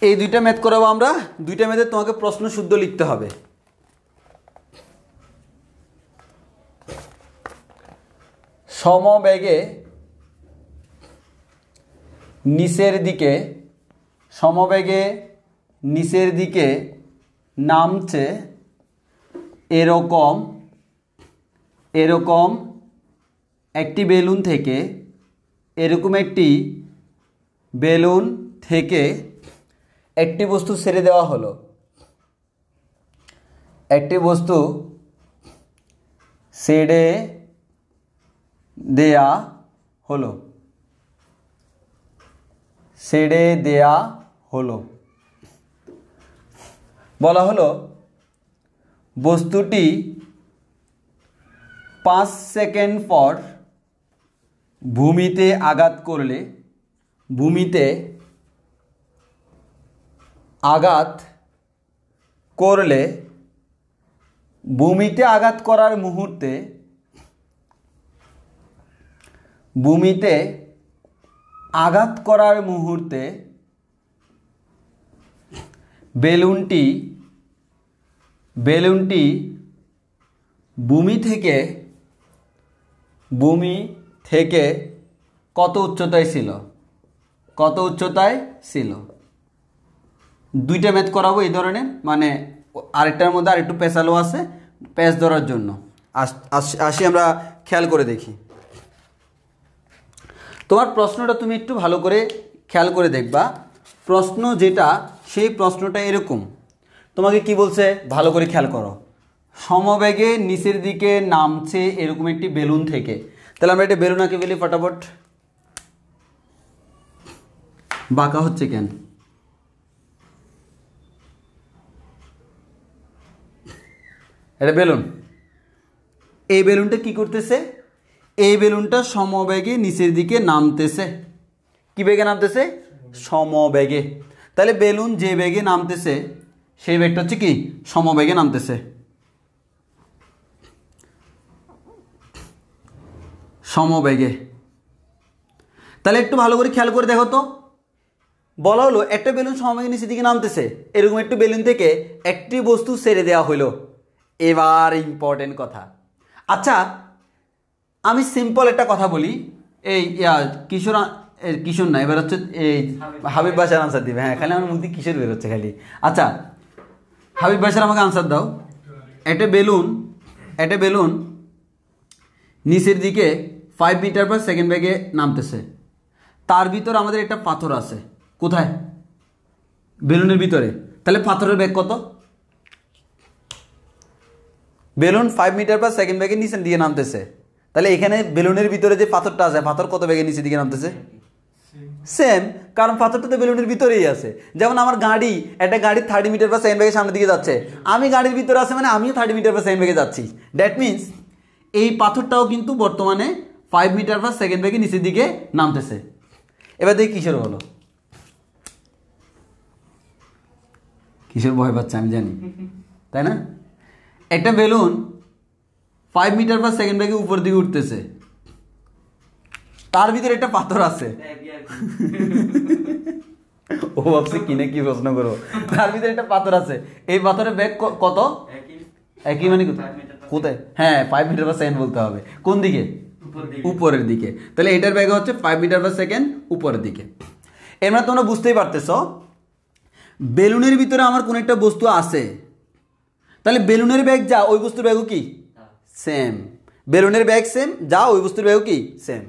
এই দুইটা ম্যাথ করাবো আমরা। দুইটা ম্যাথে তোমাকে প্রশ্ন শুদ্ধ লিখতে হবে। সমবেগে নিচের দিকে, সমবেগে নিচের দিকে নামছে এরকম এরকম একটি বেলুন থেকে, এরকম একটি বেলুন থেকে একটি বস্তু ছেড়ে দেওয়া হলো, একটি বস্তু ছেড়ে দেয়া হলো, ছেড়ে দেয়া হলো। বলা হলো বস্তুটি 5 সেকেন্ড পর ভূমিতে আঘাত করলে ভূমিতে আঘাত করলে ভূমিতে আঘাত করার মুহূর্তে ভূমিতে আঘাত করার মুহূর্তে বেলুনটি ভূমি থেকে কত উচ্চতায় ছিল দুইটা ম্যাথ করাবো এই ধরনের, মানে আরেকটার মধ্যে আরেকটু পেঁচালো আছে প্যাচ ধরার জন্য। আসি আমরা খেয়াল করে দেখি। তোমার প্রশ্নটা তুমি একটু ভালো করে খেয়াল করে দেখবা। প্রশ্ন যেটা, সেই প্রশ্নটা এরকম, তোমাকে কি বলছে ভালো করে খেয়াল করো। সমবেগে নিচের দিকে নামছে এরকম একটি বেলুন থেকে। তাহলে আমরা এটা বেলুন আঁকে ফেলি ফটাফট। বাঁকা হচ্ছে কেন? এটা বেলুন। এই বেলুনটা কি করতেছে? এই বেলুনটা সমবেগে নিচের দিকে নামতেছে। কি বেগে নামতেছে? সমবেগে। তাহলে বেলুন যে বেগে নামতেছে সেই বেগটা হচ্ছে কি? সমবেগে নামতেছে। সমবেগে। তাহলে একটু ভালো করে খেয়াল করে দেখো তো। বলা হলো একটা বেলুন সমবেগে নিচের দিকে নামতেছে, এরকম একটু বেলুন থেকে একটি বস্তু ছেড়ে দেওয়া হলো। এবার ইম্পর্টেন্ট কথা। আচ্ছা, আমি সিম্পল একটা কথা বলি। এই কিশোর না, এবার হচ্ছে এই হাবিব বাসার আনসার দিবে। হ্যাঁ, খালি আমার মুখ দিয়ে কিশোর বেরোচ্ছে খালি। আচ্ছা, হাবিব বাসার আমাকে আনসার দাও। একটা বেলুন নিচের দিকে 5 মিটার পার সেকেন্ড বেগে নামতেছে। তার ভিতর আমাদের একটা পাথর আছে। কোথায়? বেলুনের ভিতরে। তাহলে পাথরের বেগ কত? বেলুন 5 মিটার পার সেকেন্ড বেগে নিচের দিকে নামতেছে। তাহলে এখানে বেলুনের ভিতরে যে পাথরটা আছে, পাথর কত বেগে নিচের দিকে নামতেছে? সেম, কারণ পাথরটা তো বেলুনের ভিতরেই আছে। যেমন আমার একটা গাড়ি 30 মিটার পার সেকেন্ড বেগে সামনের দিকে যাচ্ছে, আমি গাড়ির ভিতরে আছে মানে আমিও 30 মিটার পার সেকেন্ড বেগে যাচ্ছি। দ্যাট মিনস এই পাথরটাও কিন্তু বর্তমানে 5 মিটার পার সেকেন্ড বেগে নিচের দিকে নামতেছে। এবার দেখি কিশোর হলো। কিশোর ভয় পাচ্ছে আমি জানি, তাই না? একটা বেলুন 5 মিটার পার সেকেন্ড বেগে উপর দিকে উঠতেছে, তার ভিতরে একটা পাথর আছে। ও ভাবছে কিনে কি প্রশ্ন করো। তার ভিতরে একটা পাথর আছে, এই পাথরের বেগ কত? একই মানে কোথায়? হ্যাঁ, 5 মিটার পার সেকেন্ড বলতে হবে। কোন দিকে? উপরের দিকে। তাহলে এটার বেগ হচ্ছে 5 মিটার পার সেকেন্ড উপরের দিকে। এর মানে তোমরা বুঝতেই পারতেছো বেলুনের ভিতরে আমার কোন একটা বস্তু আছে। তাহলে বেলুনের বেগ যা, ওই বস্তুর বেগও কি সেম। বেলুনের বেগ সেম, যা ওই বস্তুর বেগও কি সেম।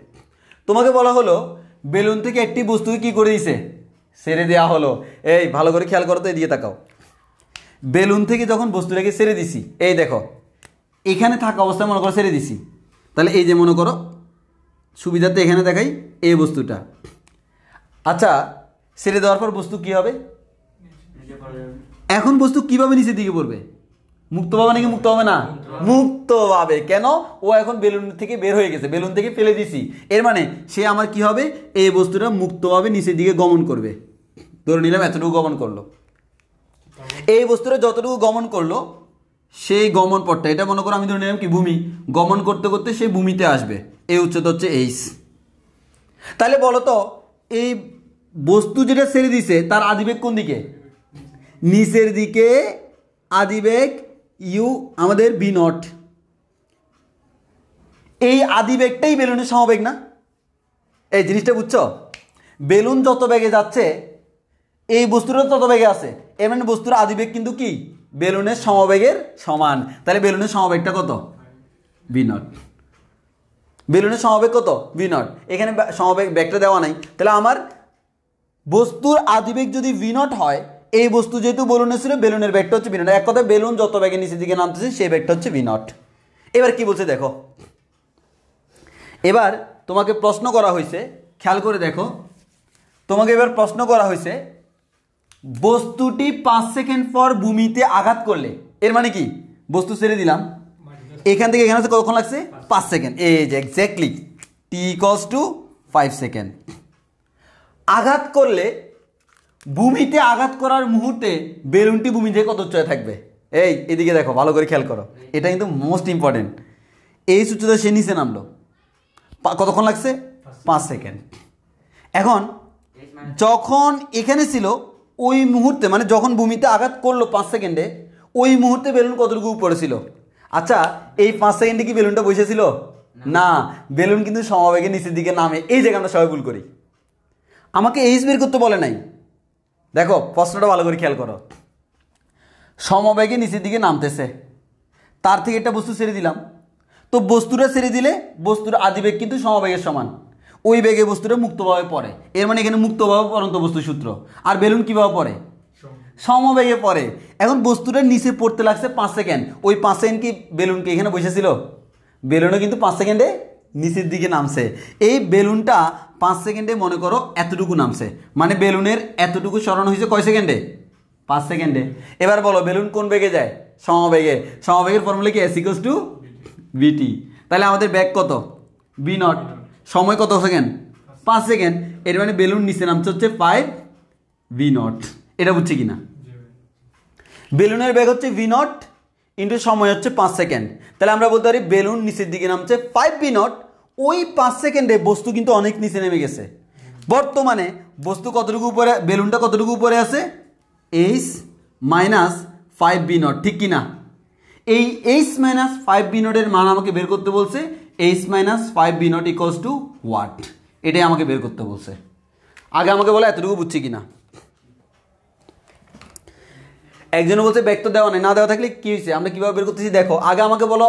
তোমাকে বলা হলো বেলুন থেকে একটি বস্তুকে কি করে দিছে? ছেড়ে দেওয়া হলো। এই ভালো করে খেয়াল করো তো, এদিকে তাকাও। বেলুন থেকে যখন বস্তুটাকে ছেড়ে দিছি, এই দেখো এখানে থাকা অবস্থায় মনে করো ছেড়ে দিছি। তাহলে এই যে মনে করো সুবিধাতে এখানে দেখাই এই বস্তুটা। আচ্ছা, ছেড়ে দেওয়ার পর বস্তু কি হবে? এখন বস্তু কিভাবে নিচের দিকে পড়বে? মুক্তভাবে নাকি মুক্ত হবে না? মুক্তভাবে। কেন? ও এখন বেলুন থেকে বের হয়ে গেছে, বেলুন থেকে ফেলে দিছি। এর মানে সে আমার কি হবে? এই বস্তুটা মুক্তভাবে নিচের দিকে গমন করবে। ধরে নিলাম এতটুকু গমন করলো। এই বস্তুটা যতটুকু গমন করলো সেই গমন পথটা, এটা মনে করো আমি ধরে নিলাম কি ভূমি, গমন করতে করতে সে ভূমিতে আসবে। এই উচ্চতা হচ্ছে এইচ। তাহলে বলো তো এই বস্তু যেটা ছেড়ে দিছে তার আদিবেগ কোন দিকে? নিচের দিকে। আদিবেগ ইউ আমাদের বি নট। এই আদিবেগটাই বেলুনের সমবেগ না? এই জিনিসটা বুঝছো? বেলুন যত বেগে যাচ্ছে এই বস্তুটা তত বেগে আছে। এর মানে বস্তুর আদিবেগ কিন্তু কি বেলুনের সমবেগের সমান। তাহলে বেলুনের সমবেগটা কত? V naught. বেলুনের সমবেগ কত? V naught. এখানে সমবেগ বেগটা দেওয়া নাই। তাহলে আমার বস্তুর আদিবেগ যদি ভি নট হয়, এই বস্তু যেহেতু বেলুনে ছিল, বেলুনের বেগটা হচ্ছে ভি নট। এক কথায় বেলুন যত বেগে নিচের দিকে নামতেছে সেই বেগটা হচ্ছে ভি নট। এবার কি বলছে দেখো। এবার তোমাকে প্রশ্ন করা হয়েছে, খেয়াল করে দেখো। তোমাকে এবার প্রশ্ন করা হয়েছে বস্তুটি 5 সেকেন্ড পর ভূমিতে আঘাত করলে, এর মানে কি বস্তু ছেড়ে দিলাম, এখান থেকে এখানে কতক্ষণ লাগছে? 5 সেকেন্ড। এই যে exactly T equals to 5 second. আঘাত করলে ভূমিতে আঘাত করার মুহূর্তে বেলুনটি ভূমি থেকে কত উচ্চতায় থাকবে? এদিকে দেখো, ভালো করে খেয়াল করো, এটা কিন্তু মোস্ট ইম্পর্টেন্ট। এই উচ্চতা সে নিচে নামলো, কতক্ষণ লাগছে? 5 সেকেন্ড। এখন যখন এখানে ছিল ওই মুহূর্তে, মানে যখন ভূমিতে আঘাত করলো 5 সেকেন্ডে, ওই মুহূর্তে বেলুন কতটুকু উপরে ছিল? আচ্ছা, এই 5 সেকেন্ডে কি বেলুনটা বসেছিল? না, বেলুন কিন্তু সমবেগে নিচের দিকে নামে। এই জায়গায় আমরা সবাই ভুল করি। আমাকে এইচ বের করতে বলে নাই। দেখো প্রশ্নটা ভালো করে খেয়াল করো। সমবেগে নিচের দিকে নামতেছে, তার থেকে একটা বস্তু ছেড়ে দিলাম, তো বস্তুটা ছেড়ে দিলে বস্তুর আদিবেগ কিন্তু সমবেগের সমান, ওই বেগে বস্তুটা মুক্তভাবে পড়ে। এর মানে এখানে মুক্তভাবে পড়ন্ত বস্তু সূত্র। আর বেলুন কীভাবে পড়ে? সমবেগে পড়ে। এখন বস্তুটা নিচে পড়তে লাগছে 5 সেকেন্ড, ওই 5 সেকেন্ড কি বেলুনকে এখানে বসেছিল? বেলুনও কিন্তু 5 সেকেন্ডে নিচের দিকে নামছে। এই বেলুনটা 5 সেকেন্ডে মনে করো এতটুকু নামছে, মানে বেলুনের এতটুকু সরানো হয়েছে কয় সেকেন্ডে? 5 সেকেন্ডে। এবার বলো বেলুন কোন বেগে যায়? সমবেগে। সমবেগের ফর্মুলা কি? S=VT। তাহলে আমাদের বেগ কত? v0। সময় কত সেকেন্ড? 5 সেকেন্ড। এর মানে বেলুন নিচে নামছে হচ্ছে 5v0। এটা বুঝছি কিনা? বেলুনের বেগ হচ্ছে v0 ইন্টু সময় হচ্ছে 5 সেকেন্ড। তাহলে আমরা বলতে পারি বেলুন নিচের দিকে নামছে 5v0। ওই 5 সেকেন্ডে বস্তু কিন্তু অনেক নিচে নেমে গেছে। বর্তমানে বস্তু কতটুকু উপরে, বেলুনটা কতটুকু উপরে আছে? h-5v0, ঠিক কিনা? এই h-5v0 এর মান আমাকে বের করতে বলছে। h-5v0 = ওয়াট, এটাই আমাকে বের করতে বলছে। আগে আমাকে বলে এতটুকু বুঝছি কিনা। একজনে বলছে ব্যাগ তো দেওয়া নেই, না দেওয়া থাকলে কী হয়েছে, আমরা কীভাবে বের করতেছি দেখো। আগে আমাকে বলো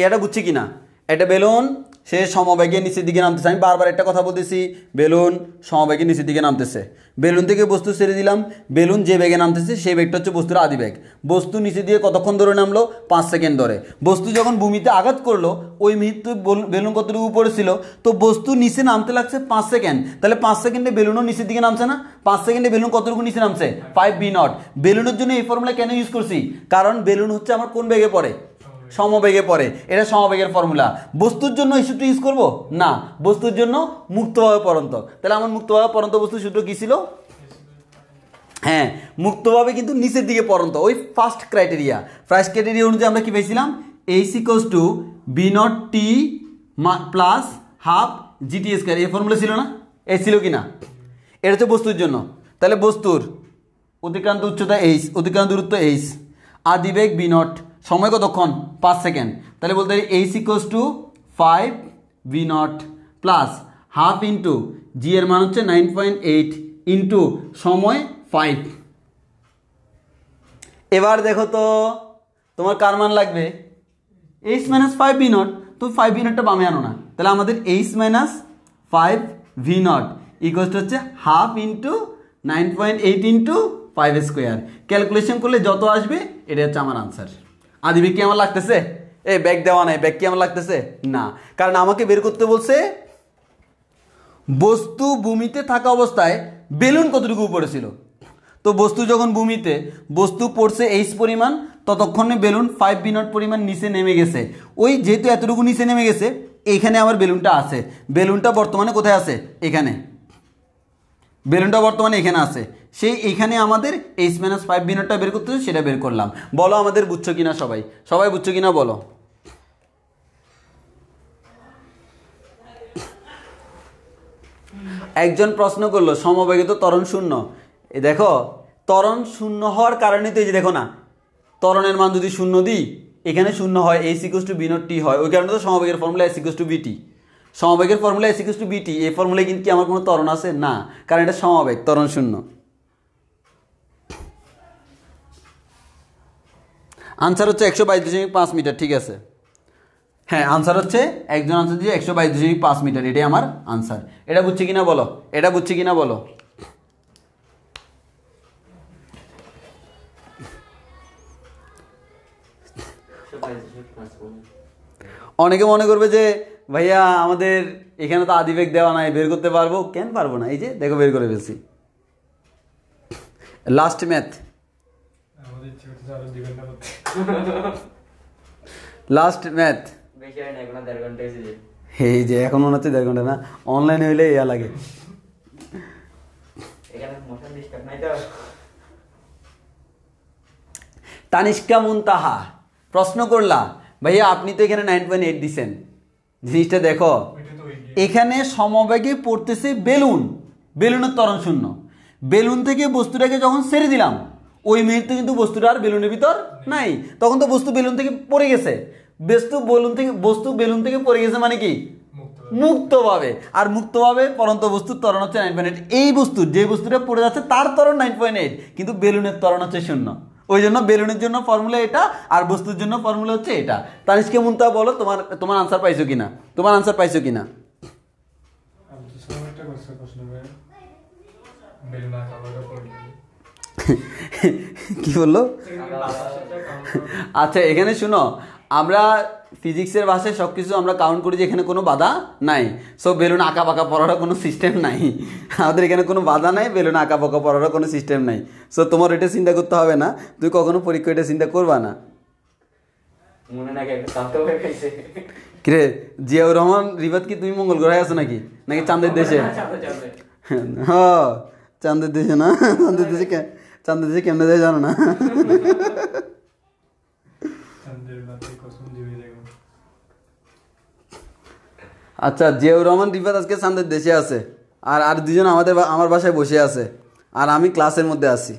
এটা বুঝছি কিনা। এটা বেলুন, সে সমবেগে নিচের দিকে নামতেছে। আমি বারবার একটা কথা বলতেছি, বেলুন সমবেগে নিচের দিকে নামতেছে। বেলুন থেকে বস্তু ছেড়ে দিলাম, বেলুন যে বেগে নামতেছে সেই বেগটা হচ্ছে বস্তুর আদিবেগ। বস্তু নিচে দিয়ে কতক্ষণ ধরে নামলো? 5 সেকেন্ড ধরে। বস্তু যখন ভূমিতে আঘাত করলো ওই মুহূর্তে বেলুন কতটুকু উপরে ছিল? তো বস্তু নিচে নামতে লাগছে 5 সেকেন্ড। তাহলে 5 সেকেন্ডে বেলুনও নিচের দিকে নামছে না? 5 সেকেন্ডে বেলুন কতটুকু নিচে নামছে? 5v0। বেলুনের জন্য এই ফর্মুলা কেন ইউজ করছি? কারণ বেলুন হচ্ছে আমার কোন বেগে পড়ে? সমবেগে পড়ে। এটা সমবেগের ফর্মুলা। বস্তুর জন্য এই সূত্র ইউজ করবো না, বস্তুর জন্য মুক্তভাবে পড়ন্ত। তাহলে আমার মুক্তভাবে পড়ন্ত বস্তুর সূত্র কী ছিল? হ্যাঁ, মুক্তভাবে কিন্তু নিচের দিকে পড়ন্ত। ওই ফার্স্ট ক্রাইটেরিয়া অনুযায়ী আমরা কি পেয়েছিলাম? h=v0t plus half GT²। এই ফর্মুলা ছিল না? এই ছিল কি না? এটা হচ্ছে বস্তুর জন্য। তাহলে বস্তুর অতিক্রান্ত উচ্চতা h, অতিক্রান্ত দূরত্ব h, আদিবেগ v0, সময় কতক্ষণ? 5 সেকেন্ড। তাহলে বলতে পারি h=5v0 plus half into g এর মান হচ্ছে 9.8 ইন্টু সময় 5। এবার দেখো তো তোমার কার মান লাগবে? h-5v0। তো 5v0টা বামে আনো না, তাহলে আমাদের h-5v0 হচ্ছে হাফ ইন্টু 9.8 ইন্টু 5² ক্যালকুলেশন করলে যত আসবে এটা হচ্ছে আমার আনসার। আদিবেগ কি আমার লাগতেছে? ব্যাগ দেওয়া নাই, ব্যাগ কি আমার লাগতেছে না, কারণ আমাকে বের করতে বলছে বস্তু ভূমিতে থাকা অবস্থায় বেলুন কতটুকু উপরে ছিল। তো বস্তু যখন ভূমিতে, বস্তু পড়ছে h পরিমাণ, ততক্ষণে বেলুন 5v0 পরিমাণ নিচে নেমে গেছে। ওই যেহেতু এতটুকু নিচে নেমে গেছে, এইখানে আমার বেলুনটা আছে। বেলুনটা বর্তমানে কোথায় আছে? এখানে। বেলুনটা বর্তমানে এখানে আছে। সেই এখানে আমাদের h-5v0টা বের করতে হবে, সেটা বের করলাম। বলো আমাদের বুঝছো কিনা? সবাই বুঝছো কিনা বলো। একজন প্রশ্ন করলো সমবেগে তো ত্বরণ শূন্য। দেখো ত্বরণ শূন্য হওয়ার কারণে তো এই যে দেখো না, ত্বরণের মান যদি শূন্য দিই, এখানে শূন্য হয়, h=v0t হয়। ওই কারণে তো সমবেগের ফর্মুলা s=vt। সমবেগের formula s=vt। এই ফর্মুলায় কিন্তু কি আমার কোনো ত্বরণ আছে? না, কারণ এটা সমবেগ, ত্বরণ শূন্য। আনসার হচ্ছে 122.5 মিটার। ঠিক আছে, হ্যাঁ আনসার হচ্ছে, একজন আনসার দিয়ে 122.5 মিটার, এটাই আমার আনসার। এটা বুঝছি কিনা বলো, এটা বুঝছি কিনা বলো। অনেকে মনে করবে যে ভাইয়া আমাদের এখানে তো আদিবেগ দেওয়া নাই, বের করতে পারবো? কেন পারবো না? এই যে দেখো বের করে ফেলছি। Last math, last math. এই যে এখন মনে হচ্ছে 1.5 ঘন্টা না, অনলাইনে হইলে ইয়া লাগে। এখানে মোশন ডিস্টার্ব নাই তো? তানিষ্কা মুনতাহা প্রশ্ন করলা, ভাইয়া আপনি তো এখানে 9.8 দিছেন, জিনিসটা দেখো এখানে সমবেগে পড়তেছে বেলুন, বেলুনের ত্বরণ শূন্য। বেলুন থেকে বস্তুটাকে যখন ছেড়ে দিলাম ওই মুহূর্তে কিন্তু বস্তুটা আর বেলুনের ভিতর নাই, তখন তো বস্তু বেলুন থেকে পড়ে গেছে। বস্তু বেলুন থেকে পড়ে গেছে মানে কি মুক্তভাবে, আর মুক্তভাবে পরন্ত বস্তুর ত্বরণ হচ্ছে 9.8। এই বস্তু যে বস্তুটা পড়ে যাচ্ছে তার ত্বরণ 9.8, কিন্তু বেলুনের ত্বরণ হচ্ছে শূন্য। ওই জন্য বেলুনের জন্য ফর্মুলা এটা, আর বস্তুর জন্য ফর্মুলা হচ্ছে এটা। তানিষ্কা মুনতাহা বলো তোমার আনসার পাইছো কিনা, তোমার আনসার পাইছো কিনা? কি বললো? আচ্ছা এখানে শুনো, আমরা ফিজিক্সের ভাষায় সব কিছু আমরা কাউন্ট করি যে এখানে কোনো বাধা নাই। সো বেলুন আঁকা পাকা পড়ারও কোনো সিস্টেম নাই, আমাদের এখানে কোনো বাধা নাই, বেলুন আঁকা পাকা পড়ারও কোনো সিস্টেম নাই। সো তোমার এটা চিন্তা করতে হবে না, তুই কখনো পরীক্ষা এটা চিন্তা করবা না। মনে নাকি একটা শান্ত হয়ে গেছে। কিরে জিয়াউর রহমান রিবাত কি তুমি মঙ্গল গ্রহে আছো নাকি, নাকি চাঁদের দেশে? হ্যাঁ চাঁদের দেশে না, চাঁদের দেশে কেমনে যায় জানো না? আচ্ছা জিয়াউর রহমান রিফাত আজকে চাঁদের দেশে আছে, আর দুজন আমার বাসায় বসে আছে, আর আমি ক্লাসের মধ্যে আছি।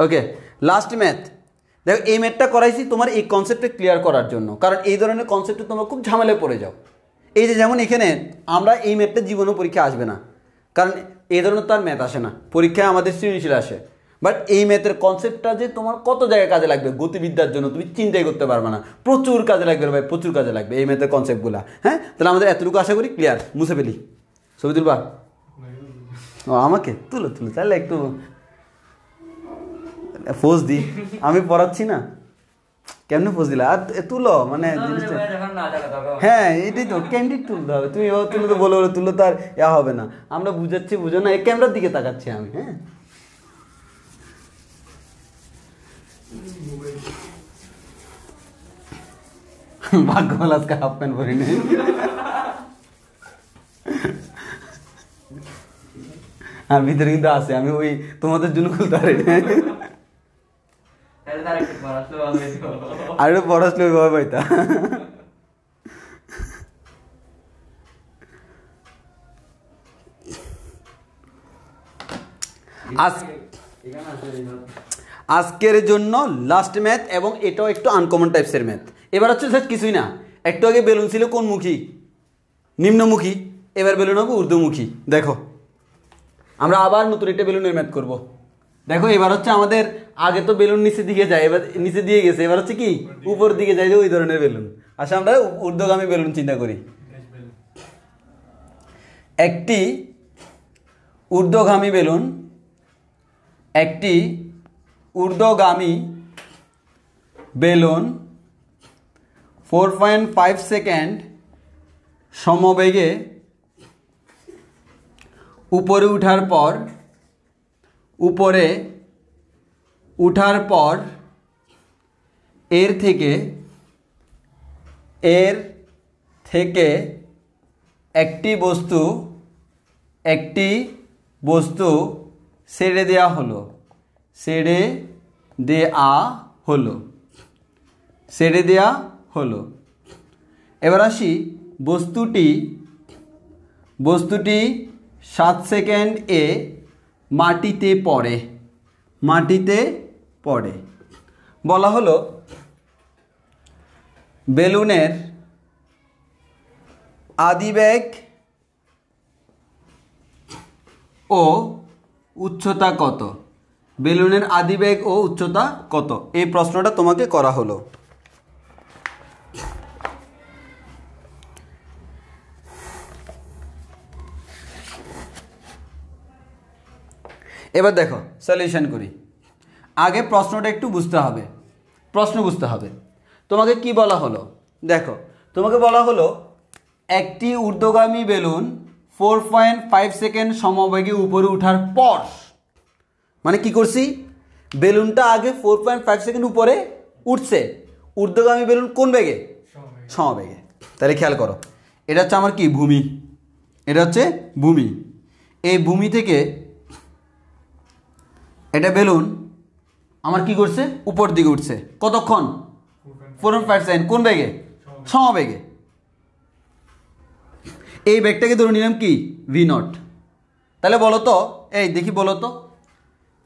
ওকে লাস্ট ম্যাথ দেখো, এই ম্যাথটা করাইছি তোমার এই কনসেপ্টটা ক্লিয়ার করার জন্য, কারণ এই ধরনের কনসেপ্টে তোমরা খুব ঝামেলায় পড়ে যাও। এই যে যেমন এখানে আমরা এই ম্যাথটা জীবনেও পরীক্ষা আসবে না, কারণ এই ধরনের তার ম্যাথ আসে না পরীক্ষায়, আমাদের সৃজনশীল আসে। বাট এই ম্যাথের কনসেপ্টটা যে তোমার কত জায়গায় কাজে লাগবে গতিবিদ্যার জন্য তুমি চিন্তাই করতে পারবে না, প্রচুর কাজে লাগবে ভাই, প্রচুর কাজে লাগবে এই ম্যাথের কনসেপ্টগুলো। হ্যাঁ তাহলে আমাদের এতটুকু আশা করি ক্লিয়ার। মুছে ফেলি, ছবি তুলবা? ও আমাকে তুলো তাহলে একটু পোজ দি, আমি পড়াচ্ছি না, কেমনে পোজ দিলা? আর তুলো মানে জিনিসটা, হ্যাঁ এটাই তো ক্যান্ডিড তুলতে হবে। তুমি এবার তুলো তো বলো তুলো তো আর হবে না, আমরা বুঝাচ্ছি বুঝো না, এই ক্যামেরার দিকে তাকাচ্ছি আমি। হ্যাঁ ভাগ্য ভালো আজকে হাফ প্যান্ট পরি নেই, আর ভিতরে কিন্তু আছে, আমি ওই তোমাদের জন্য খুলতে পারি আর একটু বড় আসলে ওইভাবে পাইতা। আজকের জন্য লাস্ট ম্যাথ, এবং এটাও একটু আনকমন টাইপসের ম্যাথ। এবার হচ্ছে স্যার কিছুই না, একটু আগে বেলুন ছিল কোন মুখী? নিম্নমুখী, এবার বেলুন হবে ঊর্ধ্বমুখী। দেখো আমরা আবার নতুন একটা বেলুনের ম্যাথ করব। দেখো এবার হচ্ছে আমাদের আগে তো বেলুন নিচের দিকে যায়, এবার নিচে দিয়ে গেছে, এবার হচ্ছে কি উপর দিকে যায়, যে ওই ধরনের বেলুন। আচ্ছা আমরা ঊর্ধ্বগামী বেলুন চিন্তা করি। একটি ঊর্ধ্বগামী বেলুন, একটি ঊর্ধ্বগামী বেলুন 4.5 সেকেন্ড সমবেগে উপরে উঠার পর এর থেকে একটি বস্তু ছেড়ে দেওয়া হলো। এবার আসি, বস্তুটি 7 সেকেন্ড এ মাটিতে পড়ে। বলা হলো বেলুনের আদিবেগ ও উচ্চতা কত? বেলুনের আদিবেগ ও উচ্চতা কত? এই প্রশ্নটা তোমাকে করা হলো। এবার দেখো সলিউশন করি। আগে প্রশ্নটা একটু বুঝতে হবে, তোমাকে কি বলা হলো? দেখো তোমাকে বলা হলো একটি ঊর্ধ্বগামী বেলুন 4.5 সেকেন্ড সমবেগে উপরে ওঠার পর, মানে কি করছি, বেলুনটা আগে 4.5 সেকেন্ড উপরে উঠছে, ঊর্ধ্বগামী বেলুন কোন বেগে? সমবেগে। তাহলে খেয়াল করো, এটা হচ্ছে আমার কি ভূমি, এটা হচ্ছে ভূমি। এই ভূমি থেকে এটা বেলুন আমার কি করছে, উপর দিকে উঠছে, কতক্ষণ, 4.5 সেকেন্ড। কোন বেগে, সমবেগে। এই বেগটাকে ধরে নিলাম কি, v0। তাহলে বলো তো, এই দেখি বলো তো,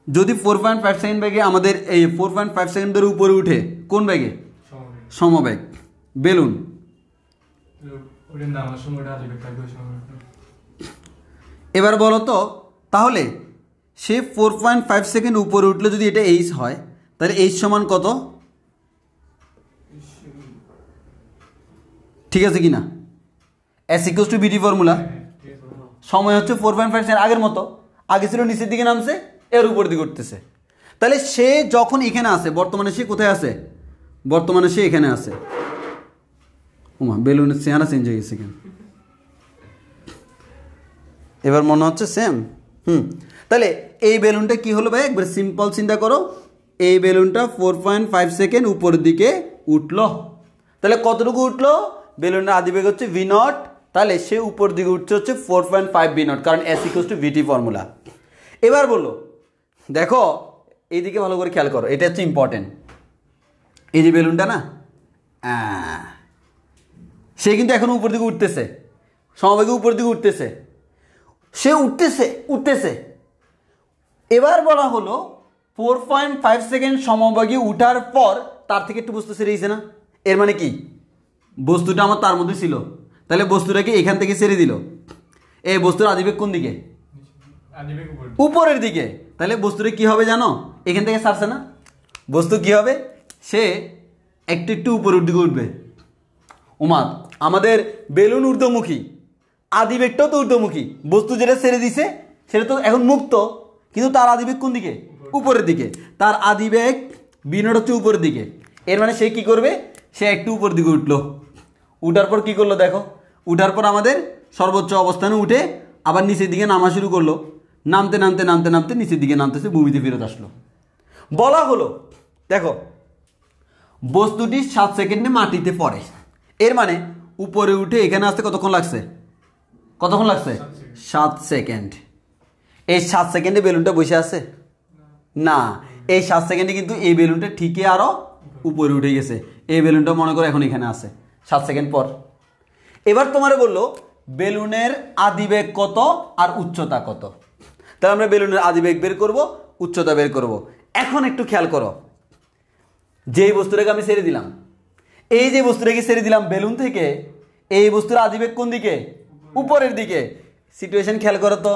যদি 4.5 সেকেন্ড বেগে আমাদের এই 4.5 সেকেন্ড ধরে উপরে উঠে, কোন বেগে, সমবেগ, বেলুন। এবার বলো তো, তাহলে সে 4.5 সেকেন্ড উপরে উঠলে যদি এটা এইচ হয়, তাহলে এইচ সমান কত, ঠিক আছে কি না? এস ইকুয়ালস টু বিটি ফর্মুলা, সময় হচ্ছে 4.5 সেকেন্ড, আগের মতো, আগে ছিল নিচের দিকে নামছে, এর উপর দিকে উঠতেছে। তাহলে সে যখন এখানে আসে, বর্তমানে সে কোথায় আছে, বর্তমানে সে এখানে আছে। ওমা, বেলুনের চেহারা চেঞ্জ হয়ে গেছে কেন? এবার মনে হচ্ছে সেম। তাহলে এই বেলুনটা কি হলো ভাই, একবার সিম্পল চিন্তা করো, এই বেলুনটা 4.5 সেকেন্ড উপরের দিকে উঠলো। তাহলে কতটুকু উঠলো, বেলুনের আদিবেগ হচ্ছে v0, তাহলে সে উপর দিকে উঠছে হচ্ছে 4.5 v0, কারণ s equals to vt formula. এবার বলো, দেখো এইদিকে ভালো করে খেয়াল করো, এটা হচ্ছে ইম্পর্টেন্ট। এই যে বেলুনটা না, সে কিন্তু এখন উপর দিকে উঠতেছে, সমবেগে উপর দিকে উঠতেছে, সে উঠতেছে উঠতেছে। এবার বলা হলো 4.5 সেকেন্ড সমবেগে উঠার পর তার থেকে একটু বস্তু ছেড়ে দিয়েছে না, এর মানে কি, বস্তুটা আমার তার মধ্যে ছিল, তাহলে বস্তুটাকে এখান থেকে ছেড়ে দিল। এই বস্তুর আদিবেগ কোন দিকে, উপরের দিকে। তাহলে বস্তুটা কি হবে জানো, এখান থেকে ছাড়ছে না, বস্তু কি হবে, সে একটু একটু উপরের দিকে উঠবে। ওমা, আমাদের বেলুন ঊর্ধ্বমুখী, আদিবেগটাও তো ঊর্ধ্বমুখী, বস্তু যেটা ছেড়ে দিছে সেটা তো এখন মুক্ত, কিন্তু তার আদিবেগ কোন দিকে, উপরের দিকে। তার আদিবেগ v0 হচ্ছে উপরের দিকে, এর মানে সে কি করবে, সে একটু উপর দিকে উঠলো। উঠার পর কি করলো দেখো, উঠার পর আমাদের সর্বোচ্চ অবস্থানে উঠে আবার নিচের দিকে নামা শুরু করলো, নামতে নামতে নামতে নামতে নিচের দিকে নামতেছে, ভূমিতে ফেরত আসলো। বলা হলো দেখো, বস্তুটি 7 সেকেন্ডে মাটিতে পড়ে, এর মানে উপরে উঠে এখানে আসতে কতক্ষণ লাগছে, কতক্ষণ লাগছে, 7 সেকেন্ড। এই 7 সেকেন্ডে বেলুনটা বসে আছে না, এই 7 সেকেন্ডে কিন্তু এই বেলুনটা ঠিকই আরো উপরে উঠে গেছে। এই বেলুনটা মনে করো এখন এখানে আছে 7 সেকেন্ড পর। এবার তোমারে বললো বেলুনের আদিবেগ কত আর উচ্চতা কত, তাহলে আমরা বেলুনের আদিবেগ বের করব, উচ্চতা বের করব। এখন একটু খেয়াল করো, যেই বস্তুটাকে আমি ছেড়ে দিলাম, এই যে বস্তুটাকে ছেড়ে দিলাম বেলুন থেকে, এই বস্তুর আদিবেগ কোন দিকে, উপরের দিকে। সিচুয়েশন খেয়াল করো তো,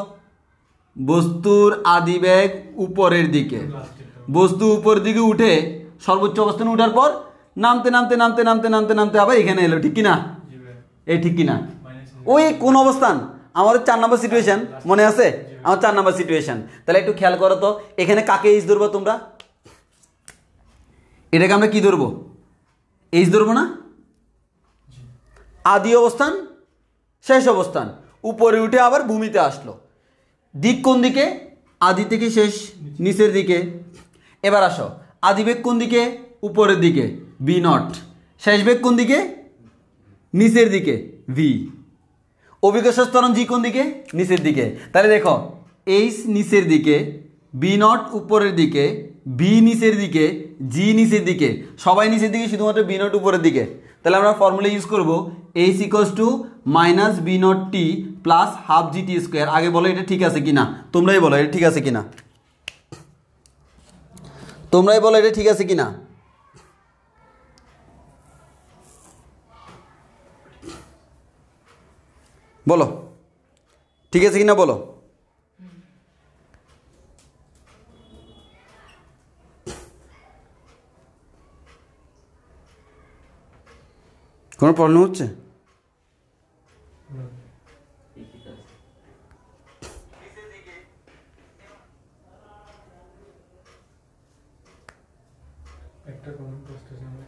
বস্তুর আদিবেগ উপরের দিকে, বস্তু উপর দিকে উঠে সর্বোচ্চ অবস্থানে উঠার পর নামতে নামতে নামতে নামতে নামতে নামতে আবার এখানে এলো, ঠিক কিনা, এই ঠিক কিনা। ওই কোন অবস্থান, আমাদের 4 নম্বর সিচুয়েশন মনে আছে, আমার 4 নম্বর সিচুয়েশন। তাহলে একটু খেয়াল করো তো, এখানে কাকে এইচ ধরবো তোমরা, এটাকে আমরা কি ধরবো, এইচ ধরবো না, আদি অবস্থান শেষ অবস্থান, উপরে উঠে আবার ভূমিতে আসলো, দিক কোন দিকে, আদি থেকে শেষ নিচের দিকে। এবার আসো, আদিবেগ কোন দিকে, উপরের দিকে v0, শেষ বেগ কোন দিকে, নিচের দিকে v, অভিকর্ষ ত্বরণ জি কোন দিকে, নিচের দিকে। তাহলে দেখো, এইচ নিচের দিকে, v0 উপরের দিকে, v নিচের দিকে, জি নিচের দিকে, সবাই নিচের দিকে, শুধুমাত্র v0 উপরের দিকে। তাহলে আমরা ফর্মুলা ইউজ করবো H equals to minus v0t plus half gt square. আগে বলো এটা ঠিক আছে কিনা, তোমরাই বলো এটা ঠিক আছে কিনা, তোমরাই বলো এটা ঠিক আছে কিনা। বলো ঠিক আছে কিনা বলো। কোনো প্রবলেম হচ্ছে, একটা কমেন্ট করতেছি আমরা।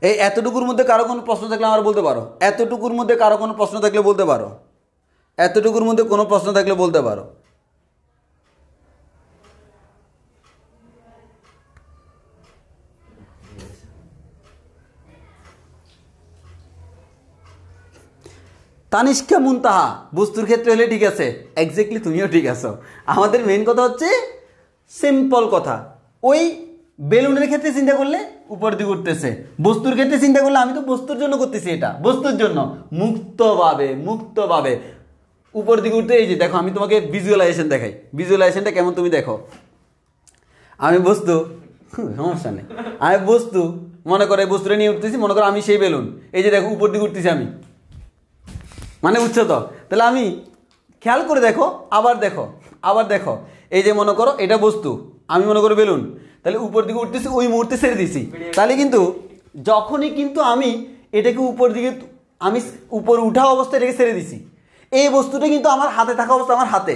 এই এতটুকুর মধ্যে কারো কোনো প্রশ্ন থাকলে আমার বলতে পারো, এতটুকুর মধ্যে কারো কোনো প্রশ্ন থাকলে বলতে পারো, এতটুকুর মধ্যে কোনো প্রশ্ন থাকলে বলতে পারো। তানিষ্কা মুনতাহা বস্তুর ক্ষেত্রে হলে ঠিক আছে, এক্স্যাক্টলি তুমিও ঠিক আছো। আমাদের মেইন কথা হচ্ছে সিম্পল কথা, ওই বেলুনের ক্ষেত্রে চিন্তা করলে উপর দিকে উঠতেছে, বস্তুর ক্ষেত্রে চিন্তা করলে আমি তো বস্তুর জন্য করতেছি, এটা বস্তুর জন্য মুক্তভাবে উপর দিকে উঠতে। এই যে দেখো আমি তোমাকে ভিজুয়ালাইজেশন দেখাই, ভিজুয়ালাইজেশনটা কেমন তুমি দেখো। আমি বস্তু, সমস্যা নেই, আমি বস্তু মনে করো এই বস্তুটা নিয়ে উঠতেছি, মনে করো আমি সেই বেলুন, এই যে দেখো উপর দিকে উঠতেছি আমি, মানে উচ্চতর। তাহলে আমি খেয়াল করে দেখো, আবার দেখো এই যে মনে করো এটা বস্তু, আমি মনে করো বেলুন, তাহলে উপর দিকে উঠতেছি, ওই মুহূর্তে ছেড়ে দিছি। তাহলে কিন্তু যখনই কিন্তু আমি এটাকে উপর দিকে, আমি উপর উঠা অবস্থায় এটাকে ছেড়ে দিছি, এই বস্তুটা কিন্তু আমার হাতে থাকা অবস্থা, আমার হাতে,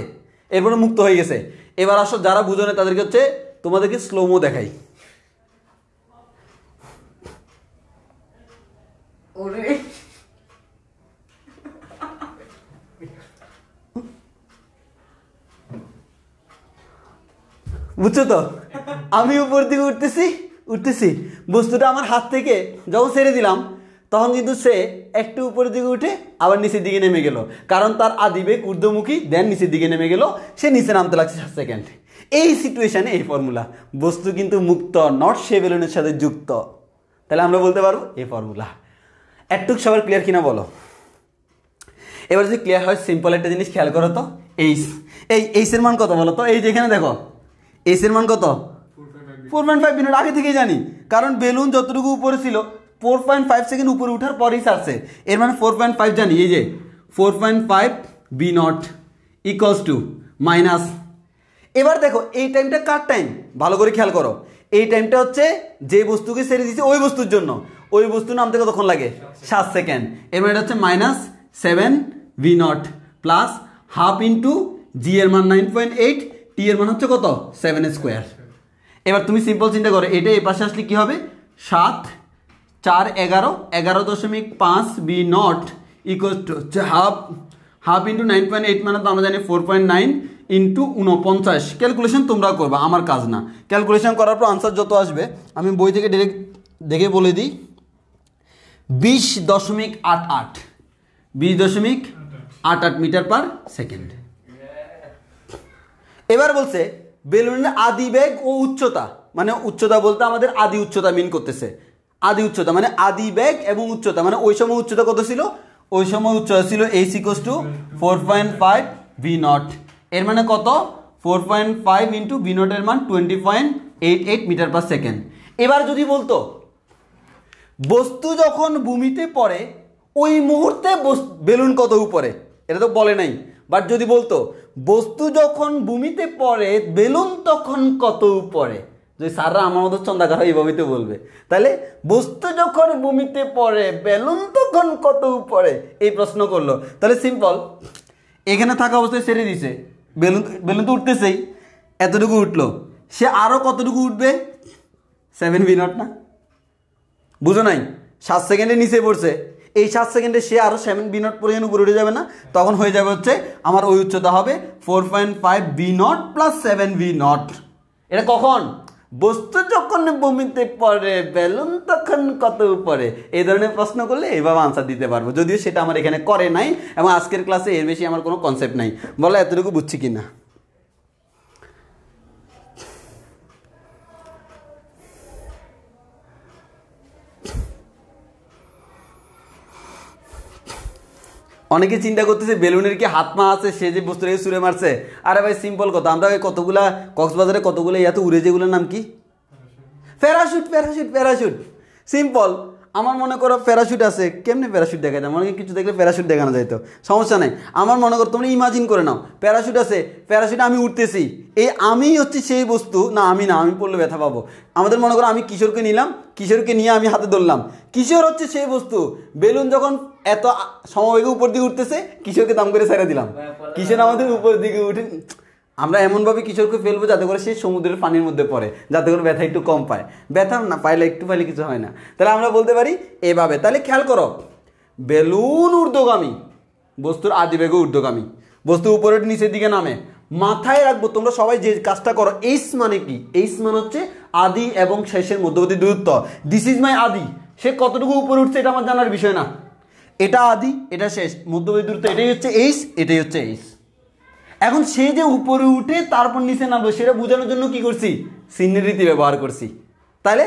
এরপরে মুক্ত হয়ে গেছে। এবার আসো যারা বুঝো না তাদেরকে হচ্ছে তোমাদেরকে স্লোমো দেখাই। বুঝছো তো, আমি উপর দিকে উঠতেছি, বস্তুটা আমার হাত থেকে যখন ছেড়ে দিলাম তখন কিন্তু সে একটু উপরের দিকে উঠে আবার নিচের দিকে নেমে গেল, কারণ তার আদিবেগ ঊর্ধ্বমুখী, দেন নিচের দিকে নেমে গেল, সে নিচে নামতে লাগছে 7 সেকেন্ড। এই সিচুয়েশনে এই ফর্মুলা, বস্তু কিন্তু মুক্ত, নট সে বেলুনের সাথে যুক্ত। তাহলে আমরা বলতে পারবো এই ফর্মুলা। একটু সবার ক্লিয়ার কিনা বলো। এবার যদি ক্লিয়ার হয়, সিম্পল একটা জিনিস খেয়াল করো তো, এইচের মান কত বলো তো, এই যেখানে দেখো এইচের মান কত, 4.5 মিনিট আগে থেকেই জানি, কারণ বেলুন যতটুকু উপরে ছিল 4.5 সেকেন্ড উপরে উঠার পরেই ছাড়ছে, এর মানে 4.5 জানি। এই যে 4.5 V naught equals to minus, এবার দেখো এই টাইমটা কার টাইম, ভালো করে খেয়াল করো, এই টাইমটা হচ্ছে যে বস্তুকে ছেড়ে দিচ্ছে ওই বস্তুর জন্য, ওই বস্তু নামতে কতক্ষণ লাগে, 7 সেকেন্ড। এর মানে এটা হচ্ছে -7 V naught plus half into G এর মান 9.8, টি এর মান হচ্ছে কত 7 স্কোয়ার। এবার তুমি সিম্পল চিন্তা করো, এটা এই পাশে আসলে কি হবে, 7 4 11 11.5 বি নট ইকুয়াল টু হচ্ছে হাফ ইন্টু 9.8, মানে তো আমরা জানি 4.9 ইন্টু 49। ক্যালকুলেশন তোমরা করবা, আমার কাজ না। ক্যালকুলেশন করার পর আনসার যত আসবে আমি বই থেকে ডিরেক্ট দেখে বলে দিই, 20.88 মিটার পার সেকেন্ড। এবার বলছে বেলুনের আদি বেগ ও উচ্চতা, মানে উচ্চতা বলতে আমাদের আদি উচ্চতা মিন করতেছে, আদি উচ্চতা মানে আদি বেগ এবং উচ্চতা, মানে ওই সময় উচ্চতা কত ছিল, ওই সময় উচ্চতা ছিল h = 4.5 ভি নট, এর মানে কত 4.5 ইন্টু ভি নট এর মান 20.88 মিটার পার সেকেন্ড। এবার যদি বলতো বস্তু যখন ভূমিতে পড়ে ওই মুহূর্তে বেলুন কত উপরে, এটা তো বলে নাই, বাট যদি বলতো বস্তু যখন ভূমিতে পড়ে বেলুন তখন কত উপরে, যদি স্যাররা আমার মতো চন্দাকার হয় এইভাবেই তো বলবে, তাহলে বস্তু যখন ভূমিতে পড়ে বেলুন তখন কত উপরে, এই প্রশ্ন করলো। তাহলে সিম্পল, এখানে থাকা অবস্থায় ছেড়ে দিছে, বেলুন তো উঠতেছেই, এতটুকু উঠলো, সে আরো কতটুকু উঠবে, 7 ভি নট না, বুঝো নাই, 7 সেকেন্ডে নিচে পড়ছে, এই 7 সেকেন্ডে সে আরো 7 ভি নট পরে উপরে উঠে যাবে না, তখন হয়ে যাবে হচ্ছে আমার ওই উচ্চতা হবে 4.5 V naught plus 7 V not. এটা কখন, বস্তু যখন ভূমিতে পড়ে বেলুন তখন কত উপরে, এই ধরনের প্রশ্ন করলে এইভাবে আনসার দিতে পারবো, যদিও সেটা আমার এখানে করে নাই এবং আজকের ক্লাসে এর বেশি আমার কোনো কনসেপ্ট নাই। বলো এতটুকু বুঝছি কিনা। অনেকে চিন্তা করতেছে বেলুনের কি হাত পা আছে, সে যে বস্তুটাকে ছুঁড়ে মারছে। আরে ভাই সিম্পল কথা, আমরা কতগুলা কক্সবাজারে কতগুলো ইয়াতে উড়ে, যেগুলোর নাম কি, প্যারাশুট। সিম্পল, আমার মনে করো প্যারাশুট আছে, কেমনে প্যারাশুট দেখা যায়, মনে কিছু দেখলে প্যারাশুট দেখানো যায় তো সমস্যা নাই। আমার মনে করো তোমরা ইমাজিন করে নাও প্যারাশুট আছে, প্যারাশুটে আমি উঠতেছি, এই আমি হচ্ছে সেই বস্তু না, আমি পড়লে ব্যথা পাবো। আমাদের মনে করো আমি কিশোরকে নিলাম, কিশোরকে নিয়ে আমি হাতে ধরলাম, কিশোর হচ্ছে সেই বস্তু, বেলুন যখন এত সমবেগে উপর দিকে উঠতেছে কিশোরকে দাম করে ছেড়ে দিলাম, কিশোর আমাদের উপর দিকে উঠে, আমরা এমনভাবে কিশোরকে ফেলবো যাতে করে সে সমুদ্রের পানির মধ্যে পড়ে, যাতে করে ব্যথা একটু কম পায়, ব্যথা না পাইলে একটু পাইলে কিছু হয় না। তাহলে আমরা বলতে পারি এভাবে। তাহলে খেয়াল করো, বেলুন ঊর্ধ্বগামী, বস্তুর আদিবেগ ঊর্ধ্বগামী, বস্তু উপরে নিচের দিকে নামে। মাথায় রাখবো তোমরা সবাই যে কাজটা করো, এইচ মানে কি, এইচ মানে হচ্ছে আদি এবং শেষের মধ্যবর্তী দূরত্ব। দিস ইজ মাই আদি, সে কতটুকু উপরে উঠছে এটা আমার জানার বিষয় না, এটা আদি, এটা শেষ, মধ্যবর্তী দূরত্ব এটাই হচ্ছে এইচ, এটাই হচ্ছে এইচ। এখন সে যে উপরে উঠে তারপর নিচে নামবে সেটা বোঝানোর জন্য কি করছি, চিহ্নের রীতি ব্যবহার করছি। তাহলে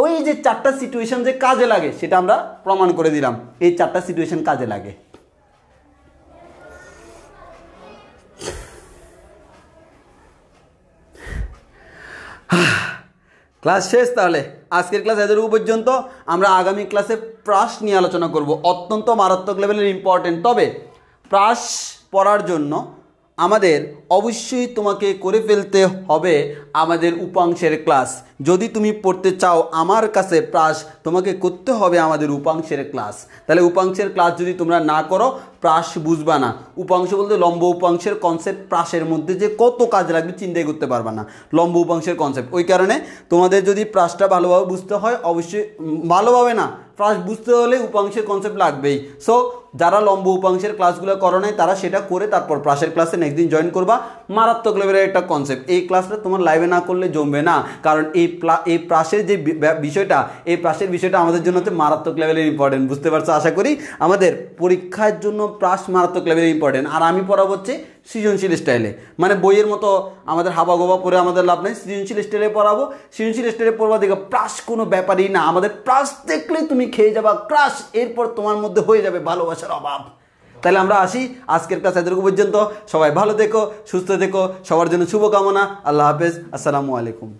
ওই যে 4টা সিচুয়েশন যে কাজে লাগে সেটা আমরা প্রমাণ করে দিলাম, এই 4টা সিচুয়েশন কাজে লাগে। ক্লাস শেষ। তাহলে আজকের ক্লাস এতটুকু পর্যন্ত। আমরা আগামী ক্লাসে প্রাস নিয়ে আলোচনা করব, অত্যন্ত মারাত্মক লেভেলের ইম্পর্টেন্ট। তবে প্রাস পড়ার জন্য আমাদের অবশ্যই তোমাকে করে ফেলতে হবে আমাদের উপাংশের ক্লাস। যদি তুমি পড়তে চাও আমার কাছে প্রাস, তোমাকে করতে হবে আমাদের উপাংশের ক্লাস। তাহলে উপাংশের ক্লাস যদি তোমরা না করো প্রাস বুঝবা না। উপাংশ বলতে লম্ব উপাংশের কনসেপ্ট প্রাসের মধ্যে যে কত কাজ লাগবে চিন্তাই করতে পারবা না, লম্ব উপাংশের কনসেপ্ট। ওই কারণে তোমাদের যদি প্রাসটা ভালোভাবে বুঝতে হয়, অবশ্যই ভালোভাবে না, প্রাস বুঝতে হলে উপাংশের কনসেপ্ট লাগবেই। সো যারা লম্ব উপাংশের ক্লাসগুলো করো নাই তারা সেটা করে তারপর প্রাসের ক্লাসে নেক্সট দিন জয়েন করবা। মারাত্মক লেভেলের একটা কনসেপ্ট, এই ক্লাসটা তোমার লাইভে না করলে জমবে না। কারণ এই প্রাসের যে বিষয়টা, এই প্রাসের বিষয়টা আমাদের জন্য হচ্ছে মারাত্মক লেভেলের ইম্পর্টেন্ট। বুঝতে পারছো আশা করি। আমাদের পরীক্ষার জন্য প্রাস মারাত্মক লেভেলের ইম্পর্টেন্ট। আর আমি পড়াবো হচ্ছে সৃজনশীল স্টাইলে, মানে বইয়ের মতো আমাদের হাবা গোবা পরে আমাদের লাভ নেই, সৃজনশীল স্টাইলে পড়াবো। সৃজনশীল স্টাইলে পড়বা দেখো প্রাস কোনো ব্যাপারই না, আমাদের প্রাস দেখলেই তুমি খেয়ে যাবা ক্রাশ, এরপর তোমার মধ্যে হয়ে যাবে ভালোবাসার অভাব। তাহলে আমরা আসি, আজকের ক্লাস এতটুকু পর্যন্ত। সবাই ভালো থেকো, সুস্থ থেকো, সবার জন্য শুভকামনা। আল্লাহ হাফেজ, আসসালামু আলাইকুম।